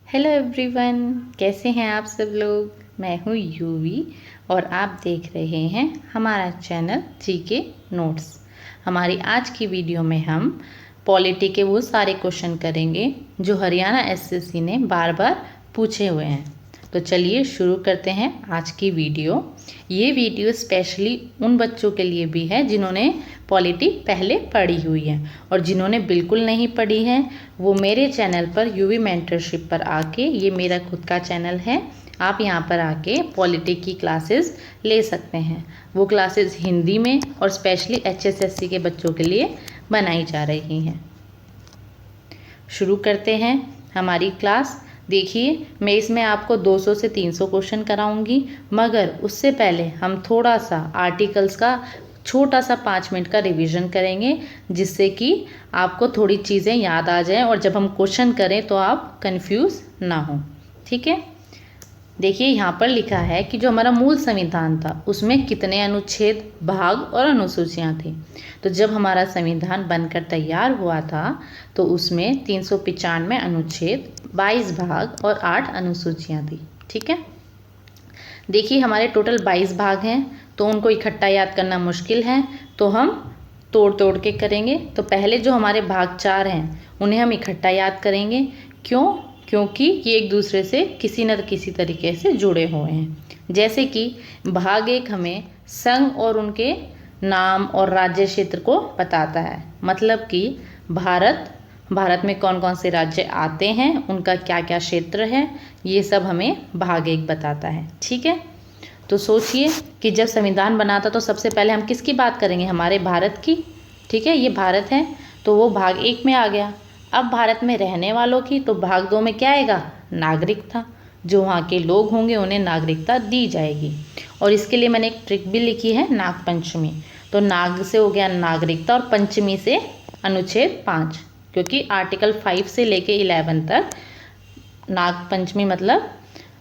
Hello everyone, कैसे हैं आप सब लोग। मैं हूँ यूवी और आप देख रहे हैं हमारा चैनल जीके नोट्स। हमारी आज की वीडियो में हम पॉलिटी के वो सारे क्वेश्चन करेंगे जो हरियाणा एसएससी ने बार बार पूछे हुए हैं। तो चलिए शुरू करते हैं आज की वीडियो। ये वीडियो स्पेशली उन बच्चों के लिए भी है जिन्होंने पॉलिटी पहले पढ़ी हुई है, और जिन्होंने बिल्कुल नहीं पढ़ी है वो मेरे चैनल पर यूवी मेंटरशिप पर आके, ये मेरा खुद का चैनल है, आप यहाँ पर आके पॉलिटी की क्लासेस ले सकते हैं। वो क्लासेस हिंदी में और स्पेशली एचएसएससी के बच्चों के लिए बनाई जा रही हैं। शुरू करते हैं हमारी क्लास। देखिए, मैं इसमें आपको 200 से 300 क्वेश्चन कराऊंगी, मगर उससे पहले हम थोड़ा सा आर्टिकल्स का छोटा सा 5 मिनट का रिवीजन करेंगे, जिससे कि आपको थोड़ी चीज़ें याद आ जाएं और जब हम क्वेश्चन करें तो आप कंफ्यूज ना हो। ठीक है, देखिए यहाँ पर लिखा है कि जो हमारा मूल संविधान था उसमें कितने अनुच्छेद, भाग और अनुसूचियाँ थी। तो जब हमारा संविधान बनकर तैयार हुआ था तो उसमें 395 अनुच्छेद, 22 भाग और 8 अनुसूचियाँ थी। ठीक है, देखिए हमारे टोटल 22 भाग हैं, तो उनको इकट्ठा याद करना मुश्किल है, तो हम तोड़ तोड़ के करेंगे। तो पहले जो हमारे भाग 4 हैं उन्हें हम इकट्ठा याद करेंगे। क्यों? क्योंकि ये एक दूसरे से किसी न किसी तरीके से जुड़े हुए हैं। जैसे कि भाग 1 हमें संघ और उनके नाम और राज्य क्षेत्र को बताता है, मतलब कि भारत में कौन कौन से राज्य आते हैं, उनका क्या क्या क्षेत्र है, ये सब हमें भाग 1 बताता है। ठीक है, तो सोचिए कि जब संविधान बना था तो सबसे पहले हम किसकी बात करेंगे? हमारे भारत की। ठीक है, ये भारत है तो वो भाग 1 में आ गया। अब भारत में रहने वालों की, तो भाग 2 में क्या आएगा? नागरिकता। जो वहाँ के लोग होंगे उन्हें नागरिकता दी जाएगी। और इसके लिए मैंने एक ट्रिक भी लिखी है, नाग पंचमी। तो नाग से हो गया नागरिकता और पंचमी से अनुच्छेद 5, क्योंकि आर्टिकल 5 से लेके 11 तक नाग पंचमी मतलब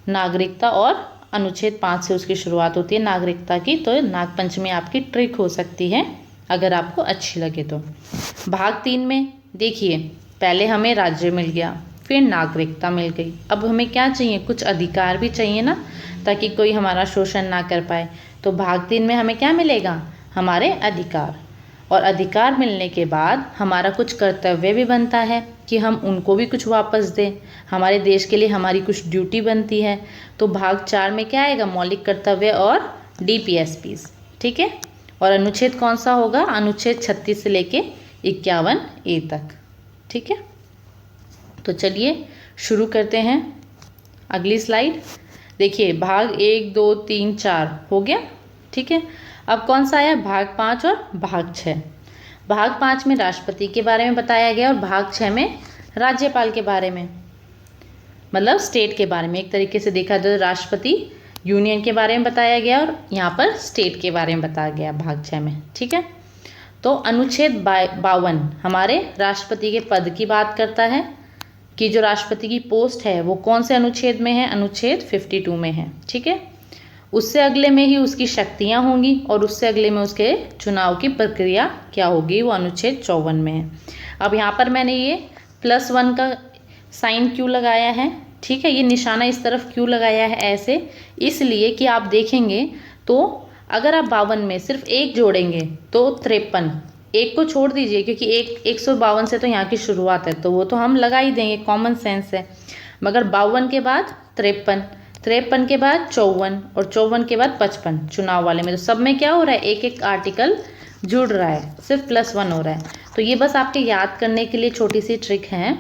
नागरिकता, और अनुच्छेद 5 से उसकी शुरुआत होती है नागरिकता की। तो नाग पंचमी आपकी ट्रिक हो सकती है अगर आपको अच्छी लगे तो। भाग 3 में देखिए, पहले हमें राज्य मिल गया, फिर नागरिकता मिल गई। अब हमें क्या चाहिए? कुछ अधिकार भी चाहिए ना, ताकि कोई हमारा शोषण ना कर पाए। तो भाग 3 में हमें क्या मिलेगा? हमारे अधिकार। और अधिकार मिलने के बाद हमारा कुछ कर्तव्य भी बनता है कि हम उनको भी कुछ वापस दें। हमारे देश के लिए हमारी कुछ ड्यूटी बनती है। तो भाग 4 में क्या आएगा? मौलिक कर्तव्य और डीपीएसपीज। ठीक है, और अनुच्छेद कौन सा होगा? अनुच्छेद 36 से लेके 51 ए तक। ठीक है, तो चलिए शुरू करते हैं। अगली स्लाइड देखिए, भाग 1, 2, 3, 4 हो गया। ठीक है, अब कौन सा आया? भाग 5 और भाग 6। भाग 5 में राष्ट्रपति के बारे में बताया गया और भाग 6 में राज्यपाल के बारे में, मतलब स्टेट के बारे में। एक तरीके से देखा जाए तो राष्ट्रपति यूनियन के बारे में बताया गया और यहाँ पर स्टेट के बारे में बताया गया भाग 6 में। ठीक है, तो अनुच्छेद 52 हमारे राष्ट्रपति के पद की बात करता है कि जो राष्ट्रपति की पोस्ट है वो कौन से अनुच्छेद में है? अनुच्छेद 52 में है। ठीक है, उससे अगले में ही उसकी शक्तियां होंगी और उससे अगले में उसके चुनाव की प्रक्रिया क्या होगी, वो अनुच्छेद 54 में है। अब यहाँ पर मैंने ये +1 का साइन क्यों लगाया है? ठीक है, ये निशाना इस तरफ क्यों लगाया है ऐसे? इसलिए कि आप देखेंगे तो अगर आप 52 में सिर्फ 1 जोड़ेंगे तो 53, 1 को छोड़ दीजिए क्योंकि 152 से तो यहाँ की शुरुआत है, तो वो तो हम लगा ही देंगे, कॉमन सेंस है। मगर 52 के बाद 53, 53 के बाद 54 और 54 के बाद 55 चुनाव वाले में। तो सब में क्या हो रहा है? एक एक आर्टिकल जुड़ रहा है, सिर्फ +1 हो रहा है। तो ये बस आपके याद करने के लिए छोटी सी ट्रिक है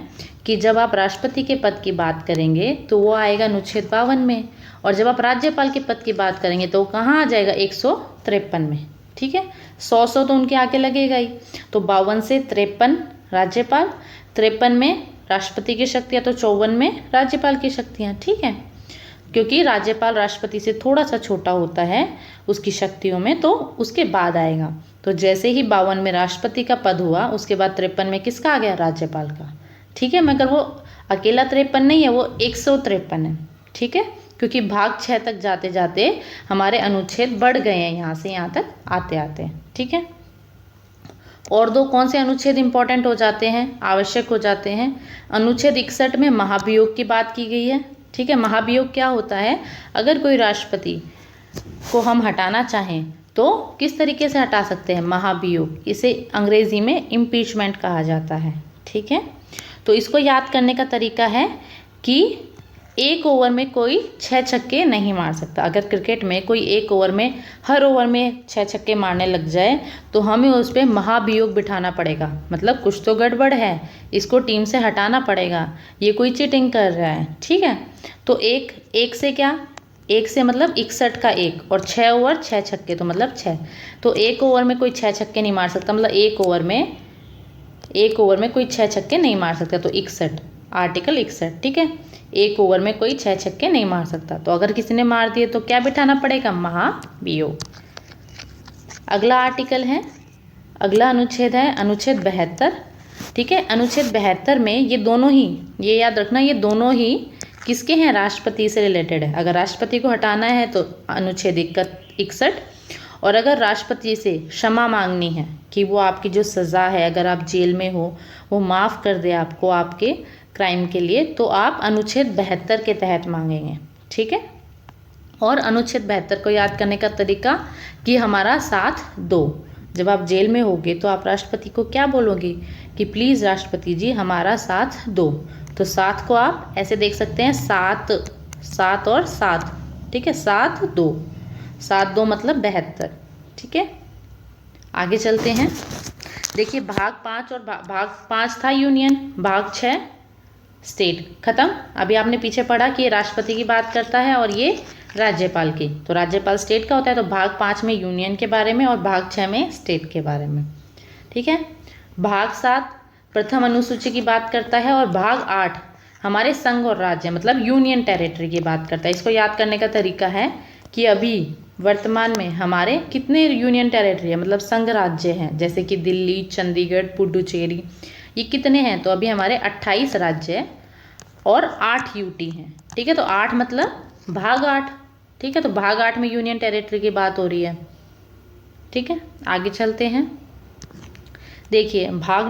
कि जब आप राष्ट्रपति के पद की बात करेंगे तो वो आएगा अनुच्छेद 52 में, और जब आप राज्यपाल के पद की बात करेंगे तो वो कहाँ आ जाएगा? 153 में। ठीक है, 100 तो उनके आगे लगेगा ही। तो 52 से 53 राज्यपाल, 53 में राष्ट्रपति की शक्तियाँ, तो 54 में राज्यपाल की शक्तियाँ। ठीक है, क्योंकि राज्यपाल राष्ट्रपति से थोड़ा सा छोटा होता है उसकी शक्तियों में, तो उसके बाद आएगा। तो जैसे ही 52 में राष्ट्रपति का पद हुआ, उसके बाद 53 में किसका आ गया? राज्यपाल का। ठीक है, मगर वो अकेला 53 नहीं है, वो 153 है। ठीक है, क्योंकि भाग 6 तक जाते जाते हमारे अनुच्छेद बढ़ गए हैं यहाँ से यहाँ तक आते आते। ठीक है, और दो कौन से अनुच्छेद इंपॉर्टेंट हो जाते हैं, आवश्यक हो जाते हैं। अनुच्छेद 61 में महाभियोग की बात की गई है। ठीक है, महाभियोग क्या होता है, अगर कोई राष्ट्रपति को हम हटाना चाहें तो किस तरीके से हटा सकते हैं, महाभियोग। इसे अंग्रेजी में इम्पीचमेंट कहा जाता है। ठीक है, तो इसको याद करने का तरीका है कि एक ओवर में कोई 6 छक्के नहीं मार सकता। अगर क्रिकेट में कोई एक ओवर में हर ओवर में 6 छक्के मारने लग जाए तो हमें उस पर महाभियोग बिठाना पड़ेगा, मतलब कुछ तो गड़बड़ है, इसको टीम से हटाना पड़ेगा, ये कोई चीटिंग कर रहा है। ठीक है, तो एक से क्या, एक से मतलब 61 का एक, और 6 ओवर 6 छक्के तो मतलब 6। तो एक ओवर में कोई 6 छक्के नहीं मार सकता, मतलब एक ओवर में कोई 6 छक्के नहीं मार सकता। तो 61, आर्टिकल 61। ठीक है, एक ओवर में कोई 6 छक्के नहीं मार सकता। तो अगर किसी ने मार दिए तो क्या बिठाना पड़ेगा, महाभियोग। अगला आर्टिकल है, अगला अनुच्छेद है अनुच्छेद 72। ठीक है, अनुच्छेद 72 में ये दोनों ही, ये याद रखना, ये दोनों ही किसके हैं, राष्ट्रपति से रिलेटेड है। अगर राष्ट्रपति को हटाना है तो अनुच्छेद 61, और अगर राष्ट्रपति से क्षमा मांगनी है कि वो आपकी जो सज़ा है, अगर आप जेल में हो, वो माफ़ कर दे आपको आपके क्राइम के लिए, तो आप अनुच्छेद 72 के तहत मांगेंगे। ठीक है, और अनुच्छेद 72 को याद करने का तरीका कि हमारा साथ दो। जब आप जेल में होगे तो आप राष्ट्रपति को क्या बोलोगे कि प्लीज़ राष्ट्रपति जी हमारा साथ दो। तो साथ को आप ऐसे देख सकते हैं, सात और सात। ठीक है, 7-2 मतलब 72। ठीक है, आगे चलते हैं। देखिए भाग 5 और भाग 5 था यूनियन, भाग 6 स्टेट। खत्म। अभी आपने पीछे पढ़ा कि ये राष्ट्रपति की बात करता है और ये राज्यपाल की। तो राज्यपाल स्टेट का होता है। तो भाग 5 में यूनियन के बारे में और भाग 6 में स्टेट के बारे में। ठीक है, भाग 7 प्रथम अनुसूची की बात करता है और भाग 8 हमारे संघ और राज्य मतलब यूनियन टेरिटरी की बात करता है। इसको याद करने का तरीका है कि अभी वर्तमान में हमारे कितने यूनियन टेरिटरी है, मतलब संघ राज्य हैं, जैसे कि दिल्ली, चंडीगढ़, पुडुचेरी, ये कितने हैं, तो अभी हमारे 28 राज्य है और 8 यूटी हैं। ठीक है, तो 8 मतलब भाग 8। ठीक है, तो भाग 8 में यूनियन टेरिटरी की बात हो रही है। ठीक है, आगे चलते हैं। देखिए भाग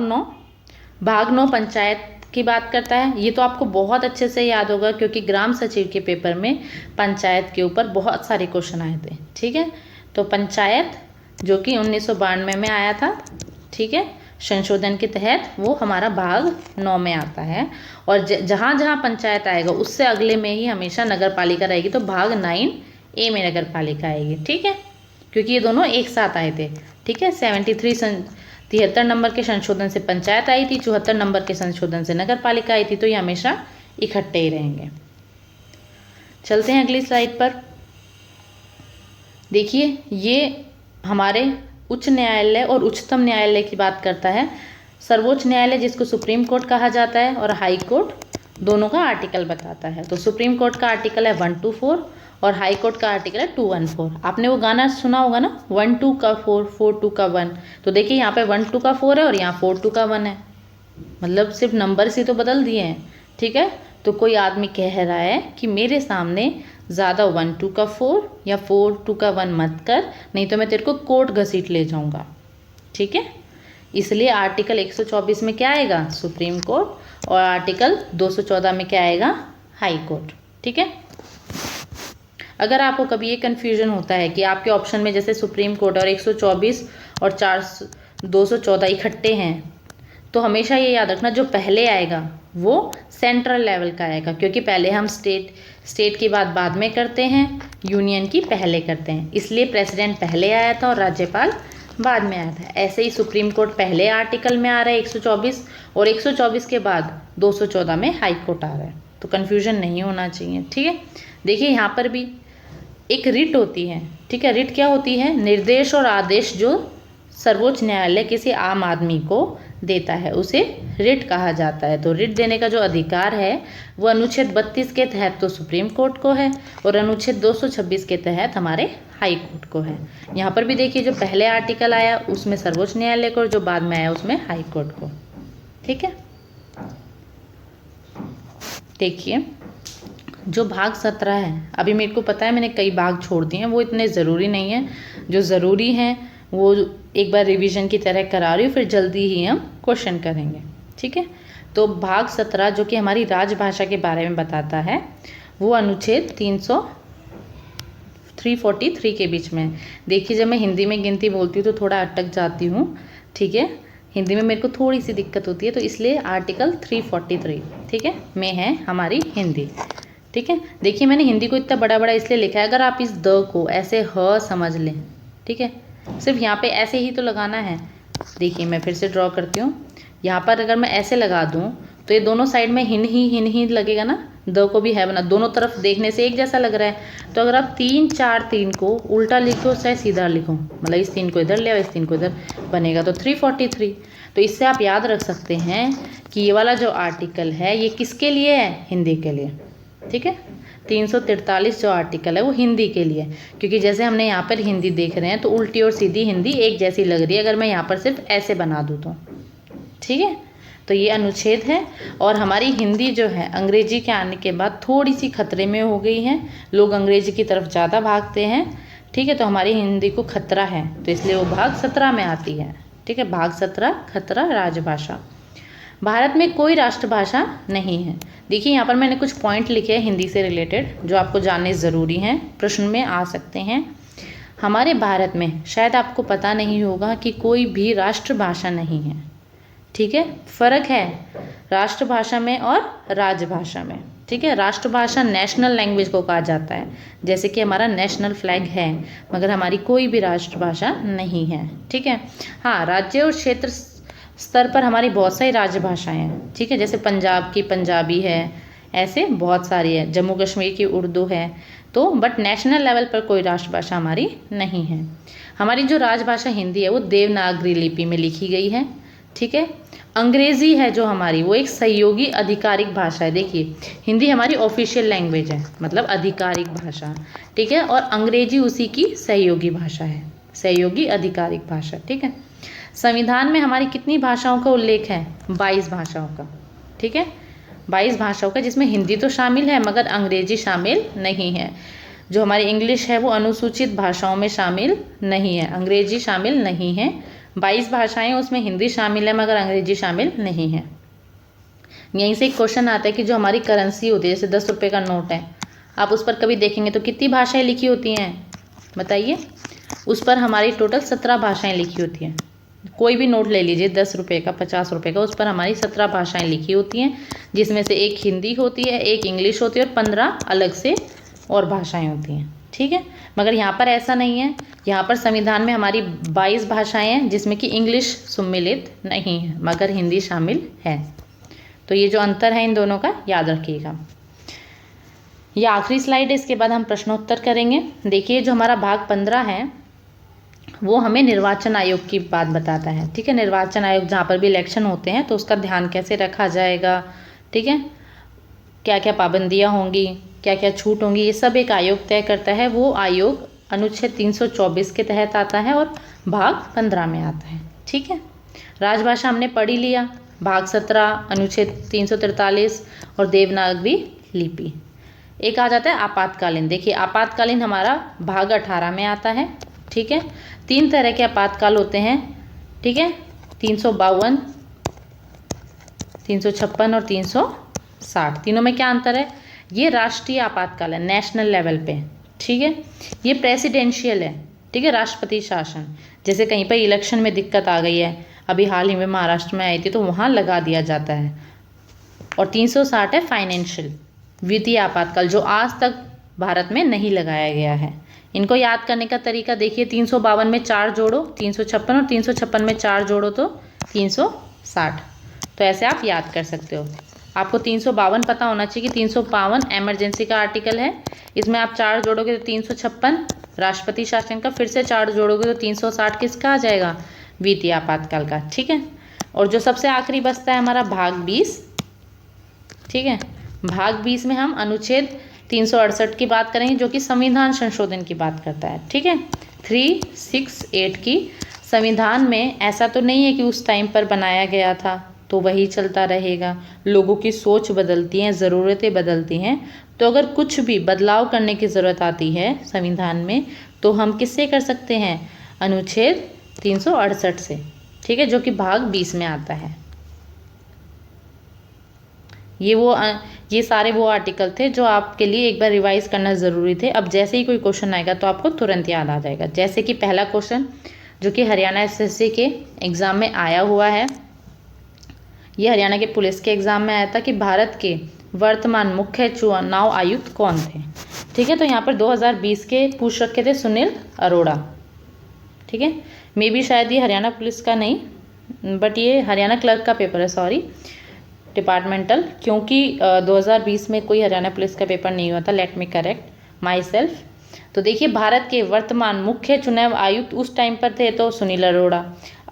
9 पंचायत की बात करता है। ये तो आपको बहुत अच्छे से याद होगा क्योंकि ग्राम सचिव के पेपर में पंचायत के ऊपर बहुत सारे क्वेश्चन आए थे। ठीक है, तो पंचायत जो कि 1992 में आया था, ठीक है, संशोधन के तहत, वो हमारा भाग 9 में आता है। और जहाँ जहाँ पंचायत आएगा उससे अगले में ही हमेशा नगर पालिका रहेगी, तो भाग 9A में नगर पालिका आएगी। ठीक है, क्योंकि ये दोनों एक साथ आए थे। ठीक है, 73 नंबर के संशोधन से पंचायत आई थी, 74 नंबर के संशोधन से नगर पालिका आई थी, तो ये हमेशा इकट्ठे ही रहेंगे। चलते हैं अगली स्लाइड पर। देखिए ये हमारे उच्च न्यायालय और उच्चतम न्यायालय की बात करता है। सर्वोच्च न्यायालय जिसको सुप्रीम कोर्ट कहा जाता है और हाई कोर्ट, दोनों का आर्टिकल बताता है। तो सुप्रीम कोर्ट का आर्टिकल है 124 और हाई कोर्ट का आर्टिकल है 214। आपने वो गाना सुना होगा ना, 1-2 का 4, 4-2 का 1। तो देखिए यहाँ पे 1-2 का 4 है और यहाँ 4-2 का 1 है, मतलब सिर्फ नंबर से तो बदल दिए हैं। ठीक है, तो कोई आदमी कह रहा है कि मेरे सामने ज़्यादा 1-2 का 4 या 4-2 का 1 मत कर, नहीं तो मैं तेरे को कोर्ट घसीट ले जाऊंगा। ठीक है, इसलिए आर्टिकल 124 में क्या आएगा, सुप्रीम कोर्ट, और आर्टिकल 214 में क्या आएगा, हाई कोर्ट। ठीक है, अगर आपको कभी ये कन्फ्यूजन होता है कि आपके ऑप्शन में जैसे सुप्रीम कोर्ट और 124 और 214 इकट्ठे हैं, तो हमेशा ये याद रखना जो पहले आएगा वो सेंट्रल लेवल का आएगा, क्योंकि पहले हम स्टेट की बात बाद में करते हैं, यूनियन की पहले करते हैं, इसलिए प्रेसिडेंट पहले आया था और राज्यपाल बाद में आया था। ऐसे ही सुप्रीम कोर्ट पहले आर्टिकल में आ रहा है 124, और 124 के बाद 214 में हाई कोर्ट आ रहा है, तो कन्फ्यूजन नहीं होना चाहिए। ठीक है, देखिए यहाँ पर भी एक रिट होती है। ठीक है, रिट क्या होती है, निर्देश और आदेश जो सर्वोच्च न्यायालय किसी आम आदमी को देता है उसे रिट कहा जाता है। तो रिट देने का जो अधिकार है वो अनुच्छेद 32 के तहत तो सुप्रीम कोर्ट को है और अनुच्छेद 226 के तहत हमारे हाई कोर्ट को है। यहाँ पर भी देखिए जो पहले आर्टिकल आया उसमें सर्वोच्च न्यायालय को और जो बाद में आया उसमें हाई कोर्ट को। ठीक है, देखिए जो भाग 17 है, अभी मेरे को पता है मैंने कई भाग छोड़ दिए हैं, वो इतने ज़रूरी नहीं है, जो ज़रूरी हैं वो एक बार रिवीजन की तरह करा रही हूँ, फिर जल्दी ही हम क्वेश्चन करेंगे। ठीक है, तो भाग 17 जो कि हमारी राजभाषा के बारे में बताता है, वो अनुच्छेद 343 के बीच में। देखिए, जब मैं हिंदी में गिनती बोलती हूँ तो थोड़ा अटक जाती हूँ। ठीक है, हिंदी में मेरे को थोड़ी सी दिक्कत होती है, तो इसलिए आर्टिकल 343, ठीक है, में है हमारी हिंदी। ठीक है, देखिए मैंने हिंदी को इतना बड़ा बड़ा इसलिए लिखा है, अगर आप इस द को ऐसे ह समझ लें, ठीक है, सिर्फ यहाँ पे ऐसे ही तो लगाना है। देखिए मैं फिर से ड्रॉ करती हूँ, यहाँ पर अगर मैं ऐसे लगा दूँ तो ये दोनों साइड में हिन ही लगेगा ना, द को भी है बना, दोनों तरफ देखने से एक जैसा लग रहा है। तो अगर आप 3 4 3 को उल्टा लिखो चाहे सीधा लिखो, मतलब इस 3 को इधर ले आओ, इस 3 को इधर, बनेगा तो 343। तो इससे आप याद रख सकते हैं कि ये वाला जो आर्टिकल है ये किसके लिए है, हिंदी के लिए। ठीक है, 343 जो आर्टिकल है वो हिंदी के लिए, क्योंकि जैसे हमने यहाँ पर हिंदी देख रहे हैं तो उल्टी और सीधी हिंदी एक जैसी लग रही है, अगर मैं यहाँ पर सिर्फ ऐसे बना दूँ तो। ठीक है, तो ये अनुच्छेद है। और हमारी हिंदी जो है अंग्रेजी के आने के बाद थोड़ी सी खतरे में हो गई है, लोग अंग्रेजी की तरफ ज़्यादा भागते हैं। ठीक है, तो हमारी हिंदी को खतरा है, तो इसलिए वो भाग 17 में आती है। ठीक है, भाग 17 खतरा राजभाषा। भारत में कोई राष्ट्रभाषा नहीं है। देखिए यहाँ पर मैंने कुछ पॉइंट लिखे हैं हिंदी से रिलेटेड जो आपको जानने ज़रूरी हैं, प्रश्न में आ सकते हैं। हमारे भारत में शायद आपको पता नहीं होगा कि कोई भी राष्ट्रभाषा नहीं है। ठीक है, फ़र्क है राष्ट्रभाषा में और राजभाषा में। ठीक है, राष्ट्रभाषा नेशनल लैंग्वेज को कहा जाता है, जैसे कि हमारा नेशनल फ्लैग है, मगर हमारी कोई भी राष्ट्रभाषा नहीं है। ठीक है, हाँ, राज्य और क्षेत्र स्तर पर हमारी बहुत सारी राजभाषाएं हैं। ठीक है, जैसे पंजाब की पंजाबी है, ऐसे बहुत सारी है, जम्मू कश्मीर की उर्दू है, तो बट नेशनल लेवल पर कोई राष्ट्रभाषा हमारी नहीं है। हमारी जो राजभाषा हिंदी है वो देवनागरी लिपि में लिखी गई है। ठीक है, अंग्रेज़ी है जो हमारी, वो एक सहयोगी आधिकारिक भाषा है। देखिए हिंदी हमारी ऑफिशियल लैंग्वेज है, मतलब आधिकारिक भाषा। ठीक है, और अंग्रेजी उसी की सहयोगी भाषा है, सहयोगी आधिकारिक भाषा। ठीक है, संविधान में हमारी कितनी भाषाओं का उल्लेख है, 22 भाषाओं का। ठीक है, 22 भाषाओं का, जिसमें हिंदी तो शामिल है मगर अंग्रेजी शामिल नहीं है। जो हमारी इंग्लिश है वो अनुसूचित भाषाओं में शामिल नहीं है, अंग्रेजी शामिल नहीं है। 22 भाषाएं, उसमें हिंदी शामिल है मगर अंग्रेजी शामिल नहीं है। यहीं से एक क्वेश्चन आता है कि जो हमारी करेंसी होती है, जैसे 10 रुपये का नोट है, आप उस पर कभी देखेंगे तो कितनी भाषाएं लिखी होती हैं, बताइए। उस पर हमारी टोटल 17 भाषाएं लिखी होती हैं। कोई भी नोट ले लीजिए, 10 रुपये का, 50 रुपये का, उस पर हमारी 17 भाषाएं लिखी होती हैं, जिसमें से एक हिंदी होती है, एक इंग्लिश होती है और 15 अलग से और भाषाएं होती हैं। ठीक है, मगर यहाँ पर ऐसा नहीं है, यहाँ पर संविधान में हमारी 22 भाषाएं हैं, जिसमें कि इंग्लिश सम्मिलित नहीं है मगर हिंदी शामिल है। तो ये जो अंतर है इन दोनों का याद रखिएगा। ये आखिरी स्लाइड है, इसके बाद हम प्रश्नोत्तर करेंगे। देखिए जो हमारा भाग 15 है वो हमें निर्वाचन आयोग की बात बताता है। ठीक है, निर्वाचन आयोग जहाँ पर भी इलेक्शन होते हैं तो उसका ध्यान कैसे रखा जाएगा, ठीक है, क्या क्या पाबंदियाँ होंगी, क्या क्या छूट होंगी, ये सब एक आयोग तय करता है। वो आयोग अनुच्छेद 324 के तहत आता है और भाग 15 में आता है। ठीक है, राजभाषा हमने पढ़ ही लिया, भाग 17 अनुच्छेद 343 और देवनागरी लिपि। एक आ जाता है आपातकालीन। देखिए आपातकालीन हमारा भाग 18 में आता है। ठीक है, 3 तरह के आपातकाल होते हैं। ठीक है, 352, 356 और 360। तीनों में क्या अंतर है, ये राष्ट्रीय आपातकाल है, नेशनल लेवल पे। ठीक है, ये प्रेसिडेंशियल है। ठीक है, राष्ट्रपति शासन, जैसे कहीं पर इलेक्शन में दिक्कत आ गई है, अभी हाल ही में महाराष्ट्र में आई थी तो वहाँ लगा दिया जाता है। और 360 है फाइनेंशियल, वित्तीय आपातकाल, जो आज तक भारत में नहीं लगाया गया है। इनको याद करने का तरीका देखिए, 352 में 4 जोड़ो 356 और 356 में 4 जोड़ो तो 360। तो ऐसे आप याद कर सकते हो। आपको 352 पता होना चाहिए कि 352 एमरजेंसी का आर्टिकल है, इसमें आप 4 जोड़ोगे तो 356 राष्ट्रपति शासन का, फिर से 4 जोड़ोगे तो 360 किसका आ जाएगा, वित्तीय आपातकाल का। ठीक है, और जो सबसे आखिरी बचता है हमारा भाग 20। ठीक है, भाग 20 में हम अनुच्छेद 368 की बात करेंगे, जो कि संविधान संशोधन की बात करता है। ठीक है, 368 की। संविधान में ऐसा तो नहीं है कि उस टाइम पर बनाया गया था तो वही चलता रहेगा, लोगों की सोच बदलती हैं, ज़रूरतें बदलती हैं, तो अगर कुछ भी बदलाव करने की ज़रूरत आती है संविधान में तो हम किससे कर सकते हैं, अनुच्छेद 368 से, ठीक है, जो कि भाग 20 में आता है। ये सारे वो आर्टिकल थे जो आपके लिए एक बार रिवाइज करना ज़रूरी थे। अब जैसे ही कोई क्वेश्चन आएगा तो आपको तुरंत याद आ जाएगा। जैसे कि पहला क्वेश्चन जो कि हरियाणा एसएससी के एग्ज़ाम में आया हुआ है, ये हरियाणा के पुलिस के एग्ज़ाम में आया था कि भारत के वर्तमान मुख्य चुनाव आयुक्त कौन थे। ठीक है, तो यहाँ पर 2020 के पूछ रखे थे सुनील अरोड़ा। ठीक है, मे बी शायद ये हरियाणा पुलिस का नहीं, बट ये हरियाणा क्लर्क का पेपर है, सॉरी, डिपार्टमेंटल, क्योंकि 2020 में कोई हरियाणा पुलिस का पेपर नहीं हुआ था। Let me correct my self. तो देखिए, भारत के वर्तमान मुख्य चुनाव आयुक्त उस टाइम पर थे तो सुनील अरोड़ा।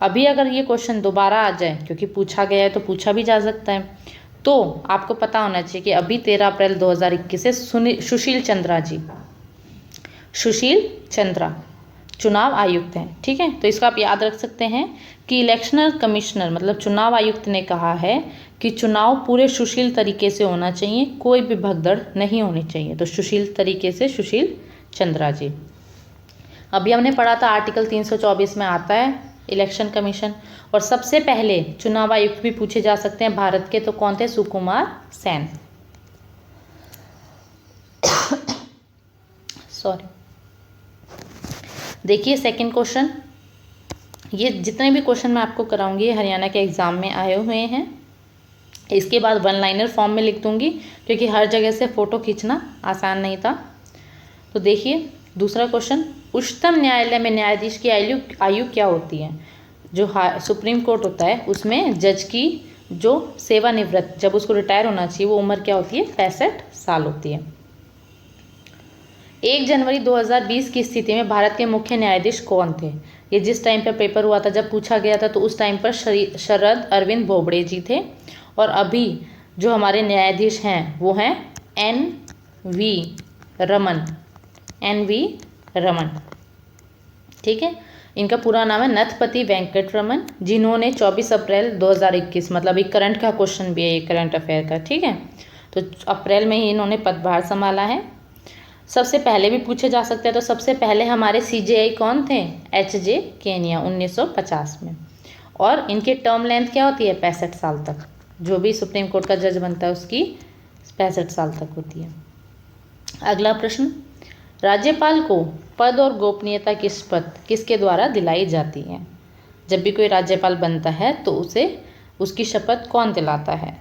अभी अगर ये क्वेश्चन दोबारा आ जाए, क्योंकि पूछा गया है तो पूछा भी जा सकता है, तो आपको पता होना चाहिए कि अभी 13 अप्रैल 2021 से सुशील चंद्रा जी, सुशील चंद्रा चुनाव आयुक्त हैं। ठीक है, तो इसका आप याद रख सकते हैं कि इलेक्शनल कमिश्नर मतलब चुनाव आयुक्त ने कहा है कि चुनाव पूरे सुशील तरीके से होना चाहिए, कोई भी भगदड़ नहीं होनी चाहिए। तो सुशील तरीके से सुशील चंद्रा जी। अभी हमने पढ़ा था आर्टिकल 324 में आता है इलेक्शन कमीशन, और सबसे पहले चुनाव आयुक्त भी पूछे जा सकते हैं भारत के, तो कौन थे? सुकुमार सेन। सॉरी। देखिए सेकंड क्वेश्चन, ये जितने भी क्वेश्चन मैं आपको कराऊंगी ये हरियाणा के एग्जाम में आए हुए हैं। इसके बाद वन लाइनर फॉर्म में लिख दूंगी, क्योंकि हर जगह से फ़ोटो खींचना आसान नहीं था। तो देखिए दूसरा क्वेश्चन, उच्चतम न्यायालय में न्यायाधीश की आयु क्या होती है? जो सुप्रीम कोर्ट होता है उसमें जज की जो सेवानिवृत्त, जब उसको रिटायर होना चाहिए, वो उम्र क्या होती है? 65 साल होती है। 1 जनवरी 2020 की स्थिति में भारत के मुख्य न्यायाधीश कौन थे? ये जिस टाइम पर पेपर हुआ था, जब पूछा गया था, तो उस टाइम पर शरद अरविंद बोबड़े जी थे। और अभी जो हमारे न्यायाधीश हैं वो हैं NV रमन, NV रमन। ठीक है, इनका पूरा नाम है नथपति वेंकट रमन, जिन्होंने 24 अप्रैल 2021, मतलब एक करंट का क्वेश्चन भी है, ये करंट अफेयर का। ठीक है, तो अप्रैल में ही इन्होंने पदभार संभाला है। सबसे पहले भी पूछे जा सकते हैं, तो सबसे पहले हमारे CJI कौन थे? HJ केनिया 1950 में। और इनकी टर्म लेंथ क्या होती है? 65 साल तक। जो भी सुप्रीम कोर्ट का जज बनता है उसकी 65 साल तक होती है। अगला प्रश्न, राज्यपाल को पद और गोपनीयता की शपथ किसके द्वारा दिलाई जाती है? जब भी कोई राज्यपाल बनता है तो उसे उसकी शपथ कौन दिलाता है?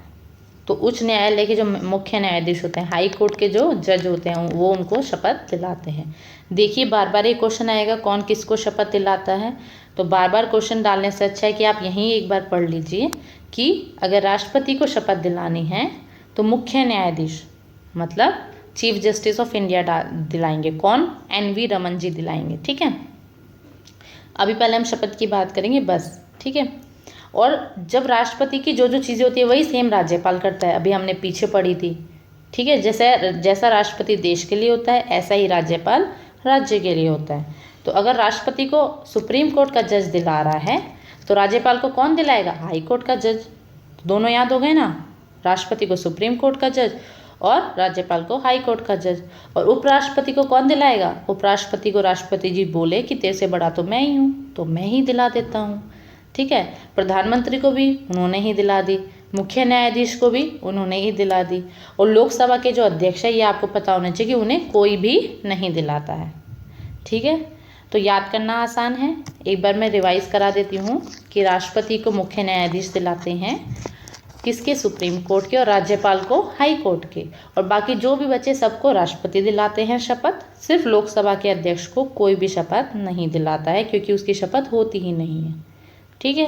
तो उच्च न्यायालय के जो मुख्य न्यायाधीश होते हैं, हाई कोर्ट के जो जज होते हैं, वो उनको शपथ दिलाते हैं। देखिए बार बार ये क्वेश्चन आएगा, कौन किसको शपथ दिलाता है? तो बार बार क्वेश्चन डालने से अच्छा है कि आप यहीं एक बार पढ़ लीजिए कि अगर राष्ट्रपति को शपथ दिलानी है तो मुख्य न्यायाधीश मतलब चीफ जस्टिस ऑफ इंडिया दिलाएंगे। कौन? NV रमन जी दिलाएंगे। ठीक है, अभी पहले हम शपथ की बात करेंगे बस। ठीक है, और जब राष्ट्रपति की जो जो चीज़ें होती है वही सेम राज्यपाल करता है, अभी हमने पीछे पढ़ी थी। ठीक है, जैसा राष्ट्रपति देश के लिए होता है ऐसा ही राज्यपाल राज्य के लिए होता है। तो अगर राष्ट्रपति को सुप्रीम कोर्ट का जज दिला रहा है तो राज्यपाल को कौन दिलाएगा? हाई कोर्ट का जज। दोनों याद हो गए ना, राष्ट्रपति को सुप्रीम कोर्ट का जज और राज्यपाल को हाई कोर्ट का जज। और उपराष्ट्रपति को कौन दिलाएगा? उपराष्ट्रपति को राष्ट्रपति जी बोले कि तेरे से बड़ा तो मैं ही हूँ, तो मैं ही दिला देता हूँ। ठीक है, प्रधानमंत्री को भी उन्होंने ही दिला दी, मुख्य न्यायाधीश को भी उन्होंने ही दिला दी, और लोकसभा के जो अध्यक्ष है ये आपको पता होना चाहिए कि उन्हें कोई भी नहीं दिलाता है। ठीक है, तो याद करना आसान है। एक बार मैं रिवाइज करा देती हूँ कि राष्ट्रपति को मुख्य न्यायाधीश दिलाते हैं, किसके? सुप्रीम कोर्ट के, और राज्यपाल को हाई कोर्ट के, और बाकी जो भी बचे सबको राष्ट्रपति दिलाते हैं शपथ। सिर्फ लोकसभा के अध्यक्ष को कोई भी शपथ नहीं दिलाता है, क्योंकि उसकी शपथ होती ही नहीं है। ठीक है,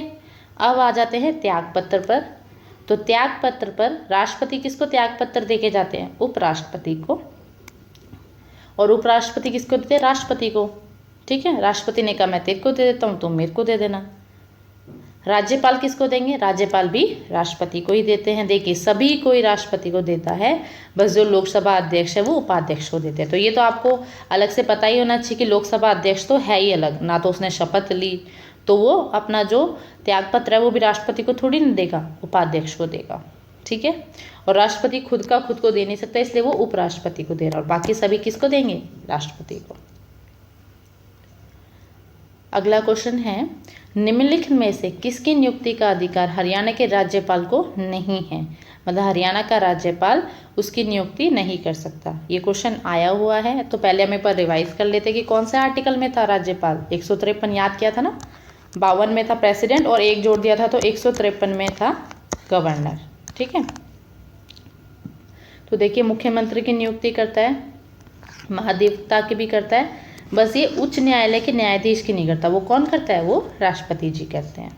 अब आ जाते हैं त्याग पत्र पर। तो त्याग पत्र पर राष्ट्रपति किसको त्याग पत्र देके जाते हैं? उपराष्ट्रपति को। और उपराष्ट्रपति किसको देते हैं? राष्ट्रपति को। ठीक है, राष्ट्रपति ने कहा मैं तेरे को दे देता हूँ, तो मेरे को दे देना। राज्यपाल किसको देंगे? राज्यपाल भी राष्ट्रपति को ही देते हैं। देखिए सभी कोई राष्ट्रपति को देता है, बस जो लोकसभा अध्यक्ष है वो उपाध्यक्ष को देते हैं। तो ये तो आपको अलग से पता ही होना चाहिए कि लोकसभा अध्यक्ष तो है ही अलग, ना तो उसने शपथ ली, तो वो अपना जो त्यागपत्र है वो भी राष्ट्रपति को थोड़ी ना देगा, उपाध्यक्ष को देगा। ठीक है, और राष्ट्रपति खुद का खुद को दे नहीं सकता, इसलिए वो उपराष्ट्रपति को दे रहा, और बाकी सभी किसको देंगे? राष्ट्रपति को। अगला क्वेश्चन है, निम्नलिखित में से किसकी नियुक्ति का अधिकार हरियाणा के राज्यपाल को नहीं है? मतलब हरियाणा का राज्यपाल उसकी नियुक्ति नहीं कर सकता। ये क्वेश्चन आया हुआ है, तो पहले हम एक बार रिवाइज कर लेते कि कौन से आर्टिकल में था राज्यपाल। 153 याद किया था ना, 52 में था प्रेसिडेंट और एक जोड़ दिया था तो 153 में था गवर्नर। ठीक है, तो देखिए मुख्यमंत्री की नियुक्ति करता है, महाधिवक्ता की भी करता है, बस ये उच्च न्यायालय के न्यायाधीश की नहीं करता। वो कौन करता है? वो राष्ट्रपति जी करते हैं।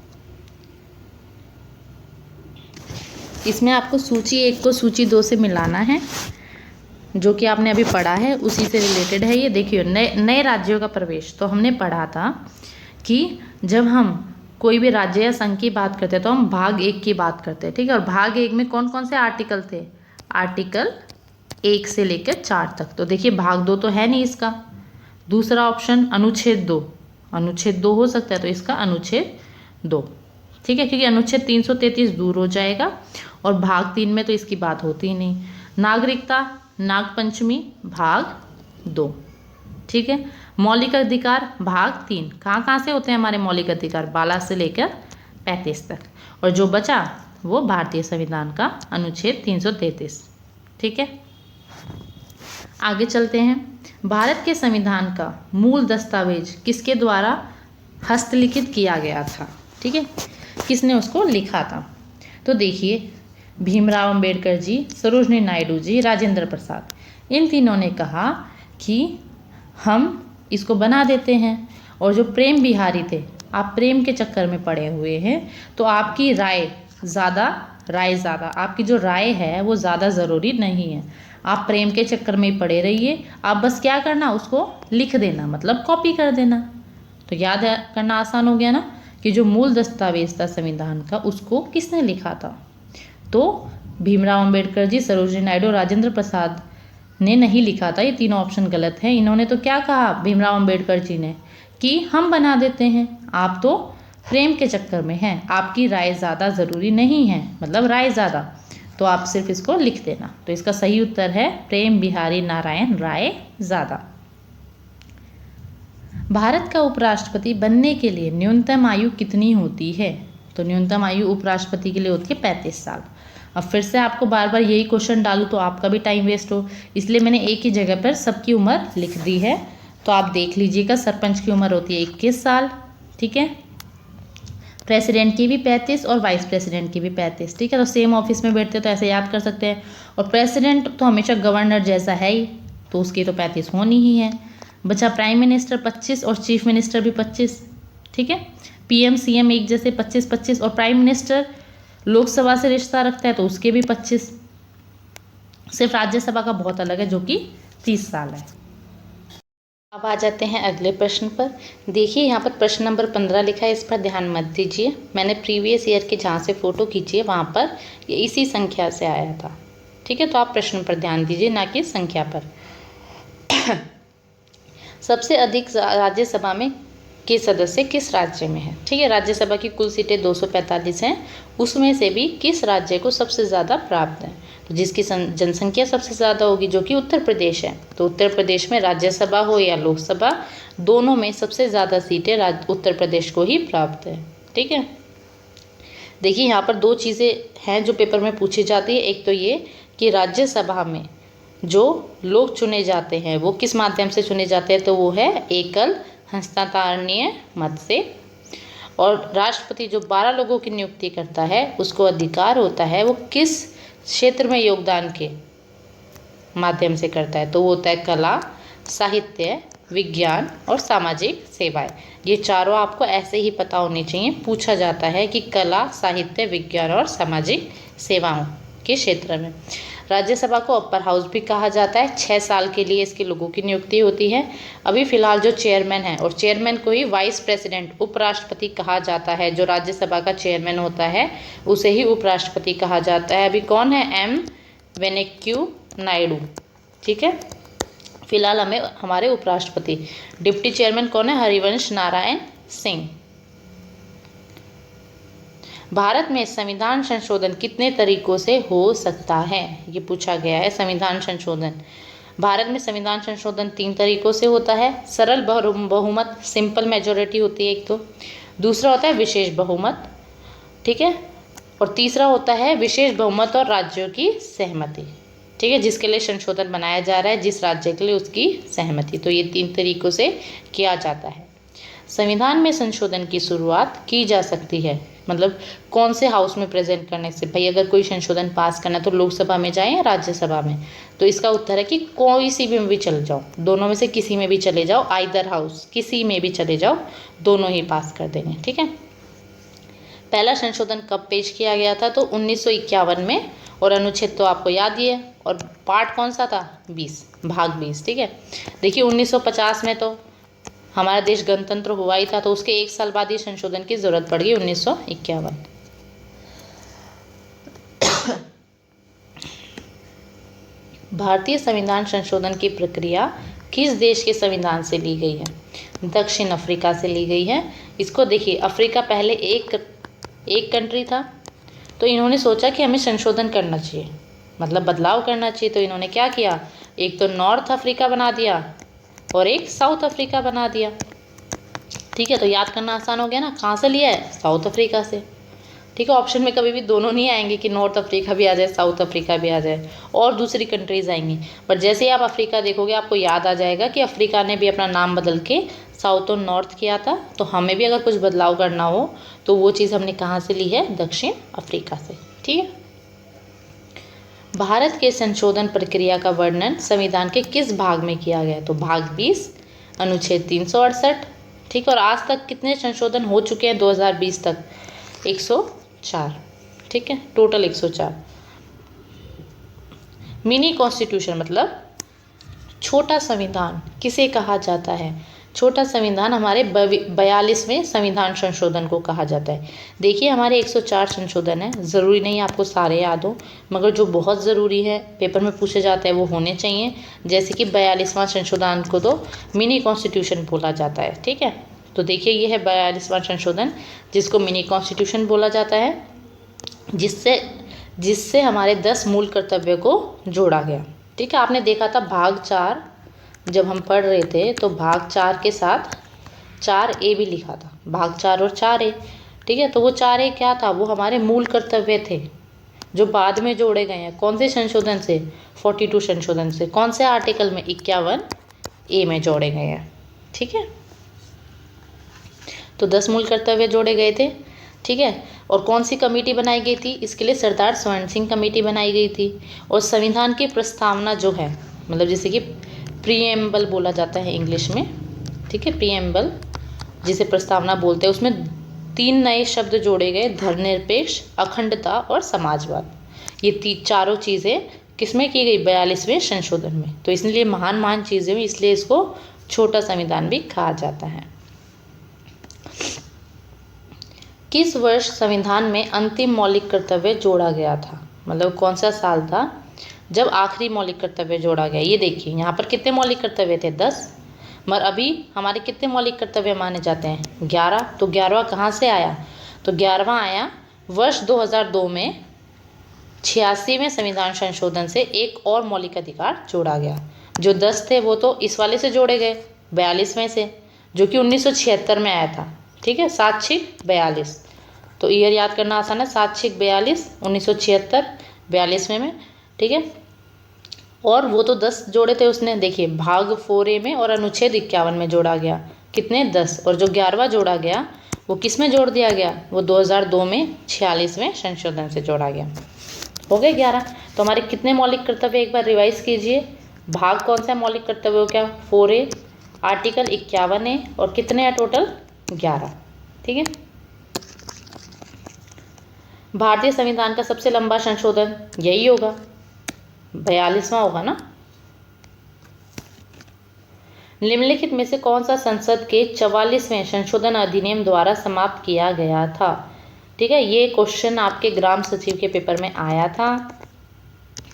इसमें आपको सूची 1 को सूची 2 से मिलाना है, जो कि आपने अभी पढ़ा है उसी से रिलेटेड है ये। देखिए नए राज्यों का प्रवेश, तो हमने पढ़ा था कि जब हम कोई भी राज्य या संघ की बात करते हैं तो हम भाग 1 की बात करते हैं। ठीक है, और भाग 1 में कौन कौन से आर्टिकल थे? आर्टिकल 1 से लेकर 4 तक। तो देखिए भाग 2 तो है नहीं इसका। दूसरा ऑप्शन अनुच्छेद 2, अनुच्छेद 2 हो सकता है, तो इसका अनुच्छेद 2। ठीक है, क्योंकि अनुच्छेद 333 दूर हो जाएगा और भाग 3 में तो इसकी बात होती ही नहीं। नागरिकता, नागपंचमी भाग 2। ठीक है, मौलिक अधिकार भाग 3। कहाँ कहाँ से होते हैं हमारे मौलिक अधिकार? 12 से लेकर 35 तक। और जो बचा वो भारतीय संविधान का अनुच्छेद 333। ठीक है, आगे चलते हैं। भारत के संविधान का मूल दस्तावेज किसके द्वारा हस्तलिखित किया गया था? ठीक है, किसने उसको लिखा था? तो देखिए भीमराव अंबेडकर जी, सरोजिनी नायडू जी, राजेंद्र प्रसाद, इन तीनों ने कहा कि हम इसको बना देते हैं। और जो प्रेम बिहारी थे, आप प्रेम के चक्कर में पड़े हुए हैं, तो आपकी राय ज़्यादा, आपकी जो राय है वो ज़्यादा ज़रूरी नहीं है। आप प्रेम के चक्कर में ही पड़े रहिए, आप बस क्या करना, उसको लिख देना, मतलब कॉपी कर देना। तो याद करना आसान हो गया ना कि जो मूल दस्तावेज था संविधान का, उसको किसने लिखा था? तो भीमराव अंबेडकर जी, सरोजिनी नायडू, राजेंद्र प्रसाद ने नहीं लिखा था। ये तीनों ऑप्शन गलत है। इन्होंने तो क्या कहा भीमराव अंबेडकर जी ने कि हम बना देते हैं, आप तो प्रेम के चक्कर में हैं, आपकी राय ज़्यादा ज़रूरी नहीं है, मतलब राय ज़्यादा, तो आप सिर्फ इसको लिख देना। तो इसका सही उत्तर है प्रेम बिहारी नारायण राय ज़्यादा। भारत का उपराष्ट्रपति बनने के लिए न्यूनतम आयु कितनी होती है? तो न्यूनतम आयु उपराष्ट्रपति के लिए होती है 35 साल। अब फिर से आपको बार बार यही क्वेश्चन डालूँ तो आपका भी टाइम वेस्ट हो, इसलिए मैंने एक ही जगह पर सबकी उम्र लिख दी है। तो आप देख लीजिएगा, सरपंच की उम्र होती है 21 साल। ठीक है, प्रेसिडेंट की भी 35 और वाइस प्रेसिडेंट की भी 35। ठीक है, तो सेम ऑफिस में बैठते तो ऐसे याद कर सकते हैं। और प्रेसिडेंट तो हमेशा गवर्नर जैसा है ही, तो उसकी तो 35 होनी ही है। बचा प्राइम मिनिस्टर 25 और चीफ मिनिस्टर भी 25। ठीक है, पीएम सीएम एक जैसे 25-25, और प्राइम मिनिस्टर लोकसभा से रिश्ता रखता है तो उसके भी 25। सिर्फ राज्यसभा का बहुत अलग है, जो कि 30 साल है। अब आ जाते हैं अगले प्रश्न पर। देखिए यहाँ पर प्रश्न नंबर 15 लिखा है, इस पर ध्यान मत दीजिए। मैंने प्रीवियस ईयर के जहाँ से फ़ोटो खींची है वहाँ पर ये इसी संख्या से आया था। ठीक है, तो आप प्रश्न पर ध्यान दीजिए, ना कि संख्या पर। सबसे अधिक राज्यसभा में के सदस्य किस राज्य में है? ठीक है, राज्यसभा की कुल सीटें 245 हैं, उसमें से भी किस राज्य को सबसे ज़्यादा प्राप्त है? तो जिसकी जनसंख्या सबसे ज़्यादा होगी, जो कि उत्तर प्रदेश है, तो उत्तर प्रदेश में राज्यसभा हो या लोकसभा, दोनों में सबसे ज़्यादा सीटें उत्तर प्रदेश को ही प्राप्त है। ठीक है, देखिए यहाँ पर 2 चीज़ें हैं जो पेपर में पूछी जाती है। एक तो ये कि राज्यसभा में जो लोग चुने जाते हैं वो किस माध्यम से चुने जाते हैं, तो वो है एकल हस्तांतरणीय मत से। और राष्ट्रपति जो 12 लोगों की नियुक्ति करता है, उसको अधिकार होता है वो किस क्षेत्र में योगदान के माध्यम से करता है, तो वो होता है कला, साहित्य, विज्ञान और सामाजिक सेवाएं। ये चारों आपको ऐसे ही पता होनी चाहिए, पूछा जाता है कि कला, साहित्य, विज्ञान और सामाजिक सेवाओं के क्षेत्र में। राज्यसभा को अपर हाउस भी कहा जाता है। 6 साल के लिए इसके लोगों की नियुक्ति होती है। अभी फिलहाल जो चेयरमैन है, और चेयरमैन को ही वाइस प्रेसिडेंट, उपराष्ट्रपति कहा जाता है। जो राज्यसभा का चेयरमैन होता है उसे ही उपराष्ट्रपति कहा जाता है। अभी कौन है? एम वेंकैया नायडू। ठीक है, फिलहाल हमारे उपराष्ट्रपति। डिप्टी चेयरमैन कौन है? हरिवंश नारायण सिंह। भारत में संविधान संशोधन कितने तरीकों से हो सकता है? ये पूछा गया है, संविधान संशोधन। भारत में संविधान संशोधन 3 तरीकों से होता है। सरल बहुमत, सिंपल मेजोरिटी होती है एक तो, दूसरा होता है विशेष बहुमत, ठीक है, और तीसरा होता है विशेष बहुमत और राज्यों की सहमति, ठीक है, जिसके लिए संशोधन बनाया जा रहा है, जिस राज्य के लिए उसकी सहमति। तो ये 3 तरीकों से किया जाता है। संविधान में संशोधन की शुरुआत की जा सकती है, मतलब कौन से हाउस में प्रेजेंट करने से। भाई अगर कोई संशोधन पास करना है तो लोकसभा में जाएं या राज्यसभा में, तो इसका उत्तर है कि कोई सी भी चले जाओ, दोनों में से किसी में भी चले जाओ, आइदर हाउस, किसी में भी चले जाओ, दोनों ही पास कर देंगे, ठीक है। पहला संशोधन कब पेश किया गया था, तो 1951 में, और अनुच्छेद तो आपको याद ही है, और पार्ट कौन सा था, 20, भाग 20, ठीक है। देखिए 1950 में तो हमारा देश गणतंत्र हुआ ही था, तो उसके 1 साल बाद ही संशोधन की जरूरत पड़ गई, 1951। भारतीय संविधान संशोधन की प्रक्रिया किस देश के संविधान से ली गई है, दक्षिण अफ्रीका से ली गई है। इसको देखिए, अफ्रीका पहले एक कंट्री था, तो इन्होंने सोचा कि हमें संशोधन करना चाहिए, मतलब बदलाव करना चाहिए, तो इन्होंने क्या किया, एक तो नॉर्थ अफ्रीका बना दिया और एक साउथ अफ्रीका बना दिया, ठीक है। तो याद करना आसान हो गया ना, कहाँ से लिया है, साउथ अफ्रीका से, ठीक है। ऑप्शन में कभी भी दोनों नहीं आएंगे कि नॉर्थ अफ्रीका भी आ जाए, साउथ अफ्रीका भी आ जाए, और दूसरी कंट्रीज आएंगी, पर जैसे ही आप अफ्रीका देखोगे आपको याद आ जाएगा कि अफ्रीका ने भी अपना नाम बदल के साउथ और नॉर्थ किया था। तो हमें भी अगर कुछ बदलाव करना हो तो वो चीज़ हमने कहाँ से ली है, दक्षिण अफ्रीका से, ठीक है। भारत के संशोधन प्रक्रिया का वर्णन संविधान के किस भाग में किया गया, तो भाग 20, अनुच्छेद 368, ठीक है। और आज तक कितने संशोधन हो चुके हैं, 2020 तक 104, ठीक है, टोटल 104। मिनी कॉन्स्टिट्यूशन मतलब छोटा संविधान किसे कहा जाता है, छोटा संविधान हमारे 42वें संविधान संशोधन को कहा जाता है। देखिए हमारे 104 संशोधन है, ज़रूरी नहीं आपको सारे याद हो, मगर जो बहुत ज़रूरी है, पेपर में पूछे जाते हैं, वो होने चाहिए। जैसे कि 42वां संशोधन को तो मिनी कॉन्स्टिट्यूशन बोला जाता है, ठीक है। तो देखिए ये है 42वां संशोधन, जिसको मिनी कॉन्स्टिट्यूशन बोला जाता है, जिससे हमारे 10 मूल कर्तव्यों को जोड़ा गया, ठीक है। आपने देखा था भाग 4 जब हम पढ़ रहे थे, तो भाग 4 के साथ 4A भी लिखा था, भाग 4 और 4A, ठीक है। तो वो 4A क्या था, वो हमारे मूल कर्तव्य थे जो बाद में जोड़े गए हैं, कौन से संशोधन से, 42 संशोधन से, कौन से आर्टिकल में, 51A में जोड़े गए हैं, ठीक है। तो 10 मूल कर्तव्य जोड़े गए थे, ठीक है। और कौन सी कमेटी बनाई गई थी, इसके लिए सरदार स्वर्ण सिंह कमेटी बनाई गई थी। और संविधान की प्रस्तावना जो है, मतलब जैसे कि प्रीएम्बल बोला जाता है इंग्लिश में, ठीक है, प्रीएम्बल जिसे प्रस्तावना बोलते हैं, उसमें 3 नए शब्द जोड़े गए, धर्मनिरपेक्ष, अखंडता और समाजवाद। ये चारों चीज़ें किसमें की गई, 42वें संशोधन में। तो इसलिए महान चीज़ें हुई, इसलिए इसको छोटा संविधान भी कहा जाता है। किस वर्ष संविधान में अंतिम मौलिक कर्तव्य जोड़ा गया था, मतलब कौन सा साल था जब आखिरी मौलिक कर्तव्य जोड़ा गया। ये देखिए यहाँ पर कितने मौलिक कर्तव्य थे, 10, मगर अभी हमारे कितने मौलिक कर्तव्य माने जाते हैं, 11। तो 11वां कहाँ से आया, तो 11वां आया वर्ष 2002 में 86वें संविधान संशोधन से एक और मौलिक अधिकार जोड़ा गया। जो 10 थे वो तो इस वाले से जोड़े गए, 42वें से, जो कि 1976 में आया था, ठीक है, 7-6-42। तो ईयर याद करना आसान है, 7-6-42, 1976, 42वें में, ठीक है। और वो तो 10 जोड़े थे उसने, देखिए भाग 4A में और अनुच्छेद 51 में जोड़ा गया, कितने, 10। और जो 11वां जोड़ा गया वो किस में जोड़ दिया गया, वो 2002 में 46वें संशोधन से जोड़ा गया, हो गए 11। तो हमारे कितने मौलिक कर्तव्य, एक बार रिवाइज कीजिए, भाग कौन सा मौलिक कर्तव्य हो क्या, 4A, आर्टिकल 51A, और कितने हैं टोटल, 11, ठीक है। भारतीय संविधान का सबसे लंबा संशोधन यही होगा, 42वां होगा ना। निम्नलिखित में से कौन सा संसद के 44वें संशोधन अधिनियम द्वारा समाप्त किया गया था, ठीक है। ये क्वेश्चन आपके ग्राम सचिव के पेपर में आया था,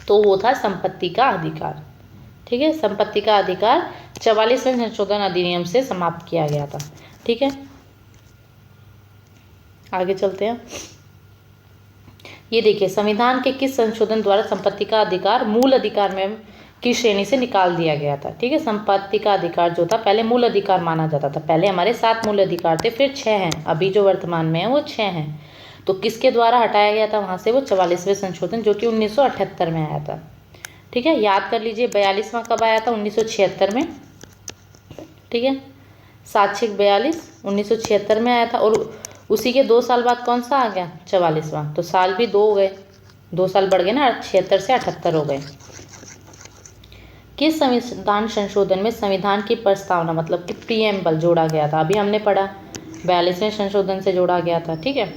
तो वो था संपत्ति का अधिकार, ठीक है। संपत्ति का अधिकार 44वें संशोधन अधिनियम से समाप्त किया गया था, ठीक है। आगे चलते हैं। ये देखिए संविधान के किस संशोधन द्वारा संपत्ति का अधिकार मूल अधिकार में की श्रेणी से निकाल दिया गया था। ठीक है, संपत्ति का अधिकार जो था पहले मूल अधिकार माना जाता था। पहले हमारे 7 मूल अधिकार थे, फिर 6 हैं, अभी जो वर्तमान में है वो 6 हैं। तो किसके द्वारा हटाया गया था वहाँ से? वो 44वें संशोधन जो कि 1978 में आया था। ठीक है, याद कर लीजिए 42वां कब आया था? 1976 में। ठीक है, 7×6 = 42, 1976 में आया था। और उसी के 2 साल बाद कौन सा आ गया? 44वां। तो साल भी 2 हो गए, 2 साल बढ़ गए ना, 76 से 78 हो गए। किस संविधान संशोधन में संविधान की प्रस्तावना मतलब कि प्रीएम्बल जोड़ा गया था? अभी हमने पढ़ा 42वें संशोधन से जोड़ा गया था। ठीक है,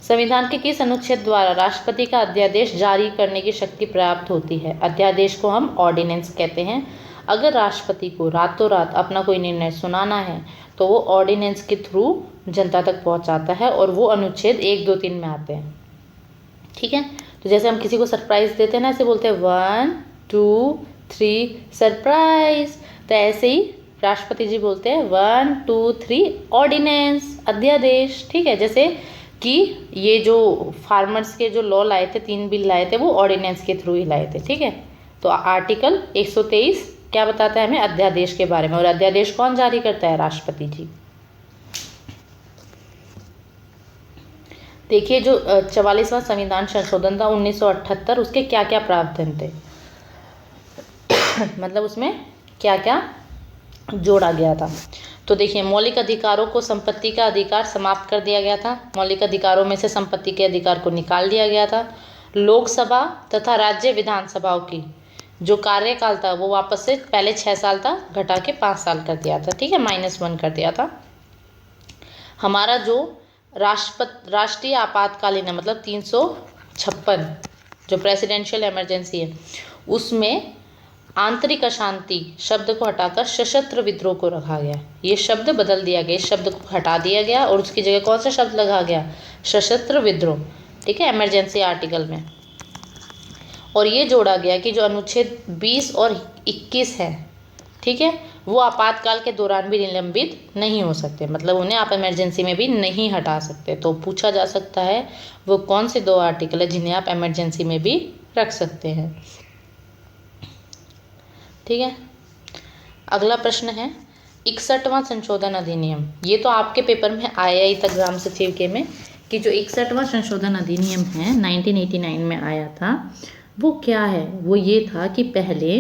संविधान के किस अनुच्छेद द्वारा राष्ट्रपति का अध्यादेश जारी करने की शक्ति प्राप्त होती है? अध्यादेश को हम ऑर्डिनेंस कहते हैं। अगर राष्ट्रपति को रातों रात अपना कोई निर्णय सुनाना है तो वो ऑर्डिनेंस के थ्रू जनता तक पहुंचाता है, और वो अनुच्छेद 1, 2, 3 में आते हैं। ठीक है, तो जैसे हम किसी को सरप्राइज देते हैं ना, ऐसे बोलते हैं 1, 2, 3 सरप्राइज। तो ऐसे ही राष्ट्रपति जी बोलते हैं 1, 2, 3 ऑर्डिनेंस, अध्यादेश। ठीक है, जैसे कि ये जो फार्मर्स के जो लॉ लाए थे, 3 बिल लाए थे, वो ऑर्डिनेंस के थ्रू ही लाए थे। ठीक है, तो आर्टिकल 123 क्या बताता है हमें? अध्यादेश के बारे में। और अध्यादेश कौन जारी करता है? राष्ट्रपति जी। देखिए, जो 44वां संविधान संशोधन था 1978, उसके क्या क्या प्रावधान थे मतलब उसमें क्या क्या जोड़ा गया था? तो देखिए, मौलिक अधिकारों को संपत्ति का अधिकार समाप्त कर दिया गया था। मौलिक अधिकारों में से संपत्ति के अधिकार को निकाल दिया गया था। लोकसभा तथा राज्य विधानसभाओं की जो कार्यकाल था वो वापस से पहले 6 साल था घटा के 5 साल कर दिया था। ठीक है, -1 कर दिया था। हमारा जो राष्ट्रीय आपातकालीन है मतलब 356 जो प्रेसिडेंशियल इमरजेंसी है, उसमें आंतरिक अशांति शब्द को हटाकर सशस्त्र विद्रोह को रखा गया। ये शब्द बदल दिया गया, इस शब्द को हटा दिया गया और उसकी जगह कौन सा शब्द लगा गया? सशस्त्र विद्रोह। ठीक है, इमरजेंसी आर्टिकल में। और ये जोड़ा गया कि जो अनुच्छेद 20 और 21 है, ठीक है, वो आपातकाल के दौरान भी निलंबित नहीं हो सकते, मतलब उन्हें आप इमरजेंसी में भी नहीं हटा सकते। तो पूछा जा सकता है वो कौन से 2 आर्टिकल है जिन्हें आप इमरजेंसी में भी रख सकते हैं। ठीक है, अगला प्रश्न है 61वां संशोधन अधिनियम। ये तो आपके पेपर में आया ही था ग्राम सचिव के में कि जो 61वां संशोधन अधिनियम है 1989 में आया था, वो क्या है? वो ये था कि पहले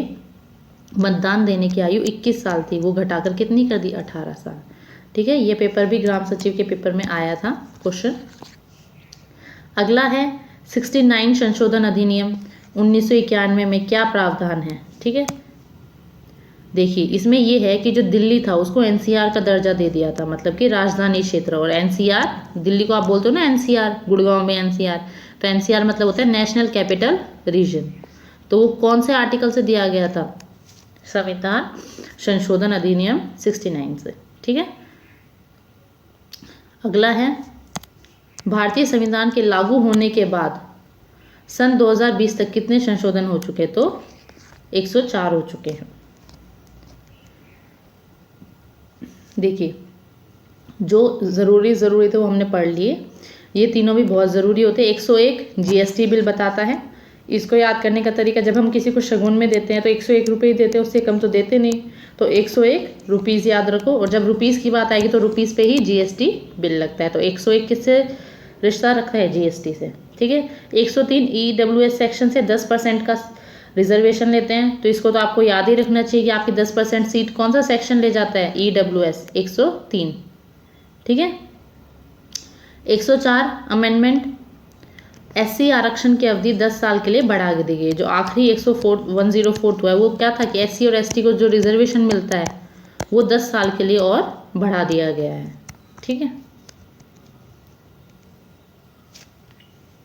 मतदान देने की आयु 21 साल थी, वो घटाकर कितनी कर दी? 18 साल। ठीक है, ये पेपर भी ग्राम सचिव के पेपर में आया था क्वेश्चन। अगला है 69 संशोधन अधिनियम 1991 में क्या प्रावधान है? ठीक है, देखिए इसमें ये है कि जो दिल्ली था उसको एनसीआर का दर्जा दे दिया था, मतलब कि राजधानी क्षेत्र। और एनसीआर, दिल्ली को आप बोलते हो ना एनसीआर, गुड़गांव में एनसीआर, तो एनसीआर मतलब होता है नेशनल कैपिटल रीजन। तो वो कौन से आर्टिकल से दिया गया था? संविधान संशोधन अधिनियम 69 से। ठीक है, अगला है भारतीय संविधान के लागू होने के बाद सन 2020 तक कितने संशोधन हो चुके? तो 104 हो चुके हैं। देखिए, जो ज़रूरी थे वो हमने पढ़ लिए, ये तीनों भी बहुत ज़रूरी होते हैं। 101 जीएसटी बिल बताता है। इसको याद करने का तरीका, जब हम किसी को शगुन में देते हैं तो 101 रुपये ही देते हैं, उससे कम तो देते नहीं। तो 101 रुपीज़ याद रखो, और जब रुपीज़ की बात आएगी तो रुपीज़ पे ही जीएसटी बिल लगता है। तो 101 किससे रिश्ता रखता है? जीएसटी से। ठीक है, 103 ईडब्ल्यूएस सेक्शन से 10% का रिजर्वेशन लेते हैं। तो इसको तो आपको याद ही रखना चाहिए कि आपकी 10% सीट कौन सा सेक्शन ले जाता है? ईडब्ल्यूएस 103। ठीक है, 104 अमेंडमेंट, एससी आरक्षण की अवधि 10 साल के लिए बढ़ा दी गई। जो आखिरी 104 हुआ है वो क्या था कि एससी और एसटी को जो रिजर्वेशन मिलता है वो 10 साल के लिए और बढ़ा दिया गया है। ठीक है,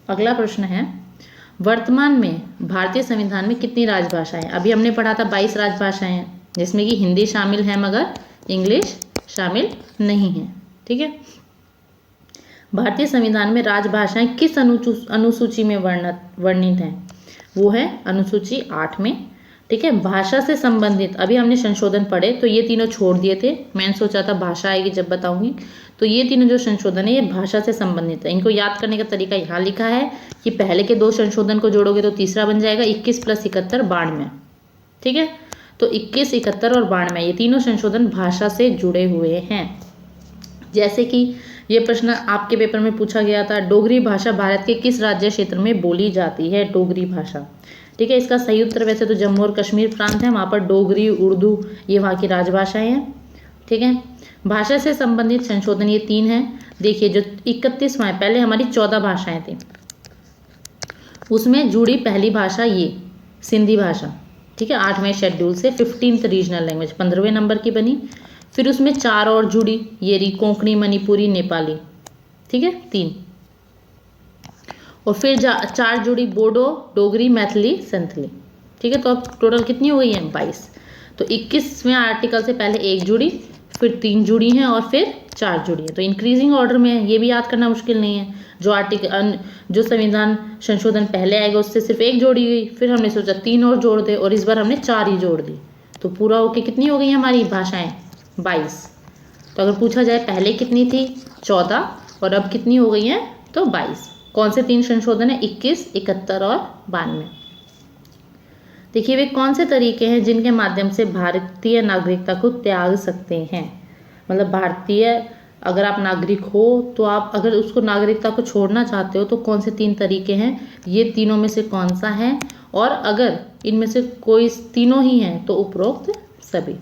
अगला प्रश्न है वर्तमान में भारतीय संविधान में कितनी राजभाषाएं? अभी हमने पढ़ा था 22 राजभाषाएं हैं, जिसमें कि हिंदी शामिल है मगर इंग्लिश शामिल नहीं है। ठीक है, भारतीय संविधान में राजभाषाएं किस अनुसूची में वर्णित हैं? वो है अनुसूची 8 में। ठीक है, भाषा से संबंधित अभी हमने संशोधन पढ़े तो ये तीनों छोड़ दिए थे, मैंने सोचा था भाषा आएगी जब बताऊंगी। तो ये तीनों जो संशोधन है ये भाषा से संबंधित है। इनको याद करने का तरीका यहाँ लिखा है कि पहले के 2 संशोधन को जोड़ोगे तो तीसरा बन जाएगा 21 + 71 92। ठीक है। तो 21, 71 और 92 ये तीनों संशोधन भाषा से जुड़े हुए हैं। जैसे कि ये प्रश्न आपके पेपर में पूछा गया था, डोगरी भाषा भारत के किस राज्य क्षेत्र में बोली जाती है? डोगरी भाषा, ठीक है। इसका सही उत्तर वैसे तो जम्मू और कश्मीर प्रांत है, वहाँ पर डोगरी, उर्दू ये वहाँ की राजभाषाएं हैं, ठीक है। भाषा से संबंधित संशोधन ये 3 हैं। देखिए जो 31वां है, पहले हमारी 14 भाषाएं थी, उसमें जुड़ी पहली भाषा ये सिंधी भाषा, ठीक है। 8वें शेड्यूल से 15th रीजनल लैंग्वेज 15वें नंबर की बनी। फिर उसमें 4 और जुड़ी, ये रही कोंकणी, मणिपुरी, नेपाली, ठीक है, 3। और फिर 4 जुड़ी बोडो, डोगरी, मैथिली, संथली, ठीक है। तो अब टोटल कितनी हो गई है? 22। तो 21वें आर्टिकल से पहले 1 जुड़ी, फिर 3 जुड़ी हैं और फिर 4 जुड़ी हैं। तो इंक्रीजिंग ऑर्डर में है, ये भी याद करना मुश्किल नहीं है। जो संविधान संशोधन पहले आएगा उससे सिर्फ 1 जोड़ी हुई, फिर हमने सोचा 3 और जोड़ दे, और इस बार हमने 4 ही जोड़ दी। तो पूरा होके कितनी हो गई हमारी भाषाएं? 22। तो अगर पूछा जाए पहले कितनी थी? 14, और अब कितनी हो गई हैं? तो 22। कौन से 3 संशोधन है? 21, 71 और 92। देखिए वे कौन से तरीके हैं जिनके माध्यम से भारतीय नागरिकता को त्याग सकते हैं? मतलब भारतीय अगर आप नागरिक हो तो आप अगर उसको नागरिकता को छोड़ना चाहते हो तो कौन से 3 तरीके हैं? ये तीनों में से कौन सा है? और अगर इनमें से कोई तीनों ही हैं तो उपरोक्त सभी,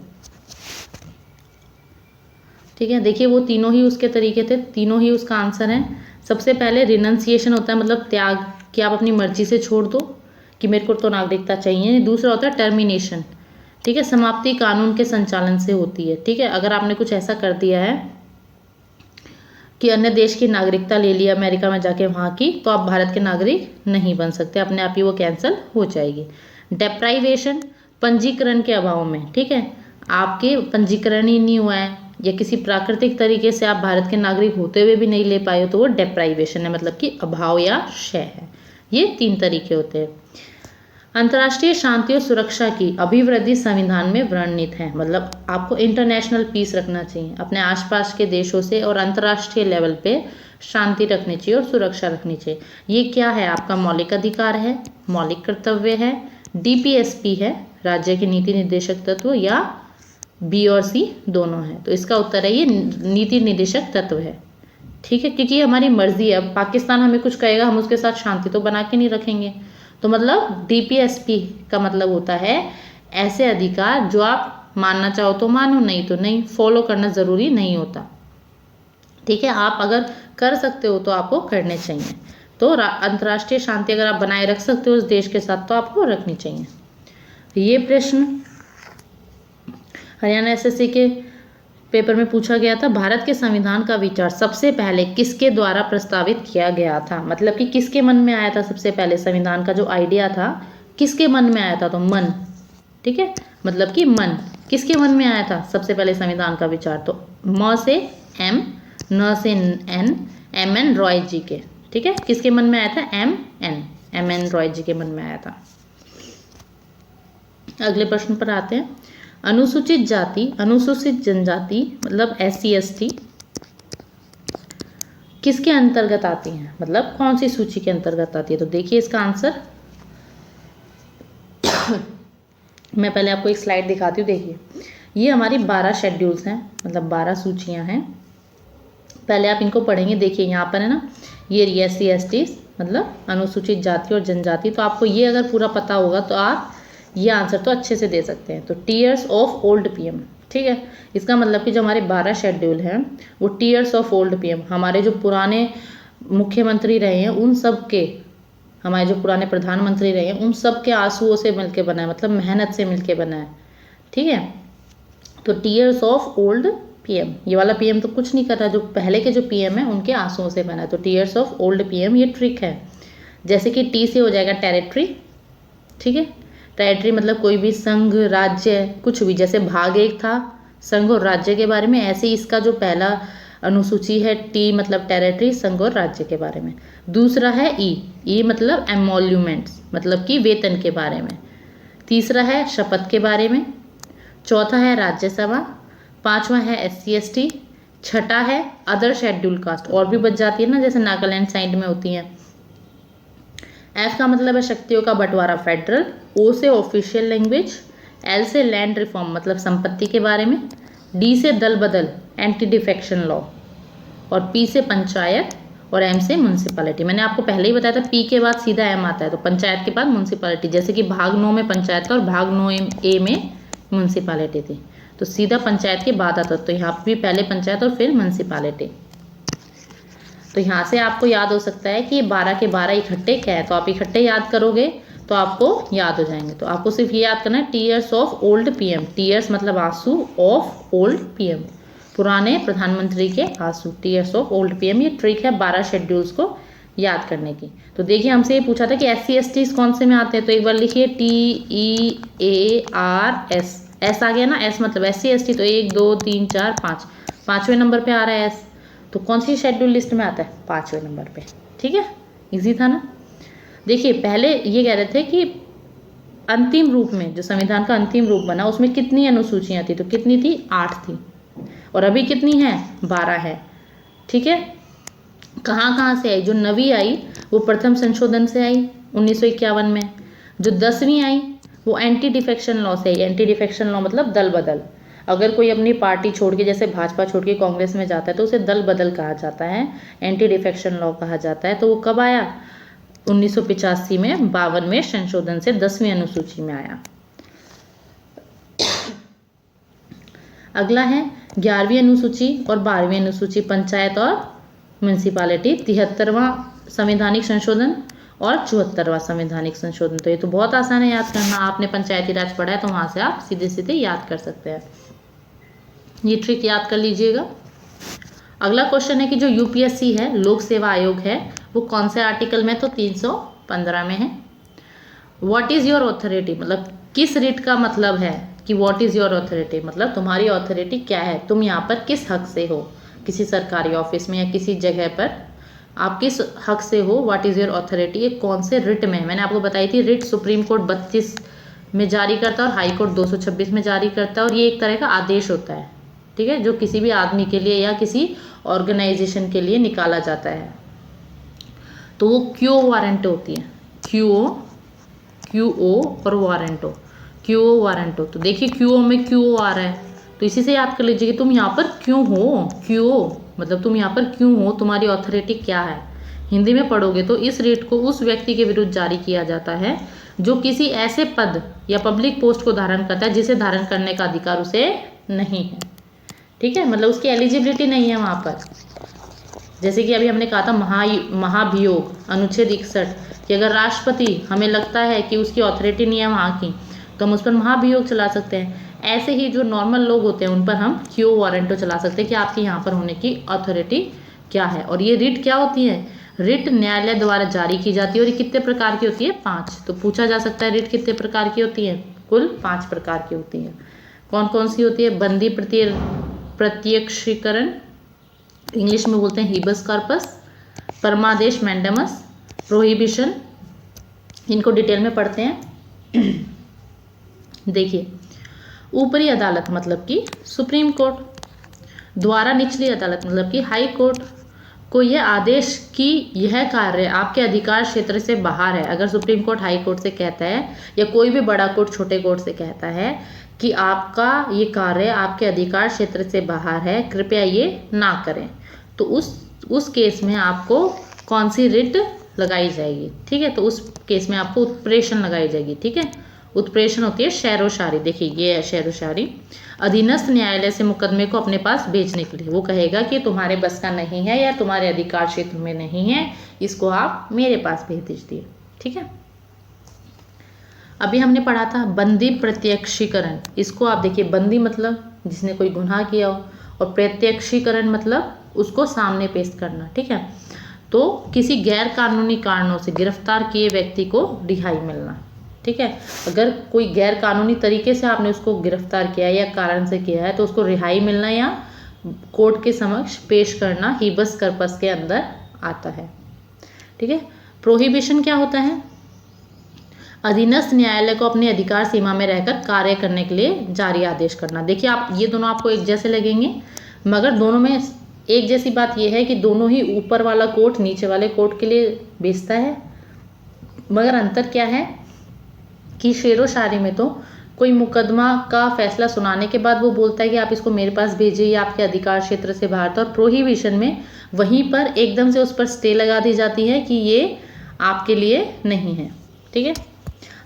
ठीक है। देखिए वो तीनों ही उसके तरीके थे, तीनों ही उसका आंसर है। सबसे पहले रिनंसिएशन होता है, मतलब त्याग, कि आप अपनी मर्जी से छोड़ दो कि मेरे को तो नागरिकता चाहिए। दूसरा होता है टर्मिनेशन, ठीक है, समाप्ति कानून के संचालन से होती है, ठीक है। अगर आपने कुछ ऐसा कर दिया है कि अन्य देश की नागरिकता ले लिया अमेरिका में जाके वहाँ की, तो आप भारत के नागरिक नहीं बन सकते, अपने आप ही वो कैंसिल हो जाएगी। डेप्राइवेशन, पंजीकरण के अभाव में, ठीक है, आपके पंजीकरण ही नहीं हुआ है या किसी प्राकृतिक तरीके से आप भारत के नागरिक होते हुए भी नहीं ले पाए हो, तो वो डेप्राइवेशन है, मतलब कि अभाव या क्षय है। ये 3 तरीके होते हैं। अंतर्राष्ट्रीय शांति और सुरक्षा की अभिवृद्धि संविधान में वर्णित है, मतलब आपको इंटरनेशनल पीस रखना चाहिए, अपने आसपास के देशों से और अंतर्राष्ट्रीय लेवल पे शांति रखनी चाहिए और सुरक्षा रखनी चाहिए। ये क्या है? आपका मौलिक अधिकार है, मौलिक कर्तव्य है, DPSP है, राज्य के नीति निर्देशक तत्व, या B और C दोनों है। तो इसका उत्तर है ये नीति निर्देशक तत्व है, ठीक है, क्योंकि हमारी मर्जी है। अब पाकिस्तान हमें कुछ कहेगा, हम उसके साथ शांति तो बना के नहीं रखेंगे। तो मतलब DPSP का मतलब होता है ऐसे अधिकार जो आप मानना चाहो तो मानो, नहीं तो नहीं, फॉलो करना ज़रूरी नहीं होता, ठीक है। आप अगर कर सकते हो तो आपको करने चाहिए। तो अंतर्राष्ट्रीय शांति अगर आप बनाए रख सकते हो उस देश के साथ तो आपको रखनी चाहिए। ये प्रश्न हरियाणा SSC के पेपर में पूछा गया था। भारत के संविधान का विचार सबसे पहले किसके द्वारा प्रस्तावित किया गया था? मतलब कि किसके मन में आया था सबसे पहले? संविधान का जो आइडिया था किसके मन में आया था? तो मन, ठीक है, मतलब कि मन किसके मन में आया था सबसे पहले संविधान का विचार? तो म से M, न से N, MN रॉय जी के, ठीक है, किसके मन में आया था? MN रॉय जी के मन में आया था। अगले प्रश्न पर आते हैं। अनुसूचित जाति, अनुसूचित जनजाति मतलब SC ST किसके अंतर्गत आती हैं? मतलब कौन सी सूची के अंतर्गत आती है? तो देखिए इसका आंसर मैं पहले आपको एक स्लाइड दिखाती हूँ। देखिए ये हमारी 12 शेड्यूल्स हैं, मतलब 12 सूचियां हैं। पहले आप इनको पढ़ेंगे। देखिए यहाँ पर है ना, ये SC ST मतलब अनुसूचित जाति और जनजाति। तो आपको ये अगर पूरा पता होगा तो आप ये आंसर तो अच्छे से दे सकते हैं। तो टीयर्स ऑफ ओल्ड PM, ठीक है, इसका मतलब कि जो हमारे 12 शेड्यूल हैं वो टीयर्स ऑफ ओल्ड PM, हमारे जो पुराने मुख्यमंत्री रहे हैं उन सब के, हमारे जो पुराने प्रधानमंत्री रहे हैं उन सब के आंसुओं से मिलके बना है, मतलब मेहनत से मिलके बना है, ठीक है। तो टीयर्स ऑफ ओल्ड PM, ये वाला PM तो कुछ नहीं कर रहा, जो पहले के जो PM है उनके आंसुओं से बना है। तो टीयर्स ऑफ ओल्ड PM ये ट्रिक है। जैसे कि T से हो जाएगा टेरिटरी, ठीक है, टेरिटरी मतलब कोई भी संघ, राज्य, कुछ भी। जैसे भाग 1 था संघ और राज्य के बारे में, ऐसे ही इसका जो पहला अनुसूची है T मतलब टेरिटरी, संघ और राज्य के बारे में। दूसरा है E मतलब एमोल्यूमेंट्स, मतलब कि वेतन के बारे में। तीसरा है शपथ के बारे में। चौथा है राज्यसभा। पांचवा है SC ST। छठा है अदर शेड्यूल कास्ट, और भी बच जाती है ना, जैसे नागालैंड साइड में होती हैं। F का मतलब है शक्तियों का बंटवारा, फेडरल। O से ऑफिशियल लैंग्वेज, एल से लैंड रिफॉर्म मतलब संपत्ति के बारे में, डी से दल बदल एंटी डिफेक्शन लॉ, और पी से पंचायत, और एम से म्यूनसिपैलिटी। मैंने आपको पहले ही बताया था पी के बाद सीधा एम आता है, तो पंचायत के बाद म्यूनसिपैलिटी, जैसे कि भाग 9 में पंचायत था और भाग 9 ए में म्यूनसिपैलिटी थी, तो सीधा पंचायत के बाद आता, तो यहाँ भी पहले पंचायत और फिर म्यूनसिपैलिटी। तो यहाँ से आपको याद हो सकता है कि 12 के 12 इकट्ठे क्या है, तो आप इकट्ठे याद करोगे तो आपको याद हो जाएंगे। तो आपको सिर्फ ये याद करना है tears of old PM, tears मतलब आंसू, ऑफ ओल्ड पीएम पुराने प्रधानमंत्री के आंसू, टीयर्स ऑफ ओल्ड पीएम। ये ट्रिक है 12 शेड्यूल्स को याद करने की। तो देखिए हमसे ये पूछा था कि SC/ST कौन से में आते हैं, तो एक बार लिखिए TEARS, एस आ गया ना, एस मतलब SC/ST, तो 1 2 3 4 5, 5वें नंबर पे आ रहा है एस, तो कौन सी शेड्यूल लिस्ट में आता है, 5वें नंबर पे। ठीक है, इजी था ना। देखिए पहले ये कह रहे थे कि अंतिम रूप में जो संविधान का अंतिम रूप बना उसमें कितनी अनुसूचियां थी, तो कितनी थी, 8 थी, और अभी कितनी है, 12 है। ठीक है, कहाँ से आई, जो 9वीं आई वो प्रथम संशोधन से आई 1951 में, जो 10वीं आई वो एंटी डिफेक्शन लॉ से आई। एंटी डिफेक्शन लॉ मतलब दल बदल, अगर कोई अपनी पार्टी छोड़ के, जैसे भाजपा छोड़ के कांग्रेस में जाता है तो उसे दल बदल कहा जाता है, एंटी डिफेक्शन लॉ कहा जाता है। तो वो कब आया, 1985 में 52वें संशोधन से 10वीं अनुसूची में आया। अगला है 11वीं अनुसूची और 12वीं अनुसूची, पंचायत और म्यूनसिपैलिटी, 73वां संवैधानिक संशोधन और 74वां संवैधानिक संशोधन। तो ये तो बहुत आसान है याद करना, आपने पंचायती राज पढ़ा है तो वहाँ से आप सीधे सीधे याद कर सकते हैं। ये ट्रिक याद कर लीजिएगा। अगला क्वेश्चन है कि जो यूपीएससी है, लोक सेवा आयोग है, वो कौन से आर्टिकल में, तो 315 में है। व्हाट इज़ योर ऑथोरिटी मतलब किस रिट का मतलब है कि व्हाट इज़ योर ऑथोरिटी मतलब तुम्हारी ऑथोरिटी क्या है, तुम यहाँ पर किस हक से हो, किसी सरकारी ऑफिस में या किसी जगह पर आप किस हक से हो, व्हाट इज़ योर ऑथोरिटी, ये कौन से रिट में है। मैंने आपको बताई थी रिट सुप्रीम कोर्ट 32 में जारी करता है और हाई कोर्ट 226 में जारी करता है, और ये एक तरह का आदेश होता है। ठीक है, जो किसी भी आदमी के लिए या किसी ऑर्गेनाइजेशन के लिए निकाला जाता है, तो वो क्यूओ वारंट होती है, क्यूओ और वारंटो, क्यूओ वारंटो। तो देखिए क्यूओ में क्यूओ आ रहा है, तो इसी से याद कर लीजिए कि तुम यहाँ पर क्यों हो, क्यूओ मतलब तुम यहाँ पर क्यों हो, तुम्हारी ऑथोरिटी क्या है। हिंदी में पढ़ोगे तो इस रिट को उस व्यक्ति के विरुद्ध जारी किया जाता है जो किसी ऐसे पद या पब्लिक पोस्ट को धारण करता है जिसे धारण करने का अधिकार उसे नहीं है। ठीक है, मतलब उसकी एलिजिबिलिटी नहीं है वहाँ पर। जैसे कि अभी हमने कहा था महाभियोग अनुच्छेद 61 कि अगर राष्ट्रपति हमें लगता है कि उसकी ऑथोरिटी नहीं है वहाँ की, तो हम उस पर महाभियोग चला सकते हैं। ऐसे ही जो नॉर्मल लोग होते हैं उन पर हम क्यूओ वारंटो चला सकते हैं कि आपके यहाँ पर होने की अथॉरिटी क्या है। और ये रिट क्या होती है, रिट न्यायालय द्वारा जारी की जाती है, और ये कितने प्रकार की होती है, 5। तो पूछा जा सकता है रिट कितने प्रकार की होती है, कुल 5 प्रकार की होती है। कौन कौन सी होती है, बंदी प्रत्यक्षीकरण, इंग्लिश में बोलते हैं हिबस कॉर्पस, परमादेश मैंडेमस, प्रोहिबिशन, इनको डिटेल में पढ़ते हैं। देखिए ऊपरी अदालत मतलब कि सुप्रीम कोर्ट द्वारा निचली अदालत मतलब कि हाई कोर्ट को यह आदेश कि यह कार्य आपके अधिकार क्षेत्र से बाहर है। अगर सुप्रीम कोर्ट हाई कोर्ट से कहता है या कोई भी बड़ा कोर्ट छोटे कोर्ट से कहता है कि आपका ये कार्य आपके अधिकार क्षेत्र से बाहर है, कृपया ये ना करें, तो उस केस में आपको कौन सी रिट लगाई जाएगी। ठीक है, तो उस केस में आपको उत्प्रेषण लगाई जाएगी। ठीक है, उत्प्रेषण होती है शहरोशारी। देखिए ये है शहरोशारी, अधीनस्थ न्यायालय से मुकदमे को अपने पास भेजने के लिए। वो कहेगा कि तुम्हारे बस का नहीं है या तुम्हारे अधिकार क्षेत्र में नहीं है, इसको आप मेरे पास भेज दीजिए। ठीक है, अभी हमने पढ़ा था बंदी प्रत्यक्षीकरण। इसको आप देखिए, बंदी मतलब जिसने कोई गुनाह किया हो, और प्रत्यक्षीकरण मतलब उसको सामने पेश करना। ठीक है, तो किसी गैर कानूनी कारणों से गिरफ्तार किए व्यक्ति को रिहाई मिलना। ठीक है, अगर कोई गैर कानूनी तरीके से आपने उसको गिरफ्तार किया या कारण से किया है तो उसको रिहाई मिलना या कोर्ट के समक्ष पेश करना हिबस कॉर्पस के अंदर आता है। ठीक है, प्रोहिबिशन क्या होता है, अधीनस्थ न्यायालय को अपने अधिकार सीमा में रहकर कार्य करने के लिए जारी आदेश करना। देखिए आप ये दोनों आपको एक जैसे लगेंगे, मगर दोनों में एक जैसी बात यह है कि दोनों ही ऊपर वाला कोर्ट नीचे वाले कोर्ट के लिए भेजता है, मगर अंतर क्या है कि शेरोशारी में तो कोई मुकदमा का फैसला सुनाने के बाद वो बोलता है कि आप इसको मेरे पास भेजिए, या आपके अधिकार क्षेत्र से बाहर था, और प्रोहिबिशन में वहीं पर एकदम से उस पर स्टे लगा दी जाती है कि ये आपके लिए नहीं है। ठीक है,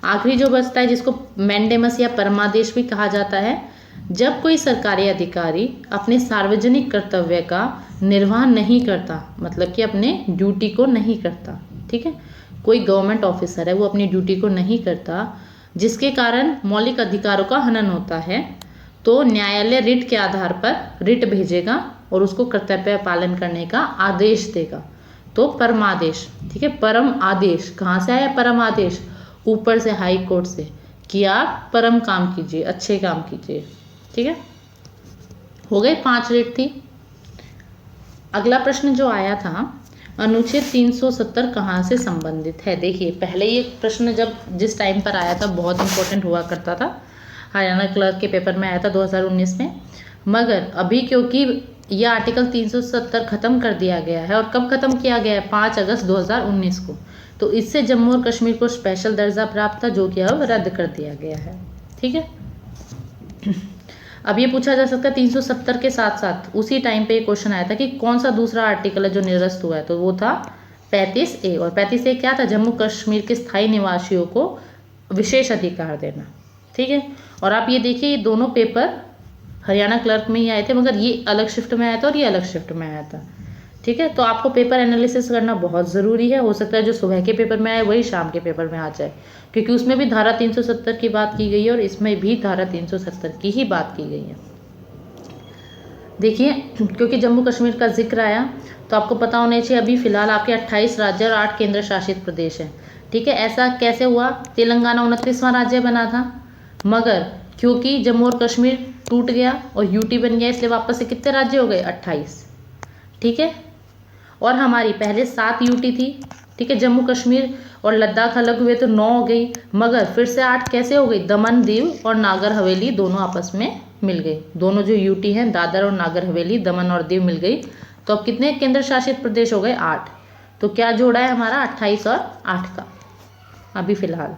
आखिरी जो बचता है जिसको मैंडेमस या परमादेश भी कहा जाता है, जब कोई सरकारी अधिकारी अपने सार्वजनिक कर्तव्य का निर्वाह नहीं करता, मतलब कि अपने ड्यूटी को नहीं करता। ठीक है, कोई गवर्नमेंट ऑफिसर है वो अपनी ड्यूटी को नहीं करता, जिसके कारण मौलिक अधिकारों का हनन होता है, तो न्यायालय रिट के आधार पर रिट भेजेगा और उसको कर्तव्य पालन करने का आदेश देगा, तो परमादेश। ठीक है, परम आदेश कहाँ से आया? परम आदेश ऊपर से, हाई कोर्ट से, कि आप परम काम कीजिए, अच्छे काम कीजिए। ठीक है, हो गए 5 रिट थी। अगला प्रश्न जो आया था, अनुच्छेद 370 कहाँ से संबंधित है? देखिए, पहले ये प्रश्न जिस टाइम पर आया था बहुत इंपॉर्टेंट हुआ करता था, हरियाणा क्लर्क के पेपर में आया था 2019 में, मगर अभी क्योंकि यह आर्टिकल 370 खत्म कर दिया गया है, और कब खत्म किया गया है? 5 अगस्त 2019 को, तो इससे जम्मू और कश्मीर को स्पेशल दर्जा प्राप्त था, जो कि अब रद्द कर दिया गया है। ठीक है, अब ये पूछा जा सकता है 370 के साथ साथ उसी टाइम पे क्वेश्चन आया था कि कौन सा दूसरा आर्टिकल है जो निरस्त हुआ है, तो वो था 35A। और 35A क्या था? जम्मू कश्मीर के स्थायी निवासियों को विशेष अधिकार देना। ठीक है, और आप ये देखिए, ये दोनों पेपर हरियाणा क्लर्क में ही आए थे, मगर ये अलग शिफ्ट में आया था और ये अलग शिफ्ट में आया था। ठीक है, तो आपको पेपर एनालिसिस करना बहुत ज़रूरी है। हो सकता है जो सुबह के पेपर में आए वही शाम के पेपर में आ जाए, क्योंकि उसमें भी धारा 370 की बात की गई है और इसमें भी धारा 370 की ही बात की गई है। देखिए, क्योंकि जम्मू कश्मीर का जिक्र आया तो आपको पता होना चाहिए अभी फ़िलहाल आपके 28 राज्य और 8 केंद्र शासित प्रदेश हैं। ठीक है, ऐसा कैसे हुआ? तेलंगाना 29वां राज्य बना था, मगर क्योंकि जम्मू और कश्मीर टूट गया और यूटी बन गया, इसलिए वापस से कितने राज्य हो गए? 28। ठीक है, और हमारी पहले 7 यूटी थी। ठीक है, जम्मू कश्मीर और लद्दाख अलग हुए तो 9 हो गई, मगर फिर से 8 कैसे हो गई? दमन, दीव और नागर हवेली दोनों आपस में मिल गई। दोनों जो यूटी हैं, दादर और नागर हवेली, दमन और दीव मिल गई, तो अब कितने केंद्र शासित प्रदेश हो गए? 8। तो क्या जोड़ा है हमारा? 28 और 8 का अभी फिलहाल।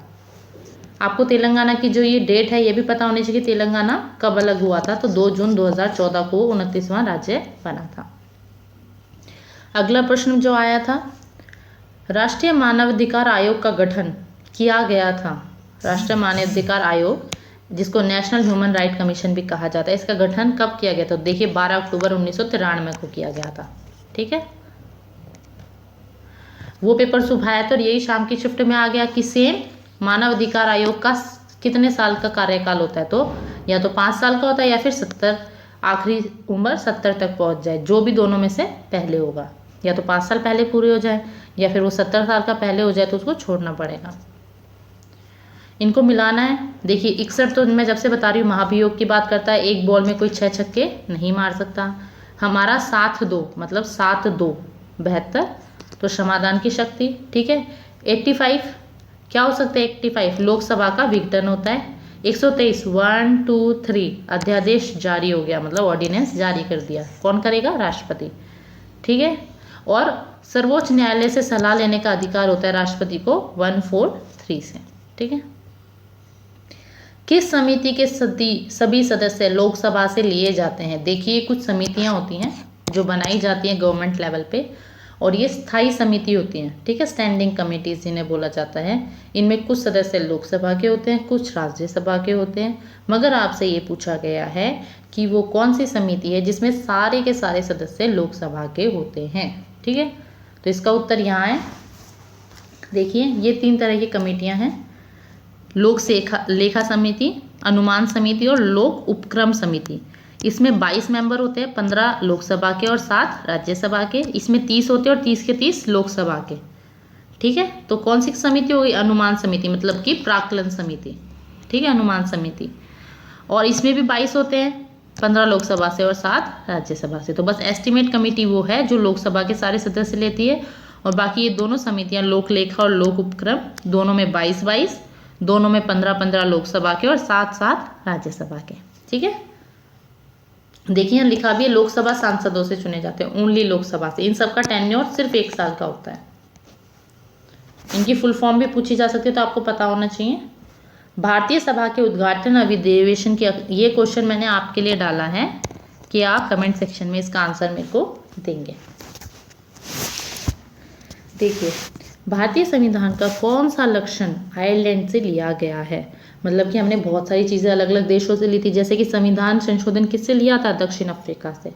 आपको तेलंगाना की जो ये डेट है ये भी पता होनी चाहिए कि तेलंगाना कब अलग हुआ था, तो 2 जून 2014 को 29वां राज्य बना था। अगला प्रश्न जो आया था, राष्ट्रीय मानवाधिकार आयोग का गठन किया गया था। राष्ट्रीय मानवाधिकार आयोग, जिसको नेशनल ह्यूमन राइट कमीशन भी कहा जाता है, इसका गठन कब किया गया था? तो देखिए 12 अक्टूबर 1993 को किया गया था। ठीक है, वो पेपर सुबह आया था और यही शाम की शिफ्ट में आ गया कि सेम मानवाधिकार आयोग का कितने साल का कार्यकाल होता है, तो या तो 5 साल का होता है या फिर 70, आखिरी उम्र 70 तक पहुंच जाए, जो भी दोनों में से पहले होगा, या तो 5 साल पहले पूरे हो जाए या फिर वो 70 साल का पहले हो जाए तो उसको छोड़ना पड़ेगा। इनको मिलाना है। देखिए 61 तो मैं जब से बता रही हूँ महाभियोग की बात करता है, एक बॉल में कोई 6 छक्के नहीं मार सकता। हमारा 7-2 मतलब 7-2 72, तो समाधान की शक्ति। ठीक है, 85 क्या हो सकता है? 85 लोकसभा का विघटन होता है। 123 1 2 3 अध्यादेश जारी हो गया, मतलब ऑर्डिनेंस जारी कर दिया। कौन करेगा? राष्ट्रपति। ठीक है, और सर्वोच्च न्यायालय से सलाह लेने का अधिकार होता है राष्ट्रपति को 143 से। ठीक है, किस समिति के सभी सदस्य लोकसभा से लिए जाते हैं? देखिए कुछ समितियां होती हैं जो बनाई जाती हैं गवर्नमेंट लेवल पे, और ये स्थायी समिति होती हैं। ठीक है, स्टैंडिंग कमेटीज जिन्हें बोला जाता है। इनमें कुछ सदस्य लोकसभा के होते हैं, कुछ राज्यसभा के होते हैं, मगर आपसे ये पूछा गया है कि वो कौन सी समिति है जिसमें सारे के सारे सदस्य लोकसभा के होते हैं। ठीक है, तो इसका उत्तर यहाँ है। देखिए ये 3 तरह की कमेटियाँ हैं, लोक लेखा समिति, अनुमान समिति और लोक उपक्रम समिति। इसमें 22 मेंबर होते हैं, 15 लोकसभा के और 7 राज्यसभा के। इसमें 30 होते हैं और 30 के 30 लोकसभा के। ठीक है, तो कौन सी समिति होगी? अनुमान समिति, मतलब कि प्राक्कलन समिति। ठीक है, अनुमान समिति। और इसमें भी 22 होते हैं, 15 लोकसभा से और 7 राज्यसभा से। तो बस एस्टिमेट कमेटी वो है जो लोकसभा के सारे सदस्य लेती है, और बाकी ये दोनों समितियां लोक लेखा और लोक उपक्रम, दोनों में 22-22, दोनों में 15-15 लोकसभा के और 7-7 राज्यसभा के। ठीक है, देखिए यहाँ लिखा भी है लोकसभा सांसदों से चुने जाते हैं, ओनली लोकसभा से। इन सबका टेन्योर सिर्फ 1 साल का होता है। इनकी फुल फॉर्म भी पूछी जा सकती है तो आपको पता होना चाहिए। भारतीय सभा के उद्घाटन अधिवेशन की, ये क्वेश्चन मैंने आपके लिए डाला है कि आप कमेंट सेक्शन में इसका आंसर मेरे को देंगे। देखिए, भारतीय संविधान का कौन सा लक्षण आयरलैंड से लिया गया है? मतलब कि हमने बहुत सारी चीज़ें अलग अलग देशों से ली थी, जैसे कि संविधान संशोधन किससे लिया था? दक्षिण अफ्रीका से।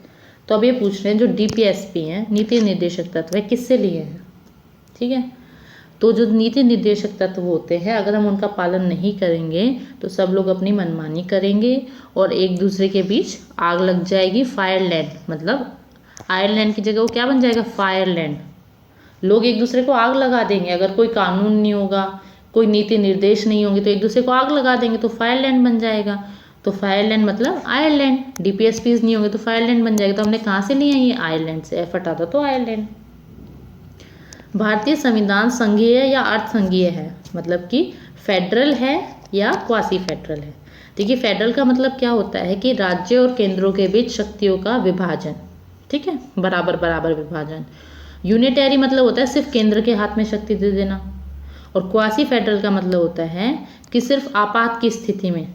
तो अब ये पूछ रहे हैं जो DPSP हैं, नीति निर्देशक तत्व, है किससे लिए हैं? ठीक है, तो जो नीति निर्देशक तत्व होते हैं, अगर हम उनका पालन नहीं करेंगे तो सब लोग अपनी मनमानी करेंगे और एक दूसरे के बीच आग लग जाएगी। फायरलैंड, मतलब आयरलैंड की जगह वो क्या बन जाएगा? फायरलैंड। लोग एक दूसरे को आग लगा देंगे, अगर कोई कानून नहीं होगा, कोई नीति निर्देश नहीं होंगे तो एक दूसरे को आग लगा देंगे, तो फायरलैंड बन जाएगा। तो फायरलैंड मतलब आयरलैंड। DPSPs नहीं होंगे तो फायरलैंड बन जाएगा। तो हमने कहाँ से लिया? ये आयरलैंड से। एफ हटा दो तो आयरलैंड। भारतीय संविधान संघीय या अर्ध संघीय है? मतलब कि फेडरल है या क्वासी फेडरल है? देखिए, फेडरल का मतलब क्या होता है कि राज्य और केंद्रों के बीच शक्तियों का विभाजन, ठीक है, बराबर बराबर विभाजन। यूनिटरी मतलब होता है सिर्फ केंद्र के हाथ में शक्ति दे देना। और क्वासी फेडरल का मतलब होता है कि सिर्फ आपात की स्थिति में,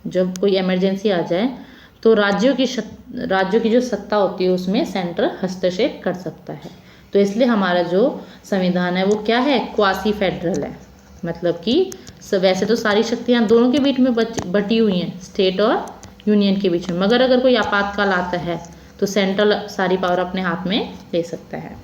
जब कोई इमरजेंसी आ जाए तो राज्यों की जो सत्ता होती है उसमें सेंटर हस्तक्षेप कर सकता है। तो इसलिए हमारा जो संविधान है वो क्या है? क्वासी फेडरल है। मतलब कि वैसे तो सारी शक्तियाँ दोनों के बीच में बटी हुई हैं, स्टेट और यूनियन के बीच में, मगर अगर कोई आपातकाल आता है तो सेंट्रल सारी पावर अपने हाथ में ले सकता है।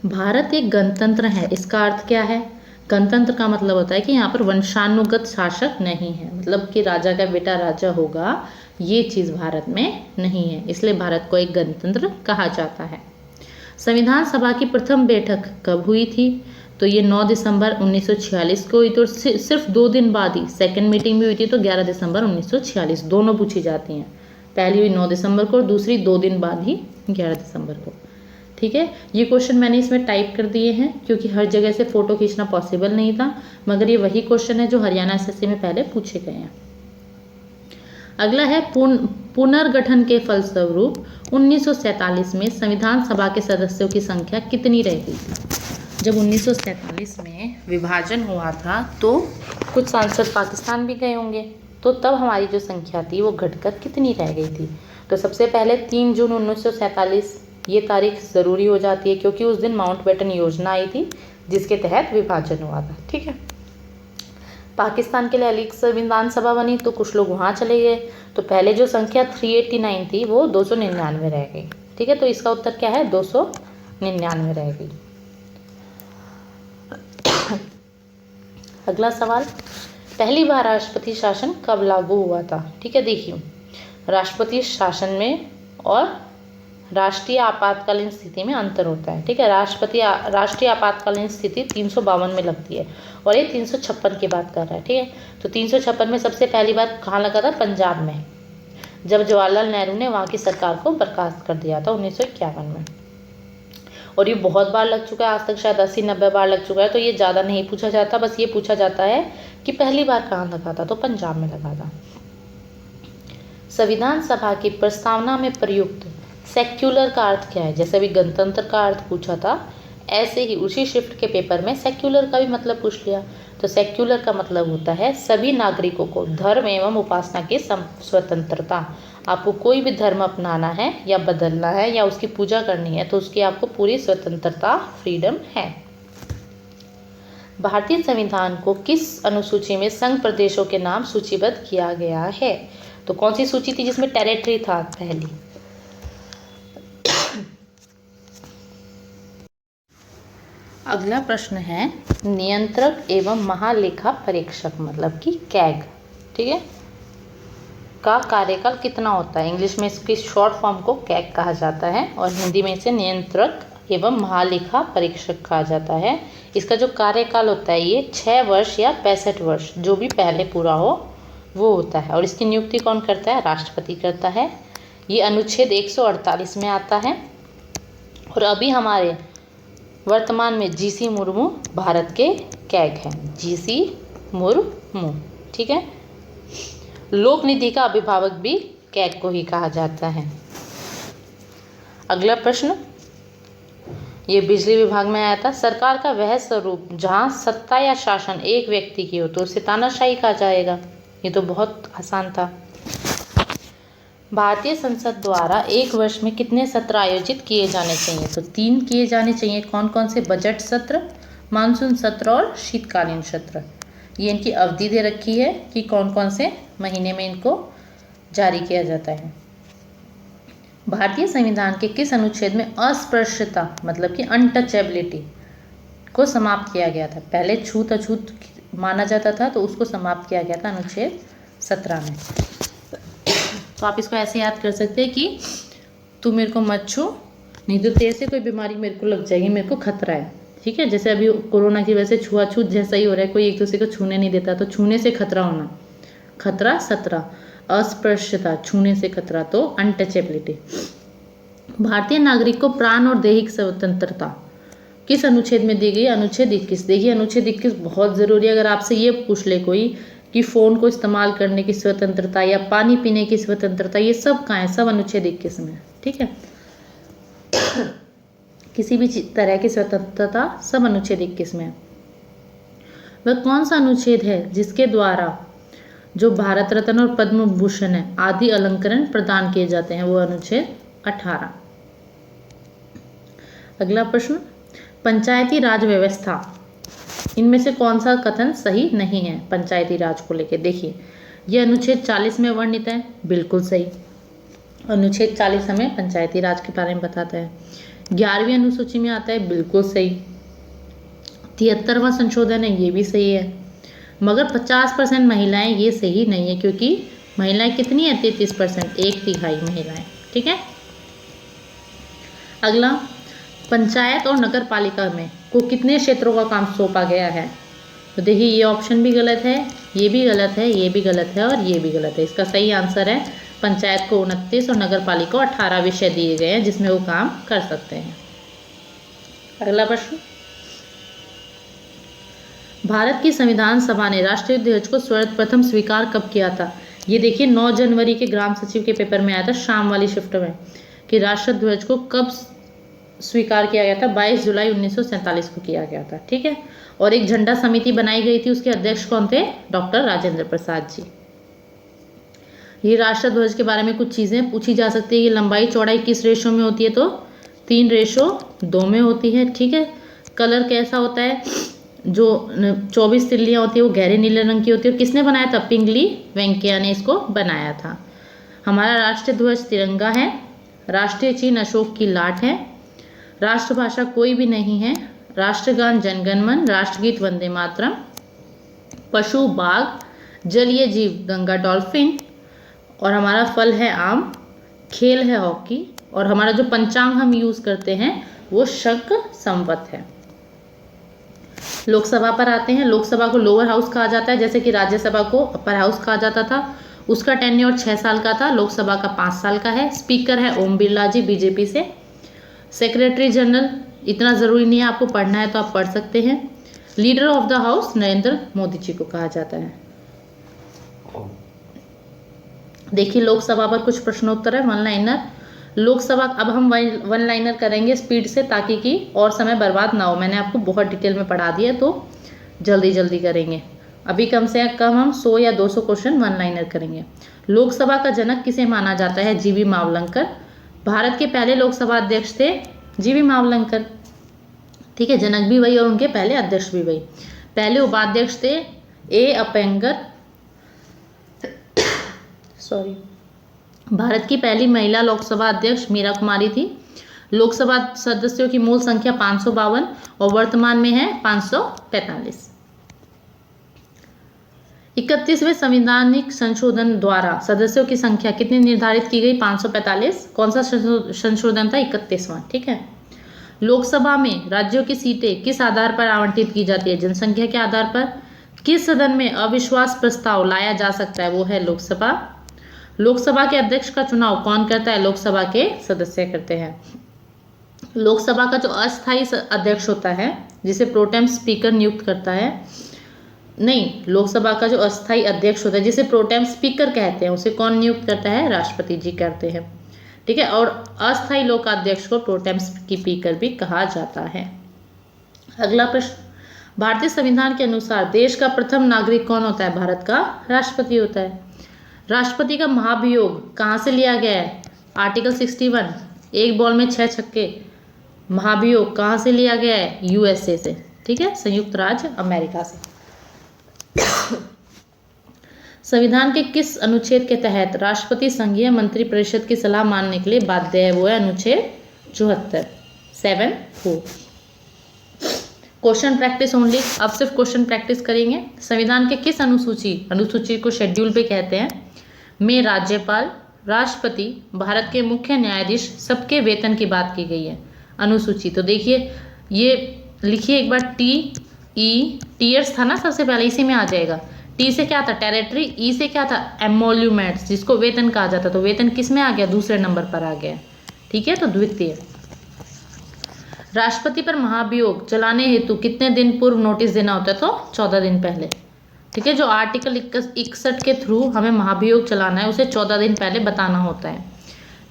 भारत एक गणतंत्र है, इसका अर्थ क्या है? गणतंत्र का मतलब होता है कि यहाँ पर वंशानुगत शासक नहीं है, मतलब कि राजा का बेटा राजा होगा, ये चीज़ भारत में नहीं है, इसलिए भारत को एक गणतंत्र कहा जाता है। संविधान सभा की प्रथम बैठक कब हुई थी? तो ये 9 दिसंबर 1946 को हुई। तो सिर्फ 2 दिन बाद ही सेकेंड मीटिंग भी हुई थी, तो 11 दिसंबर 1946, दोनों पूछी जाती हैं। पहली हुई 9 दिसंबर को और दूसरी 2 दिन बाद ही 11 दिसंबर को। ठीक है, ये क्वेश्चन मैंने इसमें टाइप कर दिए हैं क्योंकि हर जगह से फ़ोटो खींचना पॉसिबल नहीं था, मगर ये वही क्वेश्चन है जो हरियाणा SSC में पहले पूछे गए हैं। अगला है पुनर्गठन के फलस्वरूप 1947 में संविधान सभा के सदस्यों की संख्या कितनी रह गई थी? जब 1947 में विभाजन हुआ था तो कुछ सांसद पाकिस्तान भी गए होंगे, तो तब हमारी जो संख्या थी वो घटकर कितनी रह गई थी? तो सबसे पहले 3 जून 1947 ये तारीख ज़रूरी हो जाती है क्योंकि उस दिन माउंटबेटन योजना आई थी जिसके तहत विभाजन हुआ था। ठीक है, पाकिस्तान के लिए अलग संविधान सभा बनी तो कुछ लोग वहाँ चले गए, तो पहले जो संख्या 389 थी वो 299 रह गई। ठीक है, तो इसका उत्तर क्या है? 299 रह गई। अगला सवाल, पहली बार राष्ट्रपति शासन कब लागू हुआ था? ठीक है, देखिए, राष्ट्रपति शासन में और राष्ट्रीय आपातकालीन स्थिति में अंतर होता है। ठीक है, राष्ट्रीय आपातकालीन स्थिति 352 में लगती है और ये 356 की बात कर रहा है। ठीक है, तो 356 में सबसे पहली बार कहाँ लगा था? पंजाब में, जब जवाहरलाल नेहरू ने वहाँ की सरकार को बर्खास्त कर दिया था 1951 में। और ये बहुत बार लग चुका है, आज तक शायद 80-90 बार लग चुका है, तो ये ज़्यादा नहीं पूछा जाता, बस ये पूछा जाता है कि पहली बार कहाँ लगा था, तो पंजाब में लगा था। संविधान सभा की प्रस्तावना में प्रयुक्त सेक्युलर का अर्थ क्या है? जैसे अभी गणतंत्र का अर्थ पूछा था, ऐसे ही उसी शिफ्ट के पेपर में सेक्युलर का भी मतलब पूछ लिया। तो सेक्युलर का मतलब होता है सभी नागरिकों को धर्म एवं उपासना की स्वतंत्रता। आपको कोई भी धर्म अपनाना है या बदलना है या उसकी पूजा करनी है तो उसकी आपको पूरी स्वतंत्रता, फ्रीडम है। भारतीय संविधान को किस अनुसूची में संघ प्रदेशों के नाम सूचीबद्ध किया गया है? तो कौन सी सूची थी जिसमें टेरिटरी था? पहली। अगला प्रश्न है, नियंत्रक एवं महालेखा परीक्षक मतलब कि कैग, ठीक है, का कार्यकाल कितना होता है? इंग्लिश में इसकी शॉर्ट फॉर्म को कैग कहा जाता है और हिंदी में इसे नियंत्रक एवं महालेखा परीक्षक कहा जाता है। इसका जो कार्यकाल होता है ये 6 वर्ष या 65 वर्ष, जो भी पहले पूरा हो वो होता है। और इसकी नियुक्ति कौन करता है? राष्ट्रपति करता है। ये अनुच्छेद 148 में आता है। और अभी हमारे वर्तमान में GC मुर्मू भारत के कैग हैं, GC मुर्मू। ठीक है, लोक निधि का अभिभावक भी कैग को ही कहा जाता है। अगला प्रश्न, ये बिजली विभाग में आया था। सरकार का वह स्वरूप जहाँ सत्ता या शासन एक व्यक्ति की हो तो उसे तानाशाही कहा जाएगा। ये तो बहुत आसान था। भारतीय संसद द्वारा एक वर्ष में कितने सत्र आयोजित किए जाने चाहिए? तो 3 किए जाने चाहिए। कौन कौन से? बजट सत्र, मानसून सत्र और शीतकालीन सत्र। ये इनकी अवधि दे रखी है कि कौन कौन से महीने में इनको जारी किया जाता है। भारतीय संविधान के किस अनुच्छेद में अस्पृश्यता मतलब कि अनटचेबिलिटी को समाप्त किया गया था? पहले छूत अछूत माना जाता था तो उसको समाप्त किया गया था अनुच्छेद 17 में। तो आप इसको ऐसे याद कर सकते हैं कि तू मेरे को मत छू, नहीं तो तेरे से कोई बीमारी मेरे को लग जाएगी, मेरे को खतरा है। ठीक है, जैसे अभी कोरोना की वजह से छुआछूत जैसा ही हो रहा है, कोई एक दूसरे को छूने नहीं देता, तो छूने से खतरा होना, खतरा 17। अस्पृश्यता छूने से खतरा तो अनटचेबिलिटी। भारतीय नागरिक को प्राण और दैहिक स्वतंत्रता किस अनुच्छेद में दी गई? अनुच्छेद 21। देखिए अनुच्छेद 21 बहुत ज़रूरी है। अगर आपसे ये पूछ ले कोई कि फ़ोन को इस्तेमाल करने की स्वतंत्रता या पानी पीने की स्वतंत्रता, ये सब कहाँ है? सब अनुच्छेद 21 में। ठीक है, किसी भी तरह की स्वतंत्रता सब अनुच्छेद 21 में है। वह कौन सा अनुच्छेद है जिसके द्वारा जो भारत रत्न और पद्म भूषण है आदि अलंकरण प्रदान किए जाते हैं? वो अनुच्छेद 18। अगला प्रश्न, पंचायती राज व्यवस्था, इनमें से कौन सा कथन सही नहीं है पंचायती राज को लेकर? देखिए ये अनुच्छेद 40 में वर्णित है, बिल्कुल सही। अनुच्छेद 40 हमें पंचायती राज के बारे में बताता है। 11वीं अनुसूची में आता है, बिल्कुल सही। 73वां संशोधन है, ये भी सही है। मगर 50% महिलाएं, ये सही नहीं है, क्योंकि महिलाएं कितनी है? 33%, 1/3 महिलाएं। ठीक है, अगला, पंचायत और नगर पालिका में को कितने क्षेत्रों का काम सौंपा गया है? तो देखिए ये ऑप्शन भी गलत है, ये भी गलत है, ये भी गलत है और ये भी गलत है। इसका सही आंसर है पंचायत को 29 और नगर पालिका को 18 विषय दिए गए हैं जिसमें वो काम कर सकते हैं। अगला प्रश्न, भारत की संविधान सभा ने राष्ट्रीय ध्वज को सर्वप्रथम स्वीकार कब किया था? ये देखिए 9 जनवरी के ग्राम सचिव के पेपर में आया था, शाम वाली शिफ्ट में, कि राष्ट्रीय ध्वज को कब स्वीकार किया गया था? 22 जुलाई 1947 को किया गया था। ठीक है, और एक झंडा समिति बनाई गई थी, उसके अध्यक्ष कौन थे? डॉक्टर राजेंद्र प्रसाद जी। ये राष्ट्रीय ध्वज के बारे में कुछ चीज़ें पूछी जा सकती है कि लंबाई चौड़ाई किस रेशो में होती है? तो 3:2 में होती है। ठीक है, कलर कैसा होता है? जो 24 तिल्लियाँ होती है वो गहरे नीले रंग की होती है। और किसने बनाया था? पिंगली वेंकैया ने इसको बनाया था। हमारा राष्ट्रीय ध्वज तिरंगा है। राष्ट्रीय चिन्ह अशोक की लाट है। राष्ट्रभाषा कोई भी नहीं है। राष्ट्रगान जनगण मन। राष्ट्रगीत वंदे मातरम। पशु बाघ। जलीय जीव गंगा डॉल्फिन। और हमारा फल है आम। खेल है हॉकी। और हमारा जो पंचांग हम यूज़ करते हैं वो शक संवत है। लोकसभा पर आते हैं। लोकसभा को लोअर हाउस कहा जाता है, जैसे कि राज्यसभा को अपर हाउस कहा जाता था। उसका टेन्योर 6 साल का था, लोकसभा का 5 साल का है। स्पीकर है ओम बिरला जी बीजेपी से। सेक्रेटरी जनरल इतना ज़रूरी नहीं है, आपको पढ़ना है तो आप पढ़ सकते हैं। Leader of the house Narendra Modi ji को कहा जाता है। देखिए लोकसभा पर कुछ प्रश्नोत्तर है, वन लाइनर। लोकसभा अब हम वन लाइनर करेंगे स्पीड से, ताकि कि और समय बर्बाद ना हो। मैंने आपको बहुत डिटेल में पढ़ा दिया तो जल्दी जल्दी करेंगे। अभी कम से कम हम 100 या 200 क्वेश्चन वन लाइनर करेंगे। लोकसभा का जनक किसे माना जाता है? जीवी मावलंकर। भारत के पहले लोकसभा अध्यक्ष थे जीवी मावलंकर। ठीक है, जनक भी वही और उनके पहले अध्यक्ष भी वही। पहले उपाध्यक्ष थे ए अपेंगर। सॉरी, भारत की पहली महिला लोकसभा अध्यक्ष मीरा कुमारी थी। लोकसभा सदस्यों की मूल संख्या 552 और वर्तमान में है 545। 31वें संवैधानिक संशोधन द्वारा सदस्यों की संख्या कितनी निर्धारित की गई? 545। कौन सा संशोधन था? 31वां। ठीक है, लोकसभा में राज्यों की सीटें किस आधार पर आवंटित की जाती है? जनसंख्या के आधार पर। किस सदन में अविश्वास प्रस्ताव लाया जा सकता है? वो है लोकसभा। लोकसभा के अध्यक्ष का चुनाव कौन करता है? लोकसभा के सदस्य करते हैं। लोकसभा का जो अस्थायी अध्यक्ष होता है, जिसे प्रोटेम स्पीकर नियुक्त करता है, नहीं, लोकसभा का जो अस्थायी अध्यक्ष होता है जिसे प्रोटेम स्पीकर कहते हैं, उसे कौन नियुक्त करता है? राष्ट्रपति जी करते हैं। ठीक है, और अस्थायी लोकाध्यक्ष को प्रोटेम स्पीकर भी कहा जाता है। अगला प्रश्न, भारतीय संविधान के अनुसार देश का प्रथम नागरिक कौन होता है? भारत का राष्ट्रपति होता है। राष्ट्रपति का महाभियोग कहाँ से लिया गया है? आर्टिकल 61, एक बॉल में 6 छक्के। महाभियोग कहाँ से लिया गया है? यूएसए से, ठीक है, संयुक्त राज्य अमेरिका से। संविधान के किस अनुच्छेद के तहत राष्ट्रपति संघीय मंत्रिपरिषद की सलाह मानने के लिए बाध्य है? वो है अनुच्छेद 74, 7(4). क्वेश्चन प्रैक्टिस ओनली, अब सिर्फ क्वेश्चन प्रैक्टिस करेंगे। संविधान के किस अनुसूची को शेड्यूल भी कहते हैं, में राज्यपाल, राष्ट्रपति, भारत के मुख्य न्यायाधीश सबके वेतन की बात की गई है? अनुसूची तो देखिए, ये लिखिए एक बार, टीयर्स था ना सबसे पहले, इसी में आ जाएगा। टी से क्या था? टेरिटरी। ई से क्या था? एमोल्यूमेंट्स, जिसको वेतन कहा जाता। तो वेतन किस में आ गया? दूसरे नंबर पर आ गया, ठीक है, तो द्वितीय। राष्ट्रपति पर महाभियोग चलाने हेतु कितने दिन पूर्व नोटिस देना होता है? तो 14 दिन पहले, ठीक है। जो आर्टिकल 61 के थ्रू हमें महाभियोग चलाना है उसे 14 दिन पहले बताना होता है।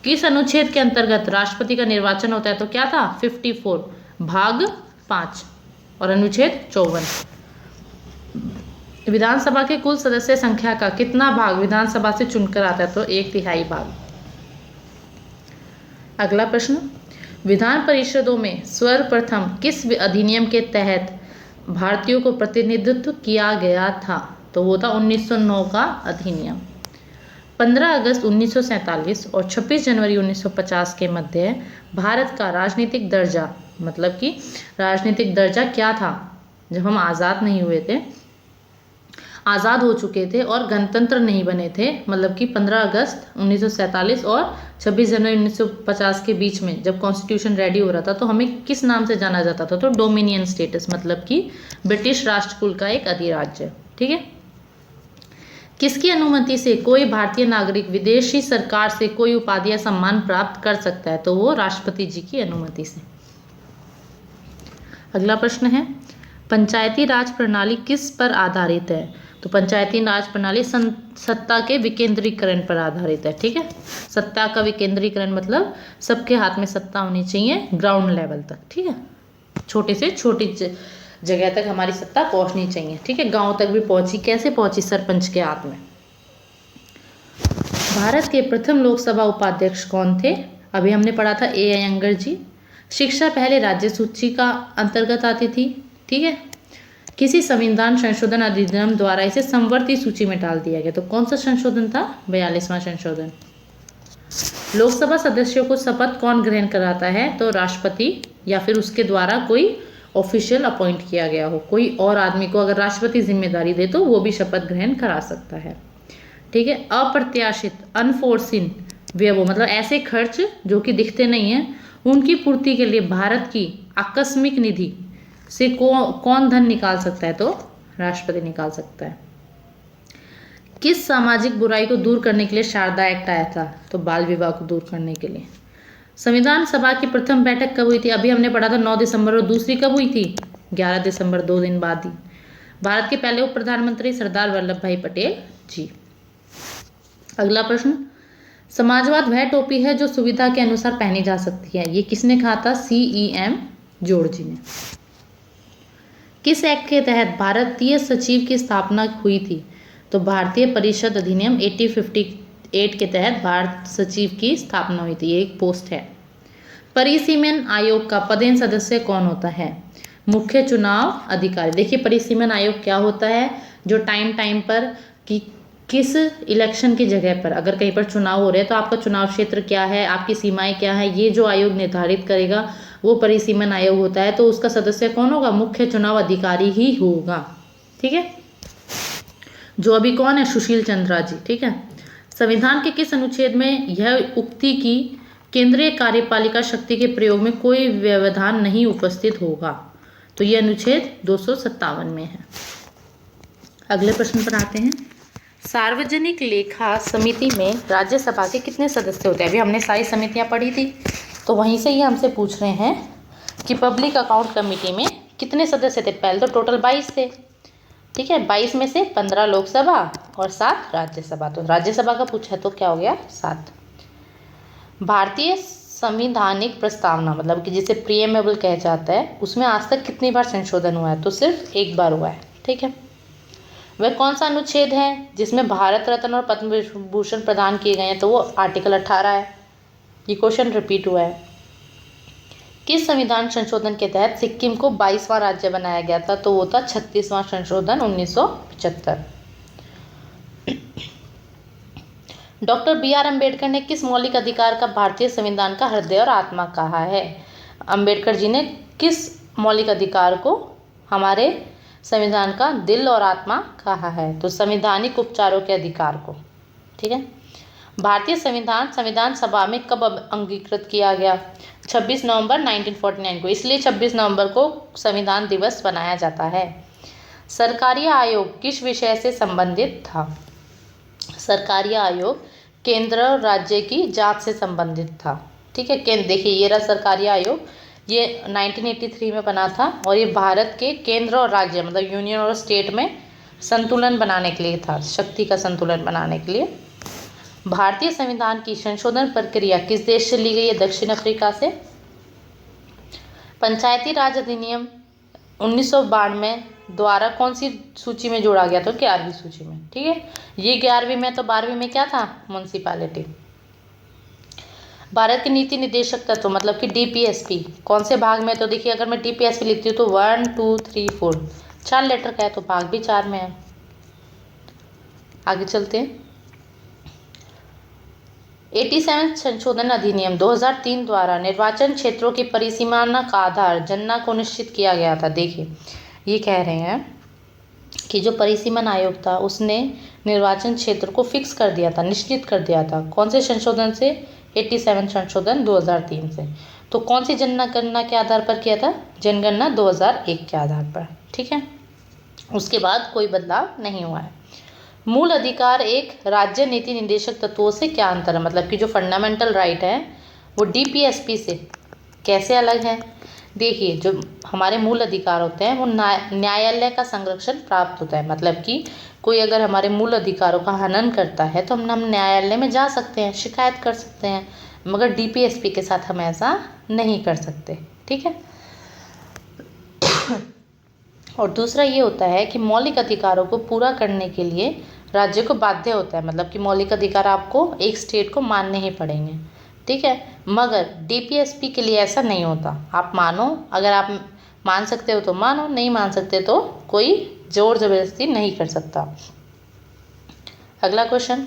किस अनुच्छेद के अंतर्गत राष्ट्रपति का निर्वाचन होता है? तो क्या था? 54 भाग 5 और अनुच्छेद 54। विधानसभा के कुल सदस्य संख्या का कितना भाग विधानसभा से चुनकर आता है? तो 1/3 भाग। अगला प्रश्न, विधान परिषदों में सर्वप्रथम किस अधिनियम के तहत भारतीयों को प्रतिनिधित्व किया गया था? तो वो था 1909 का अधिनियम। 15 अगस्त 1947 और 26 जनवरी 1950 के मध्य भारत का राजनीतिक दर्जा, मतलब कि राजनीतिक दर्जा क्या था? जब हम आज़ाद नहीं हुए थे, आज़ाद हो चुके थे और गणतंत्र नहीं बने थे, मतलब कि 15 अगस्त 1947 और 26 जनवरी 1950 के बीच में जब कॉन्स्टिट्यूशन रेडी हो रहा था, तो हमें किस नाम से जाना जाता था? तो डोमिनियन स्टेटस, मतलब कि ब्रिटिश राष्ट्रकुल का एक अधिराज्य, ठीक है। किसकी अनुमति से कोई भारतीय नागरिक विदेशी सरकार से कोई उपाधि या सम्मान प्राप्त कर सकता है? तो वो राष्ट्रपति जी की अनुमति से। अगला प्रश्न है, पंचायती राज प्रणाली किस पर आधारित है? तो पंचायती राज प्रणाली सत्ता के विकेंद्रीकरण पर आधारित है, ठीक है। सत्ता का विकेंद्रीकरण मतलब सबके हाथ में सत्ता होनी चाहिए, ग्राउंड लेवल तक, ठीक है। छोटे से छोटी जगह तक हमारी सत्ता पहुंचनी चाहिए, ठीक है। गांव तक भी पहुंची, कैसे पहुंची? सरपंच के हाथ में। भारत के प्रथम लोकसभा उपाध्यक्ष कौन थे? अभी हमने पढ़ा था ए अयंगर जी। शिक्षा पहले राज्य सूची का अंतर्गत आती थी, ठीक है। किसी संविधान संशोधन अधिनियम द्वारा इसे समवर्ती सूची में डाल दिया गया। तो कौन सा संशोधन था? 42वां संशोधन। लोकसभा सदस्यों को शपथ कौन ग्रहण कराता है? तो राष्ट्रपति या फिर उसके द्वारा कोई ऑफिशियल अपॉइंट किया गया हो, कोई और आदमी को अगर राष्ट्रपति जिम्मेदारी दे तो वो भी शपथ ग्रहण करा सकता है, ठीक है। अप्रत्याशित, अनफोर्सिन व्यय, मतलब ऐसे खर्च जो कि दिखते नहीं हैं, उनकी पूर्ति के लिए भारत की आकस्मिक निधि से कौन धन निकाल सकता है? तो राष्ट्रपति निकाल सकता है। किस सामाजिक बुराई को दूर करने के लिए शारदा एक्ट आया था? तो बाल विवाह को दूर करने के लिए। संविधान सभा की प्रथम बैठक कब हुई थी? अभी हमने पढ़ा था 9 दिसंबर, और दूसरी कब हुई थी? 11 दिसंबर, 2 दिन बाद ही। भारत के पहले उप प्रधानमंत्री सरदार वल्लभ भाई पटेल जी। अगला प्रश्न, समाजवाद वह टोपी है जो सुविधा के अनुसार पहनी जा सकती है, ये किसने कहा था? CEM जॉर्ज जी ने। किस एक्ट के तहत भारतीय सचिव की स्थापना हुई थी? तो भारतीय परिषद अधिनियम 1858 के तहत भारत सचिव की स्थापना हुई थी, ये एक पोस्ट है। परिसीमन आयोग का पदेन सदस्य कौन होता है? मुख्य चुनाव अधिकारी। देखिए परिसीमन आयोग क्या होता है? जो टाइम पर कि किस इलेक्शन की जगह पर अगर कहीं पर चुनाव हो रहे हैं तो आपका चुनाव क्षेत्र क्या है, आपकी सीमाएं क्या है, ये जो आयोग निर्धारित करेगा वो परिसीमन आयोग होता है। तो उसका सदस्य कौन होगा? मुख्य चुनाव अधिकारी ही होगा, ठीक है। जो अभी कौन है? सुशील चंद्रा जी, ठीक है। संविधान के किस अनुच्छेद में यह उक्ति की केंद्रीय कार्यपालिका शक्ति के प्रयोग में कोई व्यवधान नहीं उपस्थित होगा? तो यह अनुच्छेद 257 में है। अगले प्रश्न पर आते हैं। सार्वजनिक लेखा समिति में राज्यसभा के कितने सदस्य होते हैं? अभी हमने सारी समितियां पढ़ी थी, तो वहीं से ही हमसे पूछ रहे हैं कि पब्लिक अकाउंट कमेटी में कितने सदस्य थे? पहले तो टोटल 22 थे, ठीक है। 22 में से 15 लोकसभा और 7 राज्यसभा। तो राज्यसभा का पूछा तो क्या हो गया? 7। भारतीय संवैधानिक प्रस्तावना मतलब कि जिसे प्रीएम्बल कहा जाता है, उसमें आज तक कितनी बार संशोधन हुआ है? तो सिर्फ एक बार हुआ है। ठीक है। वह कौन सा अनुच्छेद है जिसमें भारत रत्न और पद्म विभूषण प्रदान किए गए हैं? तो वो आर्टिकल 18 है। ये क्वेश्चन रिपीट हुआ है। किस संविधान संशोधन के तहत सिक्किम को 22वां राज्य बनाया गया था? तो वो था 36वां संशोधन 1975। Doctor B R. अम्बेडकर ने किस मौलिक अधिकार का भारतीय संविधान का हृदय और आत्मा कहा है? अम्बेडकर जी ने किस मौलिक अधिकार को हमारे संविधान का दिल और आत्मा कहा है? तो संवैधानिक उपचारों के अधिकार को। ठीक है। भारतीय संविधान सभा में कब अंगीकृत किया गया? 26 नवंबर 1949 को। इसलिए 26 नवंबर को संविधान दिवस बनाया जाता है। सरकारी आयोग किस विषय से संबंधित था? सरकारी आयोग केंद्र और राज्य की जांच से संबंधित था। ठीक है। देखिए ये रहा सरकारी आयोग, ये 1983 में बना था और ये भारत के केंद्र और राज्य मतलब यूनियन और स्टेट में संतुलन बनाने के लिए था, शक्ति का संतुलन बनाने के लिए। भारतीय संविधान की संशोधन प्रक्रिया किस देश से ली गई है? दक्षिण अफ्रीका से। पंचायती राज अधिनियम 1992 द्वारा कौन सी सूची में जोड़ा गया? तो 11वीं सूची में। ठीक है। ये 11वीं में, तो 12वीं में क्या था? म्युनिसिपैलिटी। भारत के नीति निदेशक तत्व मतलब कि डीपीएसपी कौन से भाग में? तो देखिए अगर मैं डीपीएसपी लिखती हूँ तो 1 2 3 4 4 लेटर का है, तो भाग भी 4 में है। आगे चलते हैं। 87 संशोधन अधिनियम 2003 द्वारा निर्वाचन क्षेत्रों की परिसीमना का आधार जनना को निश्चित किया गया था। देखिए ये कह रहे हैं कि जो परिसीमन आयोग था उसने निर्वाचन क्षेत्र को फिक्स कर दिया था, निश्चित कर दिया था। कौन से संशोधन से? 87 संशोधन 2003 से। तो कौन सी जनगणना के आधार पर किया था? जनगणना 2001 के आधार पर। ठीक है। उसके बाद कोई बदलाव नहीं हुआ है। मूल अधिकार एक राज्य नीति निदेशक तत्वों से क्या अंतर है? मतलब कि जो फंडामेंटल राइट है वो डीपीएसपी से कैसे अलग है? देखिए जो हमारे मूल अधिकार होते हैं वो न्यायालय का संरक्षण प्राप्त होता है। मतलब कि कोई अगर हमारे मूल अधिकारों का हनन करता है तो हम न्यायालय में जा सकते हैं, शिकायत कर सकते हैं, मगर डीपीएसपी के साथ हम ऐसा नहीं कर सकते। ठीक है। और दूसरा ये होता है कि मौलिक अधिकारों को पूरा करने के लिए राज्य को बाध्य होता है। मतलब कि मौलिक अधिकार आपको एक स्टेट को मानने ही पड़ेंगे। ठीक है। मगर डीपीएसपी के लिए ऐसा नहीं होता। आप मानो, अगर आप मान सकते हो तो मानो, नहीं मान सकते तो कोई जोर जबरदस्ती नहीं कर सकता। अगला क्वेश्चन,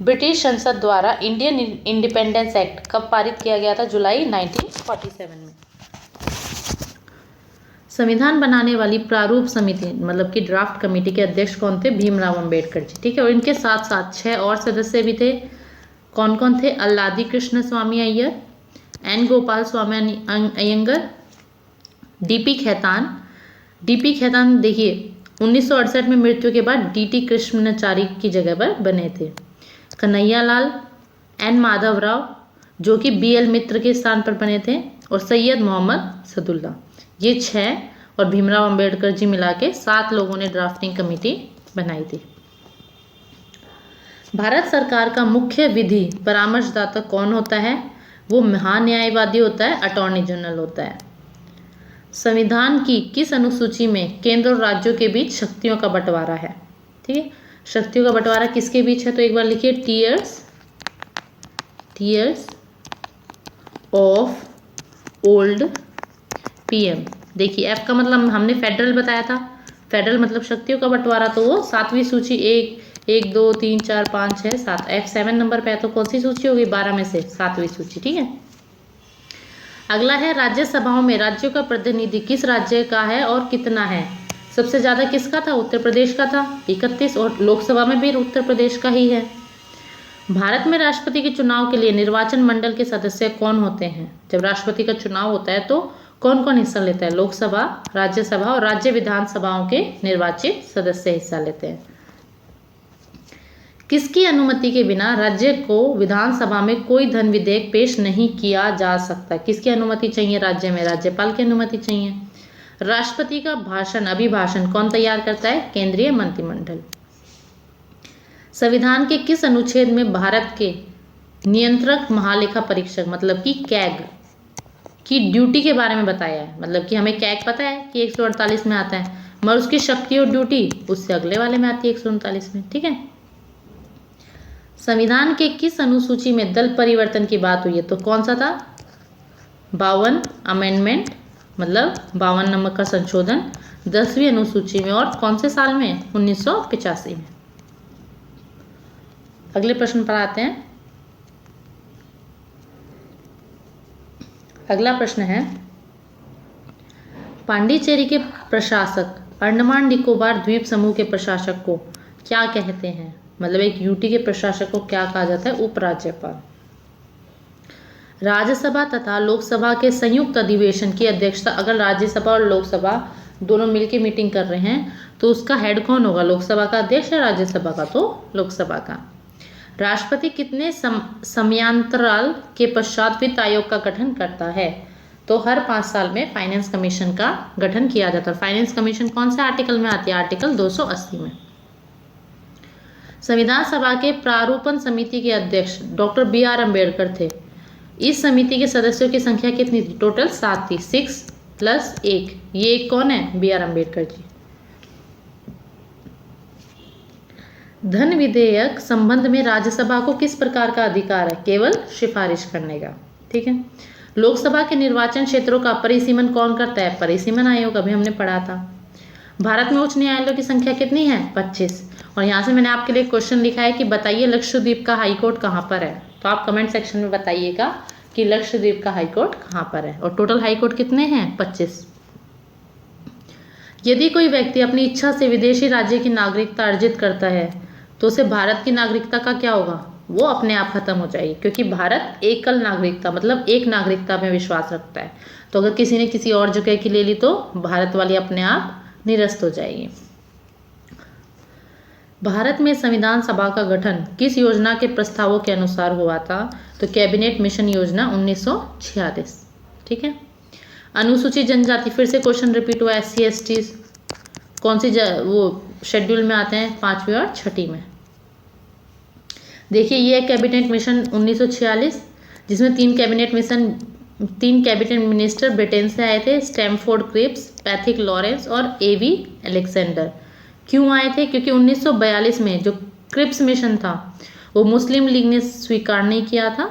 ब्रिटिश संसद द्वारा इंडियन इंडिपेंडेंस एक्ट कब पारित किया गया था? जुलाई 1947 में। संविधान बनाने वाली प्रारूप समिति मतलब कि ड्राफ्ट कमेटी के अध्यक्ष कौन थे? भीमराव अंबेडकर जी। ठीक है। और इनके साथ साथ 6 और सदस्य भी थे। कौन कौन थे? अल्लादी कृष्ण स्वामी Iyer, N Gopal Swami Iyengar, DP Khetan. DP Khetan देखिए 1968 में मृत्यु के बाद डीटी कृष्णाचारी की जगह पर बने थे। कन्हैया लाल, एन माधवराव जो कि बीएल मित्र के स्थान पर बने थे, और सैयद मोहम्मद सदुल्ला। ये 6 और भीमराव अंबेडकर जी मिला के 7 लोगों ने ड्राफ्टिंग कमेटी बनाई थी। भारत सरकार का मुख्य विधि परामर्शदाता कौन होता है? वो महान्यायवादी होता है, अटॉर्नी जनरल होता है। संविधान की किस अनुसूची में केंद्र और राज्यों के बीच शक्तियों का बंटवारा है? ठीक है। शक्तियों का बंटवारा किसके बीच है? तो एक बार लिखिए, टीयर्स ऑफ ओल्ड पीएम। देखिए एफ का मतलब हमने फेडरल बताया था। फेडरल मतलब शक्तियों का बंटवारा, तो वो 7वीं सूची 1 2 3 4 5 6 7 F7 नंबर पे है। तो कौन सी सूची होगी? 12 में से 7वीं सूची। ठीक है। अगला है राज्यसभाओं में राज्यों का प्रतिनिधि किस राज्य का है और कितना है? सबसे ज़्यादा किसका था? उत्तर प्रदेश का था 31, और लोकसभा में भी उत्तर प्रदेश का ही है। भारत में राष्ट्रपति के चुनाव के लिए निर्वाचन मंडल के सदस्य कौन होते हैं? जब राष्ट्रपति का चुनाव होता है तो कौन कौन हिस्सा लेता है? लोकसभा, राज्यसभा और राज्य विधानसभाओं के निर्वाचित सदस्य हिस्सा लेते हैं। किसकी अनुमति के बिना राज्य को विधानसभा में कोई धन विधेयक पेश नहीं किया जा सकता? किसकी अनुमति चाहिए राज्य में? राज्यपाल की अनुमति चाहिए। राष्ट्रपति का भाषण, अभिभाषण कौन तैयार करता है? केंद्रीय मंत्रिमंडल। संविधान के किस अनुच्छेद में भारत के नियंत्रक महालेखा परीक्षक मतलब कि कैग की ड्यूटी के बारे में बताया है। मतलब कि हमें कैग पता है कि 148 में आता है, मगर उसकी शक्ति और ड्यूटी उससे अगले वाले में आती है 139 में। ठीक है। संविधान के किस अनुसूची में दल परिवर्तन की बात हुई है? तो कौन सा था? 52 अमेंडमेंट, मतलब 52 नंबर का संशोधन 10वीं अनुसूची में। और कौन से साल में? 1985 में। अगले प्रश्न पर आते हैं। अगला प्रश्न है, पांडिचेरी के प्रशासक अंडमान निकोबार द्वीप समूह के प्रशासक को क्या कहते हैं? मतलब एक यूटी के प्रशासक को क्या कहा जाता है? उपराज्यपाल। राज्यसभा तथा लोकसभा के संयुक्त अधिवेशन की अध्यक्षता, अगर राज्यसभा और लोकसभा दोनों मिलकर मीटिंग कर रहे हैं तो उसका हेड कौन होगा? लोकसभा का अध्यक्ष या राज्यसभा का? तो लोकसभा का। राष्ट्रपति कितने समयांतराल के पश्चात वित्त आयोग का गठन करता है? तो हर 5 साल में फाइनेंस कमीशन का गठन किया जाता है। फाइनेंस कमीशन कौन से आर्टिकल में आती है? आर्टिकल 280 में। संविधान सभा के प्रारूपण समिति के अध्यक्ष डॉक्टर BR अम्बेडकर थे। इस समिति के सदस्यों की संख्या कितनी थी? टोटल 7 थी। 6 + 1, ये एक कौन है? BR अम्बेडकर जी। धन विधेयक संबंध में राज्यसभा को किस प्रकार का अधिकार है? केवल सिफारिश करने का। ठीक है। लोकसभा के निर्वाचन क्षेत्रों का परिसीमन कौन करता है? परिसीमन आयोग, अभी हमने पढ़ा था। भारत में उच्च न्यायालयों की संख्या कितनी है? 25। और यहाँ से मैंने आपके लिए क्वेश्चन लिखा है कि बताइए लक्षद्वीप का हाईकोर्ट कहाँ पर है? तो आप कमेंट सेक्शन में बताइएगा कि लक्षद्वीप का हाईकोर्ट कहाँ पर है। और टोटल हाईकोर्ट कितने हैं? 25। यदि कोई व्यक्ति अपनी इच्छा से विदेशी राज्य की नागरिकता अर्जित करता है तो उसे भारत की नागरिकता का क्या होगा? वो अपने आप खत्म हो जाएगी, क्योंकि भारत एकल नागरिकता मतलब एक नागरिकता में विश्वास रखता है। तो अगर किसी ने किसी और जगह की ले ली तो भारत वाली अपने आप निरस्त हो जाएगी। भारत में संविधान सभा का गठन किस योजना के प्रस्तावों के अनुसार हुआ था? तो कैबिनेट मिशन योजना 1946। ठीक है। अनुसूचित जनजाति, फिर से क्वेश्चन रिपीट हुआ। SC ST कौन सी वो शेड्यूल में आते हैं? 5वीं और 6ठी में। देखिए ये कैबिनेट मिशन 1946, जिसमें 3 कैबिनेट मिनिस्टर ब्रिटेन से आए थे, स्टैमफोर्ड क्रिप्स, पैथिक लॉरेंस और AV अलेक्जेंडर। क्यों आए थे? क्योंकि 1942 में जो क्रिप्स मिशन था वो मुस्लिम लीग ने स्वीकार नहीं किया था,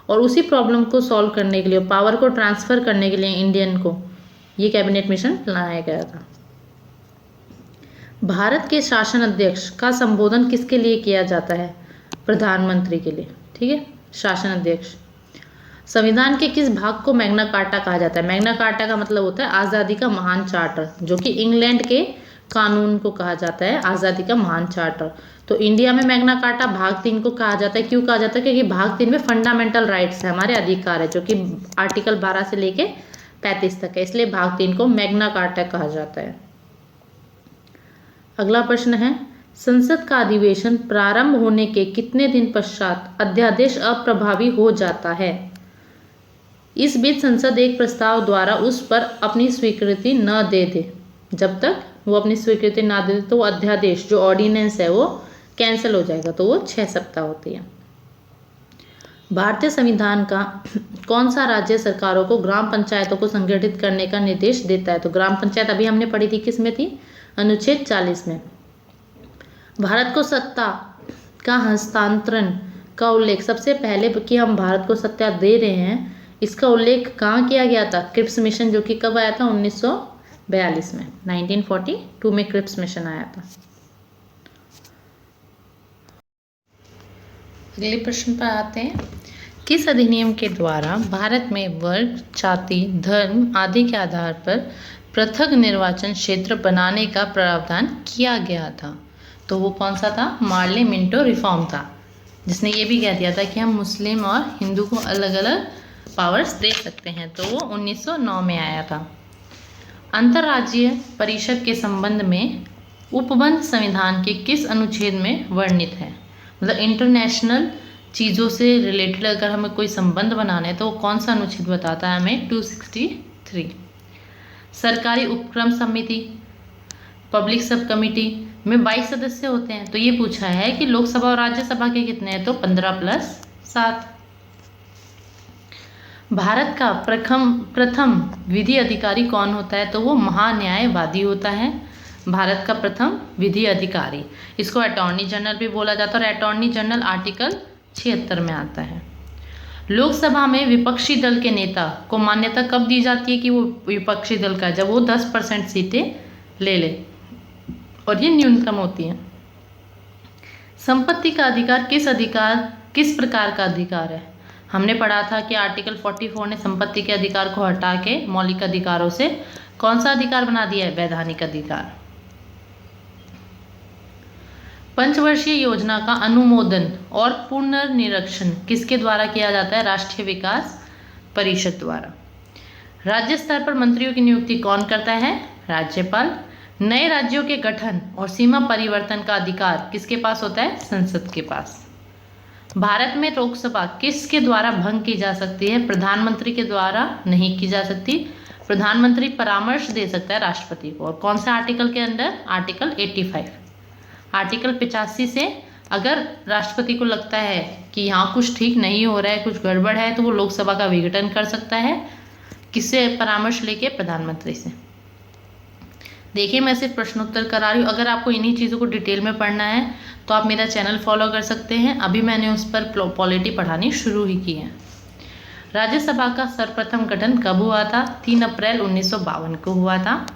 और उसी प्रॉब्लम को सॉल्व करने के लिए, पावर को ट्रांसफ़र करने के लिए इंडियन को, ये कैबिनेट मिशन लाया गया था। भारत के शासन अध्यक्ष का संबोधन किसके लिए किया जाता है? प्रधानमंत्री के लिए। ठीक है। शासन अध्यक्ष। संविधान के किस भाग को मैग्ना कार्टा कहा जाता है? मैग्ना कार्टा का मतलब होता है आज़ादी का महान चार्टर, जो कि इंग्लैंड के कानून को कहा जाता है आज़ादी का महान चार्टर। तो इंडिया में मैग्ना कार्टा भाग 3 को कहा जाता है। क्यों कहा जाता है? क्योंकि भाग 3 में फंडामेंटल राइट्स है, हमारे अधिकार है, जो कि आर्टिकल 12 से लेके 35 तक है, इसलिए भाग 3 को मैग्ना कार्टा कहा जाता है। अगला प्रश्न है, संसद का अधिवेशन प्रारंभ होने के कितने दिन पश्चात अध्यादेश अप्रभावी हो जाता है? इस बीच संसद एक प्रस्ताव द्वारा उस पर अपनी स्वीकृति न दे दे। जब तक वो अपनी स्वीकृति ना दे तो अध्यादेश जो ऑर्डिनेंस है वो कैंसिल हो जाएगा, तो वो 6 सप्ताह होती है। भारतीय संविधान का कौन सा राज्य सरकारों को ग्राम पंचायतों को संगठित करने का निर्देश देता है? तो ग्राम पंचायत अभी हमने पढ़ी थी, किस में थी? अनुच्छेद 40 में। भारत को सत्ता का हस्तांतरण का उल्लेख, सबसे पहले कि हम भारत को सत्ता दे रहे हैं, इसका उल्लेख कहाँ किया गया था? क्रिप्स मिशन, जो कि कब आया था? 1942 में। 1942 में क्रिप्स मिशन आया था। अगले प्रश्न पर आते हैं, किस अधिनियम के द्वारा भारत में वर्ग, जाति, धर्म आदि के आधार पर पृथक निर्वाचन क्षेत्र बनाने का प्रावधान किया गया था? तो वो कौन सा था? मार्ले मिंटो रिफॉर्म था, जिसने ये भी कह दिया था कि हम मुस्लिम और हिंदू को अलग अलग पावर्स दे सकते हैं। तो वो 1909 में आया था। अंतर्राज्यीय परिषद के संबंध में उपबंध संविधान के किस अनुच्छेद में वर्णित है? मतलब इंटरनेशनल चीज़ों से रिलेटेड अगर हमें कोई संबंध बनाना है तो वो कौन सा अनुच्छेद बताता है हमें? 263। सरकारी उपक्रम समिति, पब्लिक सब कमिटी में 22 सदस्य होते हैं। तो ये पूछा है कि लोकसभा और राज्यसभा के कितने हैं? तो 15 + 7। भारत का प्रथम विधि अधिकारी कौन होता है? तो वो महान्यायवादी होता है, भारत का प्रथम विधि अधिकारी। इसको अटॉर्नी जनरल भी बोला जाता है और अटॉर्नी जनरल आर्टिकल 76 में आता है। लोकसभा में विपक्षी दल के नेता को मान्यता कब दी जाती है कि वो विपक्षी दल का, जब वो 10% सीटें ले ले, और ये न्यूनतम होती है। संपत्ति का अधिकार किस प्रकार का अधिकार है? हमने पढ़ा था कि आर्टिकल 44 ने संपत्ति के अधिकार को हटा के मौलिक अधिकारों से कौन सा अधिकार बना दिया है? वैधानिक अधिकार। पंचवर्षीय योजना का अनुमोदन और पुनर्निरीक्षण किसके द्वारा किया जाता है? राष्ट्रीय विकास परिषद द्वारा। राज्य स्तर पर मंत्रियों की नियुक्ति कौन करता है? राज्यपाल। नए राज्यों के गठन और सीमा परिवर्तन का अधिकार किसके पास होता है? संसद के पास। भारत में लोकसभा किसके द्वारा भंग की जा सकती है? प्रधानमंत्री के द्वारा नहीं की जा सकती। प्रधानमंत्री परामर्श दे सकता है राष्ट्रपति को। और कौन सा आर्टिकल के अंदर? आर्टिकल 85। आर्टिकल 85 से अगर राष्ट्रपति को लगता है कि यहाँ कुछ ठीक नहीं हो रहा है, कुछ गड़बड़ है, तो वो लोकसभा का विघटन कर सकता है। किससे परामर्श लेके? प्रधानमंत्री से। देखिए, मैं सिर्फ प्रश्नोत्तर करा रही हूँ। अगर आपको इन्हीं चीज़ों को डिटेल में पढ़ना है तो आप मेरा चैनल फॉलो कर सकते हैं। अभी मैंने उस पर पॉलिटी पढ़ानी शुरू ही की है। राज्यसभा का सर्वप्रथम गठन कब हुआ था? 3 अप्रैल 1952 को हुआ था।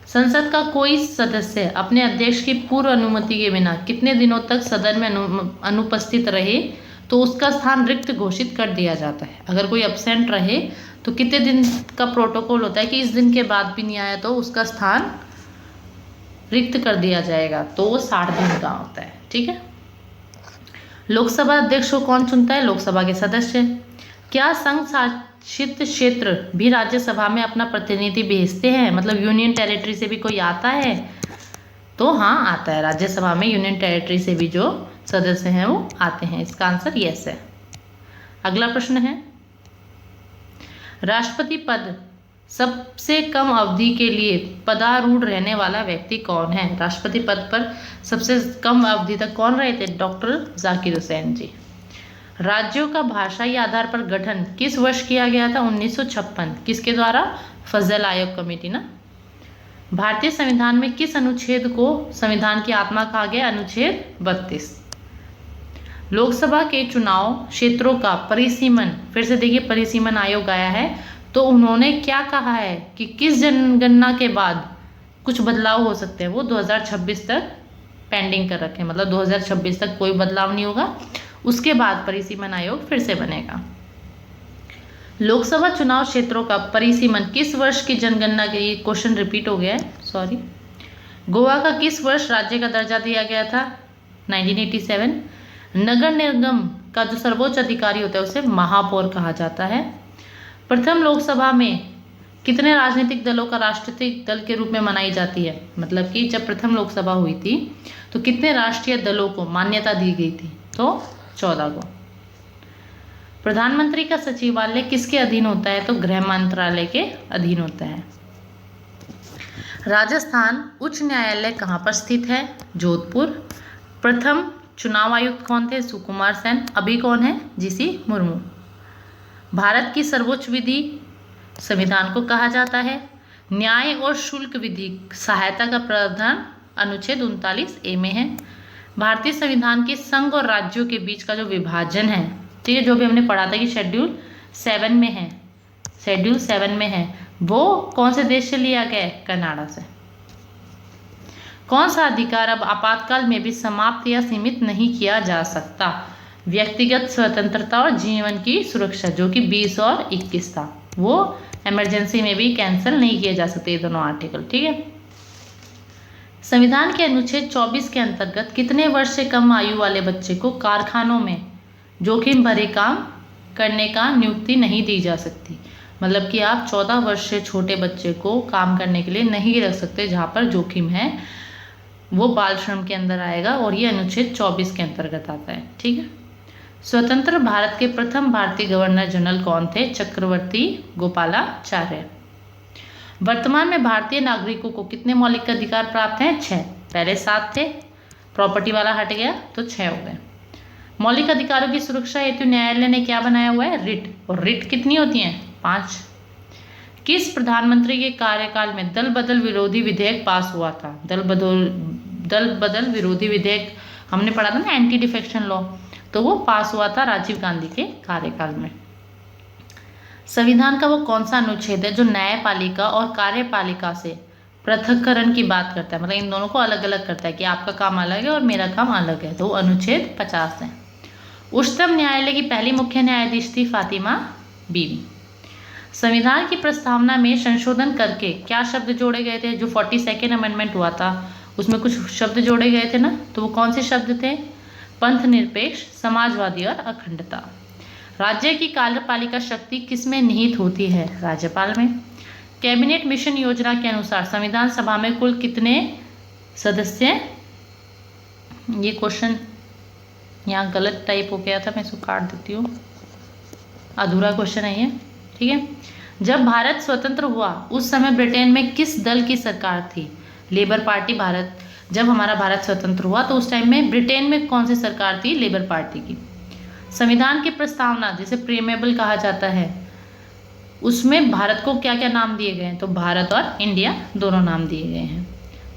संसद का कोई सदस्य अपने अध्यक्ष की पूर्व अनुमति के बिना कितने दिनों तक सदन में अनुपस्थित रहे तो उसका स्थान रिक्त घोषित कर दिया जाता है? अगर कोई एब्सेंट रहे तो कितने दिन का प्रोटोकॉल होता है कि इस दिन के बाद भी नहीं आया तो उसका स्थान रिक्त कर दिया जाएगा? तो वो 60 दिन का होता है। ठीक है। लोकसभा अध्यक्ष को कौन चुनता है? लोकसभा के सदस्य। क्या संघ शासित क्षेत्र भी राज्यसभा में अपना प्रतिनिधि भेजते हैं? मतलब यूनियन टेरिटरी से भी कोई आता है? तो हाँ, आता है। राज्यसभा में यूनियन टेरिटरी से भी जो सदस्य हैं वो आते हैं। इसका आंसर यस है। अगला प्रश्न है, राष्ट्रपति पद सबसे कम अवधि के लिए पदारूढ़ रहने वाला व्यक्ति कौन है? राष्ट्रपति पद पर सबसे कम अवधि तक कौन रहे थे? डॉक्टर जाकिर हुसैन जी। राज्यों का भाषाई आधार पर गठन किस वर्ष किया गया था? 1956। किसके द्वारा? फजल आयोग कमेटी ना। भारतीय संविधान में किस अनुच्छेद को संविधान की आत्मा कहा गया? अनुच्छेद 32। लोकसभा के चुनाव क्षेत्रों का परिसीमन, फिर से देखिए परिसीमन आयोग आया है, तो उन्होंने क्या कहा है कि किस जनगणना के बाद कुछ बदलाव हो सकते हैं? वो 2026 तक पेंडिंग कर रखे, मतलब 2026 तक कोई बदलाव नहीं होगा, उसके बाद परिसीमन आयोग फिर से बनेगा। लोकसभा चुनाव क्षेत्रों का परिसीमन किस वर्ष की जनगणना के? ये क्वेश्चन रिपीट हो गया है, सॉरी। गोवा का किस वर्ष राज्य का दर्जा दिया गया था? 1987। नगर निगम का जो सर्वोच्च अधिकारी होता है उसे महापौर कहा जाता है। प्रथम लोकसभा में कितने राजनीतिक दलों का राष्ट्रीय दल के रूप में मनाई जाती है? मतलब कि जब प्रथम लोकसभा हुई थी तो कितने राष्ट्रीय दलों को मान्यता दी गई थी? तो 14 को। प्रधानमंत्री का सचिवालय किसके अधीन होता है? तो गृह मंत्रालय के अधीन होता है। राजस्थान उच्च न्यायालय कहाँ पर स्थित है? जोधपुर। प्रथम चुनाव आयुक्त कौन थे? सुकुमार सेन। अभी कौन है? जीसी मुर्मू। भारत की सर्वोच्च विधि संविधान को कहा जाता है। न्याय और शुल्क विधि सहायता का प्रावधान अनुच्छेद 39A में है। भारतीय संविधान के संघ और राज्यों के बीच का जो विभाजन है, ठीक है, जो भी हमने पढ़ा था कि शेड्यूल 7 में है, शेड्यूल 7 में है, वो कौन से देश से लिया गया है? कनाडा से। कौन सा अधिकार अब आपातकाल में भी समाप्त या सीमित नहीं किया जा सकता? व्यक्तिगत स्वतंत्रता और जीवन की सुरक्षा, जो कि 20 और 21 था, वो इमरजेंसी में भी कैंसिल नहीं किए जा सकते, ये दोनों आर्टिकल। ठीक है। संविधान के अनुच्छेद 24 के अंतर्गत कितने वर्ष से कम आयु वाले बच्चे को कारखानों में जोखिम भरे काम करने का नियुक्ति नहीं दी जा सकती? मतलब कि आप 14 वर्ष से छोटे बच्चे को काम करने के लिए नहीं रख सकते, जहाँ पर जोखिम है वो बाल श्रम के अंदर आएगा, और ये अनुच्छेद 24 के अंतर्गत आता है। ठीक है। स्वतंत्र भारत के प्रथम भारतीय गवर्नर जनरल कौन थे? चक्रवर्ती गोपालाचार्य। वर्तमान में भारतीय नागरिकों को कितने मौलिक अधिकार प्राप्त हैं? 6। पहले 7 थे, प्रॉपर्टी वाला हट गया तो 6 हो गए। मौलिक अधिकारों की सुरक्षा हेतु न्यायालय ने क्या बनाया हुआ है? रिट। और रिट कितनी होती हैं? 5। किस प्रधानमंत्री के कार्यकाल में दल बदल विरोधी विधेयक पास हुआ था? दल बदल विरोधी विधेयक हमने पढ़ा था ना, एंटी डिफेक्शन लॉ, तो वो पास हुआ था राजीव गांधी के कार्यकाल में। संविधान का वो कौन सा अनुच्छेद है जो न्यायपालिका और कार्यपालिका से पृथक्करण की बात करता है? मतलब इन दोनों को अलग अलग करता है कि आपका काम अलग है और मेरा काम अलग है, तो वो अनुच्छेद 50 है। उच्चतम न्यायालय की पहली मुख्य न्यायाधीश थी फातिमा बीबी। संविधान की प्रस्तावना में संशोधन करके क्या शब्द जोड़े गए थे? जो 42nd अमेंडमेंट हुआ था उसमें कुछ शब्द जोड़े गए थे ना, तो वो कौन से शब्द थे? पंथ निरपेक्ष, समाजवादी और अखंडता। राज्य की कार्यपालिका शक्ति किसमें निहित होती है? राज्यपाल में। कैबिनेट मिशन योजना के अनुसार संविधान सभा में कुल कितने सदस्य? ये क्वेश्चन यहाँ गलत टाइप हो गया था, मैं इसको काट देती हूँ, अधूरा क्वेश्चन है ये, ठीक है। जब भारत स्वतंत्र हुआ उस समय ब्रिटेन में किस दल की सरकार थी? Labour party. भारत जब हमारा भारत स्वतंत्र हुआ तो उस टाइम में ब्रिटेन में कौन सी सरकार थी? लेबर पार्टी की। संविधान की प्रस्तावना जिसे प्रीमेबल कहा जाता है, उसमें भारत को क्या क्या नाम दिए गए हैं? तो भारत और इंडिया दोनों नाम दिए गए हैं।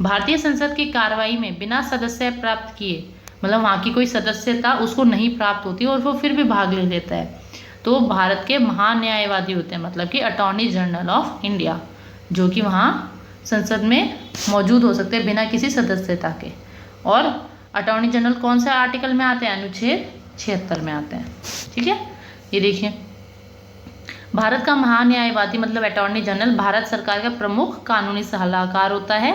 भारतीय संसद की कार्रवाई में बिना सदस्य प्राप्त किए, मतलब वहाँ की कोई सदस्यता उसको नहीं प्राप्त होती और वो फिर भी भाग ले लेता है, तो भारत के महान्यायवादी होते हैं, मतलब कि अटॉर्नी जनरल ऑफ इंडिया, जो कि वहाँ संसद में मौजूद हो सकते हैं बिना किसी सदस्यता के। और अटॉर्नी जनरल कौन से आर्टिकल में आते हैं? अनुच्छेद 76 में आते हैं, ठीक है। ये देखिए, भारत का महान्यायवादी मतलब अटॉर्नी जनरल भारत सरकार का प्रमुख कानूनी सलाहकार होता है,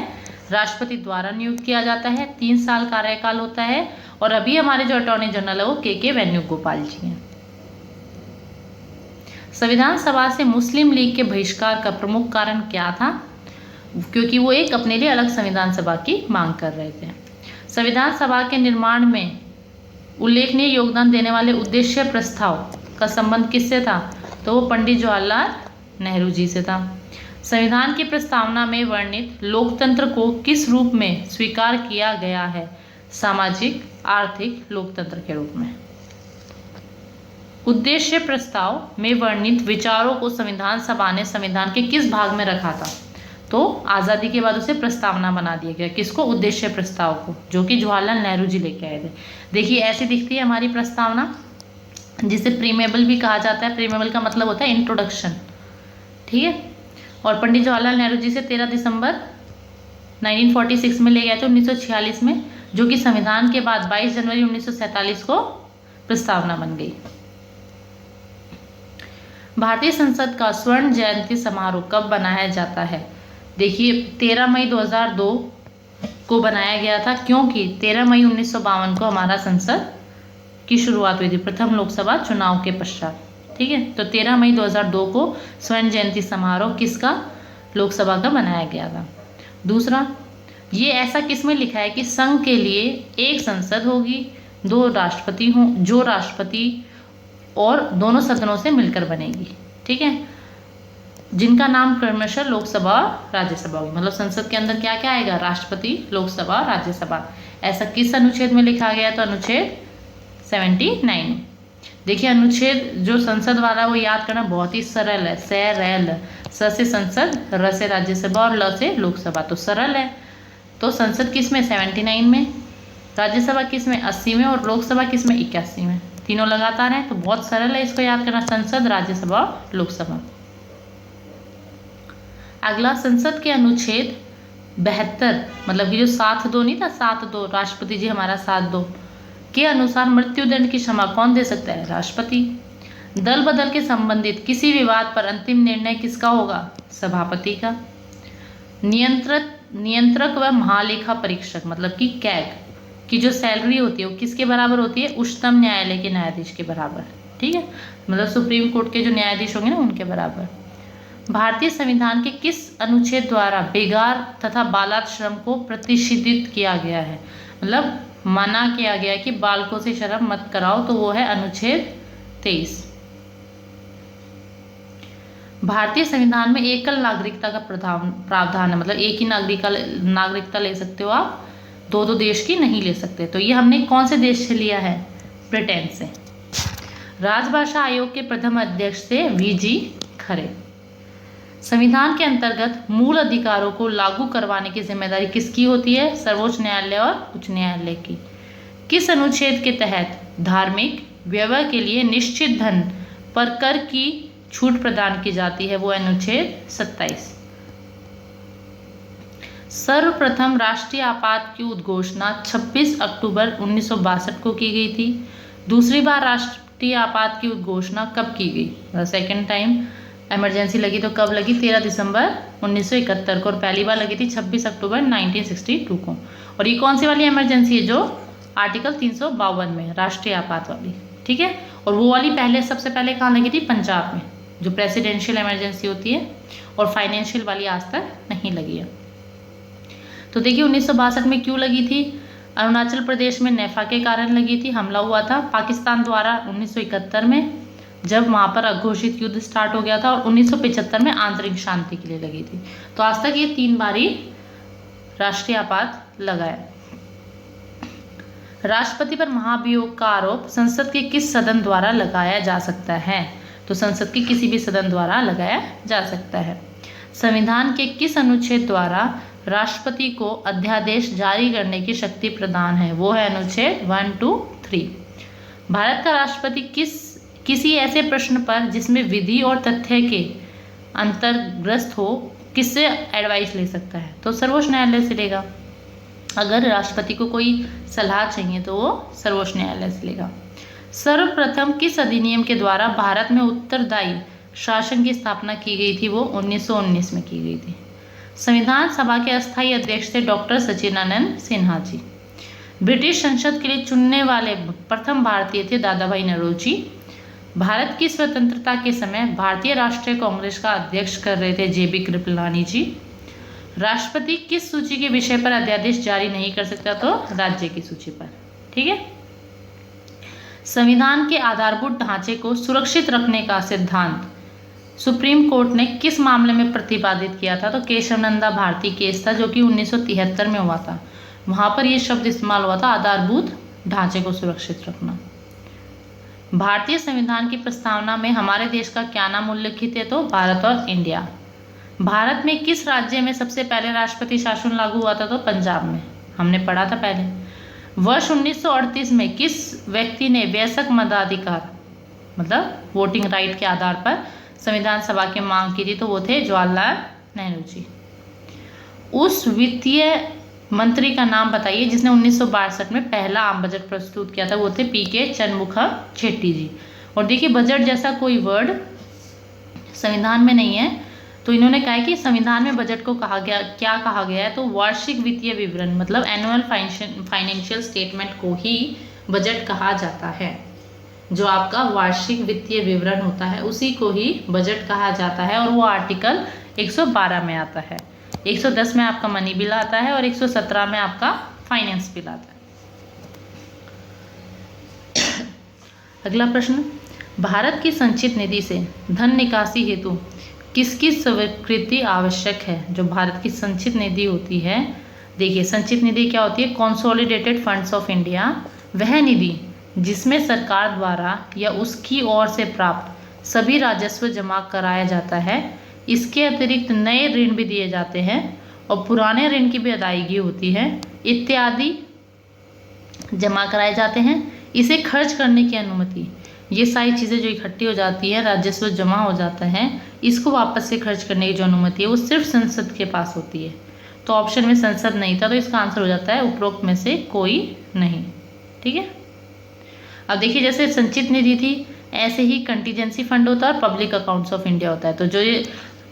राष्ट्रपति द्वारा नियुक्त किया जाता है, 3 साल कार्यकाल होता है। और अभी हमारे जो अटॉर्नी जनरल है वो के वेणुगोपाल जी हैं। संविधान सभा से मुस्लिम लीग के बहिष्कार का प्रमुख कारण क्या था? क्योंकि वो एक अपने लिए अलग संविधान सभा की मांग कर रहे थे। संविधान सभा के निर्माण में उल्लेखनीय योगदान देने वाले उद्देश्य प्रस्ताव का संबंध किससे था? तो वो पंडित जवाहरलाल नेहरू जी से था। संविधान की प्रस्तावना में वर्णित लोकतंत्र को किस रूप में स्वीकार किया गया है? सामाजिक आर्थिक लोकतंत्र के रूप में। उद्देश्य प्रस्ताव में वर्णित विचारों को संविधान सभा ने संविधान के किस भाग में रखा था? तो आज़ादी के बाद उसे प्रस्तावना बना दिया गया। किसको? उद्देश्य प्रस्ताव को, जो कि जवाहरलाल नेहरू जी लेके आए थे। देखिए ऐसी दिखती है हमारी प्रस्तावना, जिसे प्रीमेबल भी कहा जाता है। प्रीमेबल का मतलब होता है इंट्रोडक्शन, ठीक है। और पंडित जवाहरलाल नेहरू जी से 13 दिसंबर 1946 में ले गए थे 1946 में, जो कि संविधान के बाद 22 जनवरी 1947 को प्रस्तावना बन गई। भारतीय संसद का स्वर्ण जयंती समारोह कब बनाया जाता है? देखिए 13 मई 2002 को बनाया गया था, क्योंकि 13 मई 1952 को हमारा संसद की शुरुआत हुई थी प्रथम लोकसभा चुनाव के पश्चात, ठीक है। तो 13 मई 2002 को स्वर्ण जयंती समारोह किसका? लोकसभा का बनाया गया था। दूसरा, ये ऐसा किस में लिखा है कि संघ के लिए एक संसद होगी, 2 राष्ट्रपति हों, जो राष्ट्रपति और दोनों सदनों से मिलकर बनेगी, ठीक है, जिनका नाम क्रमशः लोकसभा राज्यसभा होगी। मतलब संसद के अंदर क्या क्या आएगा? राष्ट्रपति, लोकसभा, राज्यसभा। ऐसा किस अनुच्छेद में लिखा गया? तो अनुच्छेद 79। देखिए अनुच्छेद जो संसद वाला वो याद करना बहुत ही सरल है। स से संसद, र से राज्यसभा और ल से लोकसभा, तो सरल है। तो संसद किस में? 79 में। राज्यसभा किस में? 80 में। और लोकसभा किस में? 81 में। तीनों लगातार हैं, तो बहुत सरल है इसको याद करना, संसद, राज्यसभा, लोकसभा। अगला, संसद के अनुच्छेद 72 मतलब कि जो 7(2) नहीं था, 7(2) राष्ट्रपति जी हमारा 7(2) के अनुसार मृत्युदंड की क्षमा कौन दे सकता है? राष्ट्रपति। दल बदल के संबंधित किसी विवाद पर अंतिम निर्णय किसका होगा? सभापति का। नियंत्रक व महालेखा परीक्षक मतलब कि कैग की जो सैलरी होती है वो किसके बराबर होती है? उच्चतम न्यायालय के न्यायाधीश के बराबर, ठीक है, मतलब सुप्रीम कोर्ट के जो न्यायाधीश होंगे ना उनके बराबर। भारतीय संविधान के किस अनुच्छेद द्वारा बेगार तथा बालात श्रम को प्रतिषिधित किया गया है? मतलब मना किया गया कि बालकों से श्रम मत कराओ, तो वो है अनुच्छेद 23। भारतीय संविधान में एकल नागरिकता का प्रावधान है, मतलब एक ही नागरिकता ले सकते हो आप, 2 देश की नहीं ले सकते। तो ये हमने कौन से देश से लिया है? ब्रिटेन से। राजभाषा आयोग के प्रथम अध्यक्ष थे वीजी खरे। संविधान के अंतर्गत मूल अधिकारों को लागू करवाने की जिम्मेदारी किसकी होती है? सर्वोच्च न्यायालय और उच्च न्यायालय की। किस अनुच्छेद के तहत धार्मिक व्यवहार के लिए निश्चित धन पर कर की छूट प्रदान की जाती है? वो अनुच्छेद 27। सर्वप्रथम राष्ट्रीय आपात की उद्घोषणा 26 अक्टूबर 1962 को की गई थी। दूसरी बार राष्ट्रीय आपात की उद्घोषणा कब की गई? सेकेंड टाइम इमरजेंसी लगी तो कब लगी? 13 दिसंबर 1971 को। और पहली बार लगी थी 26 अक्टूबर 1962 को। और ये कौन सी वाली इमरजेंसी है? जो आर्टिकल 352 में राष्ट्रीय आपात वाली, ठीक है। और वो वाली पहले सबसे पहले कहाँ लगी थी? पंजाब में, जो प्रेसिडेंशियल इमरजेंसी होती है। और फाइनेंशियल वाली आज तक नहीं लगी है। तो देखिए 1962 में क्यों लगी थी? अरुणाचल प्रदेश में नेफा के कारण लगी थी, हमला हुआ था पाकिस्तान द्वारा 1971 में, जब वहाँ पर अघोषित युद्ध स्टार्ट हो गया था। और 1975 में आंतरिक शांति के लिए लगी थी। तो आज तक ये 3 बारी राष्ट्रीय आपात लगा है। राष्ट्रपति पर महाभियोग का आरोप संसद के किस सदन द्वारा लगाया जा सकता है? तो संसद के किसी भी सदन द्वारा लगाया जा सकता है। संविधान के किस अनुच्छेद द्वारा राष्ट्रपति को अध्यादेश जारी करने की शक्ति प्रदान है? वो है अनुच्छेद 1, 2, 3। भारत का राष्ट्रपति किसी ऐसे प्रश्न पर जिसमें विधि और तथ्य के अंतर्ग्रस्त हो किससे एडवाइस ले सकता है? तो सर्वोच्च न्यायालय से लेगा। अगर राष्ट्रपति को कोई सलाह चाहिए तो वो सर्वोच्च न्यायालय से लेगा। सर्वप्रथम किस अधिनियम के द्वारा भारत में उत्तरदायी शासन की स्थापना की गई थी? वो 1919 में की गई थी। संविधान सभा के अस्थायी अध्यक्ष थे डॉक्टर सचिदानंद सिन्हा जी। ब्रिटिश संसद के लिए चुनने वाले प्रथम भारतीय थे दादा भाई नौरोजी। भारत की स्वतंत्रता के समय भारतीय राष्ट्रीय कांग्रेस का अध्यक्ष कर रहे थे जेबी कृपलानी जी। राष्ट्रपति किस सूची के विषय पर अध्यादेश जारी नहीं कर सकता? तो राज्य की सूची पर, ठीक है। संविधान के आधारभूत ढांचे को सुरक्षित रखने का सिद्धांत सुप्रीम कोर्ट ने किस मामले में प्रतिपादित किया था? तो केशवनंदा भारती केस था, जो कि 1973 में हुआ था। वहां पर यह शब्द इस्तेमाल हुआ था, आधारभूत ढांचे को सुरक्षित रखना। भारतीय संविधान की प्रस्तावना में हमारे देश का क्या नाम उल्लिखित है? तो भारत और इंडिया। भारत में किस राज्य में सबसे पहले राष्ट्रपति शासन लागू हुआ था? तो पंजाब में, हमने पढ़ा था पहले। वर्ष 1938 में किस व्यक्ति ने वयस्क मताधिकार मतलब वोटिंग राइट के आधार पर संविधान सभा की मांग की थी? तो वो थे जवाहरलाल नेहरू जी। उस वित्तीय मंत्री का नाम बताइए जिसने 1962 में पहला आम बजट प्रस्तुत किया था? वो थे पीके चंद्रमुखा शेट्टी जी। और देखिए बजट जैसा कोई वर्ड संविधान में नहीं है, तो इन्होंने कहा कि संविधान में बजट को कहा गया, क्या कहा गया है? तो वार्षिक वित्तीय विवरण मतलब एनुअल फाइनेंशियल स्टेटमेंट को ही बजट कहा जाता है। जो आपका वार्षिक वित्तीय विवरण होता है उसी को ही बजट कहा जाता है। और वो आर्टिकल 112 में आता है, 110 में आपका मनी बिल आता है और 117 में आपका फाइनेंस बिल आता है। अगला प्रश्न, भारत की संचित निधि से धन निकासी हेतु किसकी स्वीकृति आवश्यक है? जो भारत की संचित निधि होती है, देखिए संचित निधि क्या होती है? कंसोलिडेटेड फंड्स ऑफ इंडिया, वह निधि जिसमें सरकार द्वारा या उसकी ओर से प्राप्त सभी राजस्व जमा कराया जाता है। इसके अतिरिक्त नए ऋण भी दिए जाते हैं और पुराने ऋण की भी अदायगी होती है इत्यादि जमा कराए जाते हैं। इसे खर्च करने की अनुमति, ये सारी चीज़ें जो इकट्ठी हो जाती है, राजस्व जमा हो जाता है, इसको वापस से खर्च करने की जो अनुमति है वो सिर्फ संसद के पास होती है। तो ऑप्शन में संसद नहीं था, तो इसका आंसर हो जाता है उपरोक्त में से कोई नहीं। ठीक है, अब देखिए जैसे संचित निधि थी ऐसे ही कंटीजेंसी फंड होता है और पब्लिक अकाउंट्स ऑफ इंडिया होता है। तो जो ये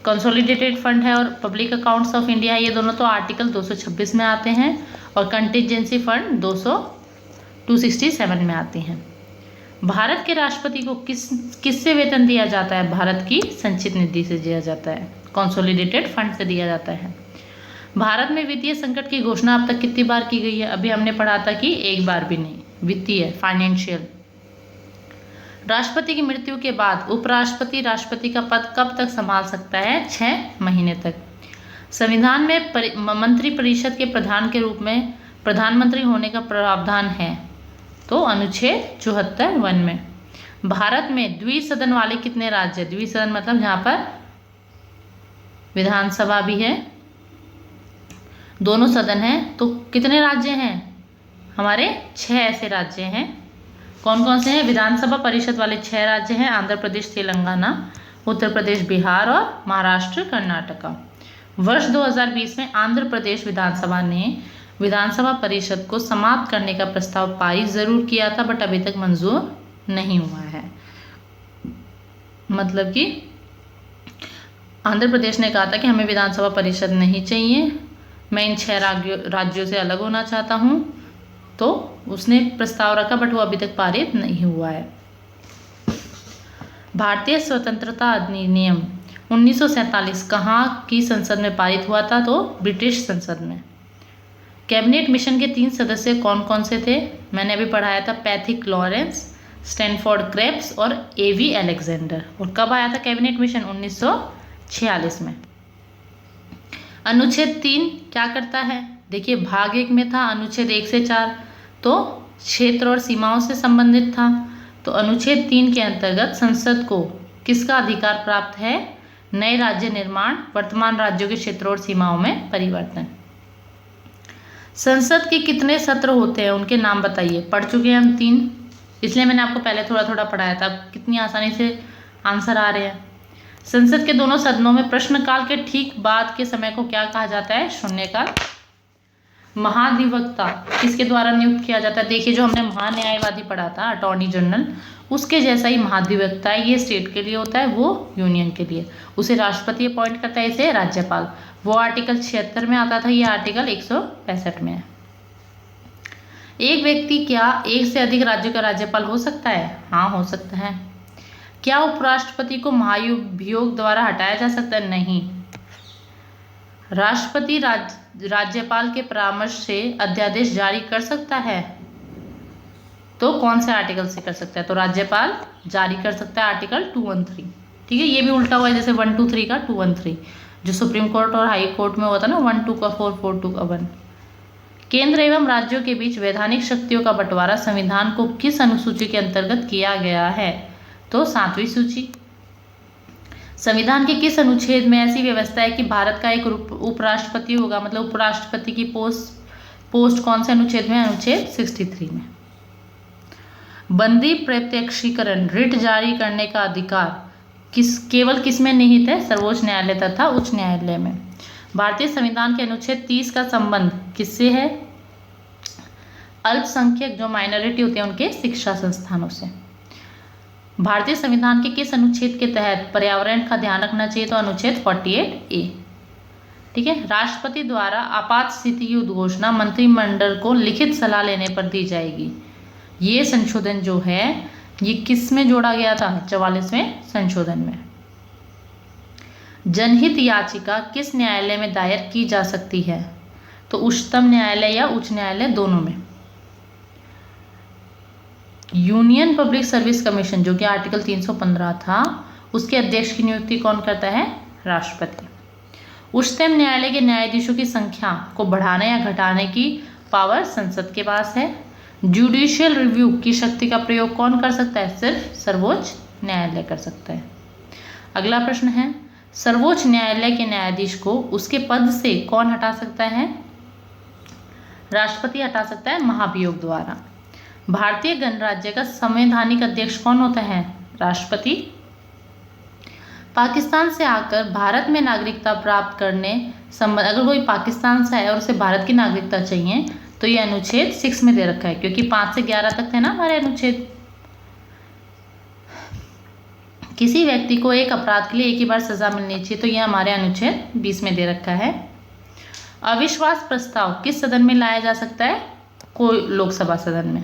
कंसोलिडेटेड फंड है और पब्लिक अकाउंट्स ऑफ इंडिया है, ये दोनों तो आर्टिकल 226 में आते हैं और कंटीजेंसी फंड 267 में आते हैं। भारत के राष्ट्रपति को किससे वेतन दिया जाता है? भारत की संचित निधि से दिया जाता है, कंसोलिडेटेड फंड से दिया जाता है। भारत में वित्तीय संकट की घोषणा अब तक कितनी बार की गई है? अभी हमने पढ़ा था कि एक बार भी नहीं। वित्तीय फाइनेंशियल, राष्ट्रपति की मृत्यु के बाद उपराष्ट्रपति राष्ट्रपति का पद कब तक संभाल सकता है? 6 महीने तक। संविधान में मंत्रिपरिषद के प्रधान के रूप में प्रधानमंत्री होने का प्रावधान है। तो अनुच्छेद 74(1) में। भारत में द्विसदन वाले कितने राज्य हैं? द्विसदन मतलब जहाँ पर विधानसभा भी है, दोनों सदन हैं, तो कितने राज्य हैं? हमारे 6 ऐसे राज्य हैं। कौन कौन से हैं? विधानसभा परिषद वाले 6 राज्य हैं, आंध्र प्रदेश, तेलंगाना, उत्तर प्रदेश, बिहार और महाराष्ट्र, कर्नाटका। वर्ष 2020 में आंध्र प्रदेश विधानसभा ने विधानसभा परिषद को समाप्त करने का प्रस्ताव पारित जरूर किया था, बट अभी तक मंजूर नहीं हुआ है। मतलब कि आंध्र प्रदेश ने कहा था कि हमें विधानसभा परिषद नहीं चाहिए, मैं इन 6 राज्यों से अलग होना चाहता हूँ, तो उसने प्रस्ताव रखा, बट वो अभी तक पारित नहीं हुआ है। भारतीय स्वतंत्रता अधिनियम 1947 कहाँ की संसद में पारित हुआ था? तो ब्रिटिश संसद में। कैबिनेट मिशन के 3 सदस्य कौन कौन से थे? मैंने अभी पढ़ाया था, पैथिक लॉरेंस, स्टैनफोर्ड क्रेप्स और एवी अलेक्जेंडर। और कब आया था कैबिनेट मिशन? 1946 में। अनुच्छेद 3 क्या करता है? देखिए, भाग 1 में था अनुच्छेद 1 से 4, तो क्षेत्र और सीमाओं से संबंधित था। तो अनुच्छेद 3 के अंतर्गत संसद को किसका अधिकार प्राप्त है? नए राज्य निर्माण, वर्तमान राज्यों के क्षेत्रों और सीमाओं में परिवर्तन। संसद के कितने सत्र होते हैं, उनके नाम बताइए। पढ़ चुके हैं हम 3, इसलिए मैंने आपको पहले थोड़ा थोड़ा पढ़ाया था, कितनी आसानी से आंसर आ रहे हैं। संसद के दोनों सदनों में प्रश्नकाल के ठीक बाद के समय को क्या कहा जाता है? शून्यकाल। महाधिवक्ता किसके द्वारा नियुक्त किया जाता है? देखिए, जो हमने महान्यायवादी पढ़ा था, अटॉर्नी जनरल, उसके जैसा ही महाधिवक्ता है। ये स्टेट के लिए होता है, वो यूनियन के लिए। उसे राष्ट्रपति अपॉइंट करता है, इसे राज्यपाल। वो आर्टिकल 76 में आता था, ये आर्टिकल 165 में है। एक व्यक्ति क्या एक से अधिक राज्यों का राज्यपाल हो सकता है? हाँ, हो सकता है। क्या उपराष्ट्रपति को महाभियोग द्वारा हटाया जा सकता है? नहीं। राष्ट्रपति राज्यपाल के परामर्श से अध्यादेश जारी कर सकता है, तो कौन से आर्टिकल से कर सकता है? तो राज्यपाल जारी कर सकता है, आर्टिकल 213। ठीक है, ये भी उल्टा हुआ है, जैसे 123 का 213, जो सुप्रीम कोर्ट और हाई कोर्ट में हुआ था ना, 12 का 4, 42 का 1। केंद्र एवं राज्यों के बीच वैधानिक शक्तियों का बंटवारा संविधान को किस अनुसूची के अंतर्गत किया गया है? तो 7वीं सूची। संविधान के किस अनुच्छेद में ऐसी व्यवस्था है कि भारत का एक उपराष्ट्रपति होगा? मतलब उपराष्ट्रपति की पोस्ट कौन से अनुच्छेद में? अनुच्छेद 63 में। बंदी प्रत्यक्षीकरण रिट जारी करने का अधिकार केवल किस में निहित है? सर्वोच्च न्यायालय तथा उच्च न्यायालय में। भारतीय संविधान के अनुच्छेद 30 का संबंध किससे है? अल्पसंख्यक, जो माइनॉरिटी होते हैं, उनके शिक्षा संस्थानों से। भारतीय संविधान के किस अनुच्छेद के तहत पर्यावरण का ध्यान रखना चाहिए? तो अनुच्छेद 48A। ठीक है। राष्ट्रपति द्वारा आपात स्थिति की उद्घोषणा मंत्रिमंडल को लिखित सलाह लेने पर दी जाएगी। ये संशोधन जो है, ये किस में जोड़ा गया था? 44वें संशोधन में। जनहित याचिका किस न्यायालय में दायर की जा सकती है? तो उच्चतम न्यायालय या उच्च न्यायालय, दोनों में। यूनियन पब्लिक सर्विस कमीशन, जो कि आर्टिकल 315 था, उसके अध्यक्ष की नियुक्ति कौन करता है? राष्ट्रपति। उच्चतम न्यायालय के न्यायाधीशों की संख्या को बढ़ाने या घटाने की पावर संसद के पास है। जुडिशियल रिव्यू की शक्ति का प्रयोग कौन कर सकता है? सिर्फ सर्वोच्च न्यायालय कर सकता है। अगला प्रश्न है, सर्वोच्च न्यायालय के न्यायाधीश को उसके पद से कौन हटा सकता है? राष्ट्रपति हटा सकता है, महाभियोग द्वारा। भारतीय गणराज्य का संवैधानिक अध्यक्ष कौन होता है? राष्ट्रपति। पाकिस्तान से आकर भारत में नागरिकता प्राप्त करने संबंध, अगर कोई पाकिस्तान से है और उसे भारत की नागरिकता चाहिए, तो ये अनुच्छेद 6 में दे रखा है, क्योंकि 5 से 11 तक थे ना हमारे अनुच्छेद। किसी व्यक्ति को एक अपराध के लिए एक ही बार सजा मिलनी चाहिए, तो ये हमारे अनुच्छेद 20 में दे रखा है। अविश्वास प्रस्ताव किस सदन में लाया जा सकता है? कोई लोकसभा सदन में।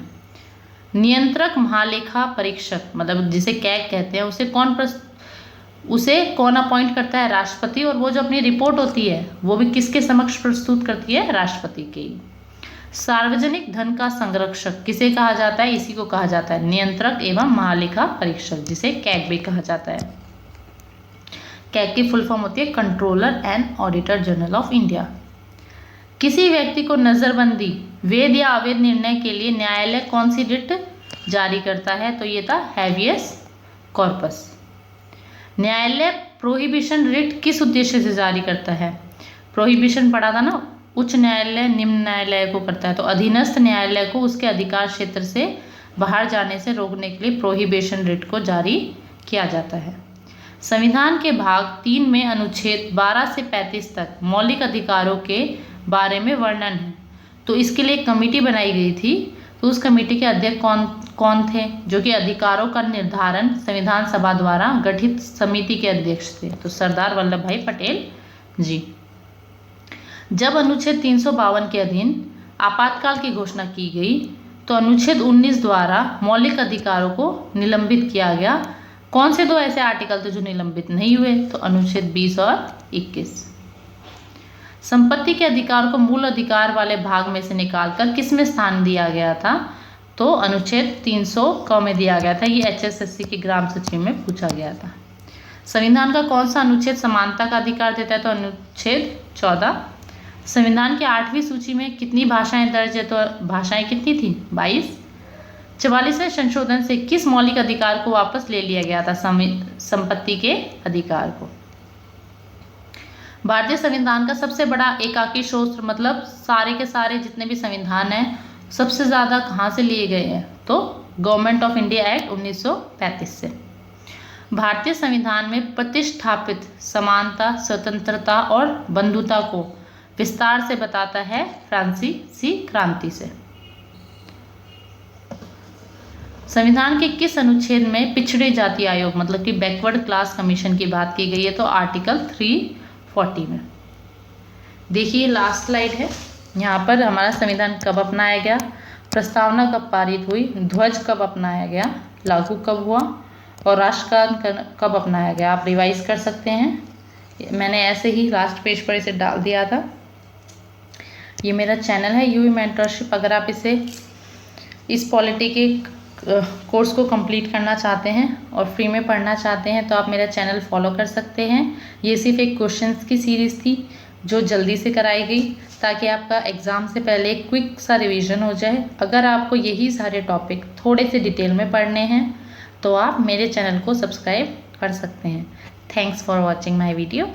नियंत्रक महालेखा परीक्षक, मतलब जिसे कैग कहते हैं, उसे कौन अपॉइंट करता है? राष्ट्रपति। और वो जो अपनी रिपोर्ट होती है, वो भी किसके समक्ष प्रस्तुत करती है? राष्ट्रपति के। सार्वजनिक धन का संरक्षक किसे कहा जाता है? इसी को कहा जाता है नियंत्रक एवं महालेखा परीक्षक, जिसे कैग भी कहा जाता है। कैग की फुल फॉर्म होती है controller and auditor general of India. किसी व्यक्ति को नजरबंदी वैध या अवैध निर्णय के लिए न्यायालय कौन सी रिट जारी करता है? तो ये था हैबियस कॉर्पस। न्यायालय प्रोहिबिशन रिट किस उद्देश्य से जारी करता है? प्रोहिबिशन पढ़ा था ना, उच्च न्यायालय निम्न न्यायालय को करता है, तो अधीनस्थ न्यायालय को उसके अधिकार क्षेत्र से बाहर जाने से रोकने के लिए प्रोहिबिशन रिट को जारी किया जाता है। संविधान के भाग 3 में अनुच्छेद 12 से 35 तक मौलिक अधिकारों के बारे में वर्णन है। तो इसके लिए एक कमेटी बनाई गई थी, तो उस कमेटी के अध्यक्ष कौन थे? जो कि अधिकारों का निर्धारण संविधान सभा द्वारा गठित समिति के अध्यक्ष थे, तो सरदार वल्लभ भाई पटेल जी। जब अनुच्छेद 352 के अधीन आपातकाल की घोषणा की गई तो अनुच्छेद 19 द्वारा मौलिक अधिकारों को निलंबित किया गया। कौन से दो ऐसे आर्टिकल थे जो निलंबित नहीं हुए? तो अनुच्छेद 20 और 21। संपत्ति के अधिकार को मूल अधिकार वाले भाग में से निकालकर किस में स्थान दिया गया था? तो अनुच्छेद 300 में दिया गया था। ये HSSC की ग्राम सचिव में पूछा गया था। संविधान का कौन सा अनुच्छेद समानता का अधिकार देता है? तो अनुच्छेद 14। संविधान की 8वीं सूची में कितनी भाषाएं दर्ज है? तो भाषाएं कितनी थी? 22। 44वें संशोधन से किस मौलिक अधिकार को वापस ले लिया गया था? संपत्ति के अधिकार को। भारतीय संविधान का सबसे बड़ा एकाकी स्रोत, मतलब सारे के सारे जितने भी संविधान हैं सबसे ज़्यादा कहाँ से लिए गए हैं? तो गवर्नमेंट ऑफ इंडिया एक्ट 1935 से। भारतीय संविधान में प्रतिष्ठापित समानता, स्वतंत्रता और बंधुता को विस्तार से बताता है फ्रांसीसी क्रांति से। संविधान के किस अनुच्छेद में पिछड़े जाति आयोग, मतलब कि बैकवर्ड क्लास कमीशन की बात की गई है? तो आर्टिकल 340 में। देखिए लास्ट स्लाइड है। यहाँ पर हमारा संविधान कब अपनाया गया, प्रस्तावना कब पारित हुई, ध्वज कब अपनाया गया, लागू कब हुआ और राष्ट्रगान कब अपनाया गया। आप रिवाइज कर सकते हैं। मैंने ऐसे ही लास्ट पेज पर इसे डाल दिया था। ये मेरा चैनल है यूवी मेंटरशिप। अगर आप इस पॉलिटी के कोर्स को कंप्लीट करना चाहते हैं और फ्री में पढ़ना चाहते हैं तो आप मेरा चैनल फॉलो कर सकते हैं। ये सिर्फ एक क्वेश्चंस की सीरीज़ थी जो जल्दी से कराई गई ताकि आपका एग्ज़ाम से पहले एक क्विक सा रिवीजन हो जाए। अगर आपको यही सारे टॉपिक थोड़े से डिटेल में पढ़ने हैं तो आप मेरे चैनल को सब्सक्राइब कर सकते हैं। Thanks for watching my video.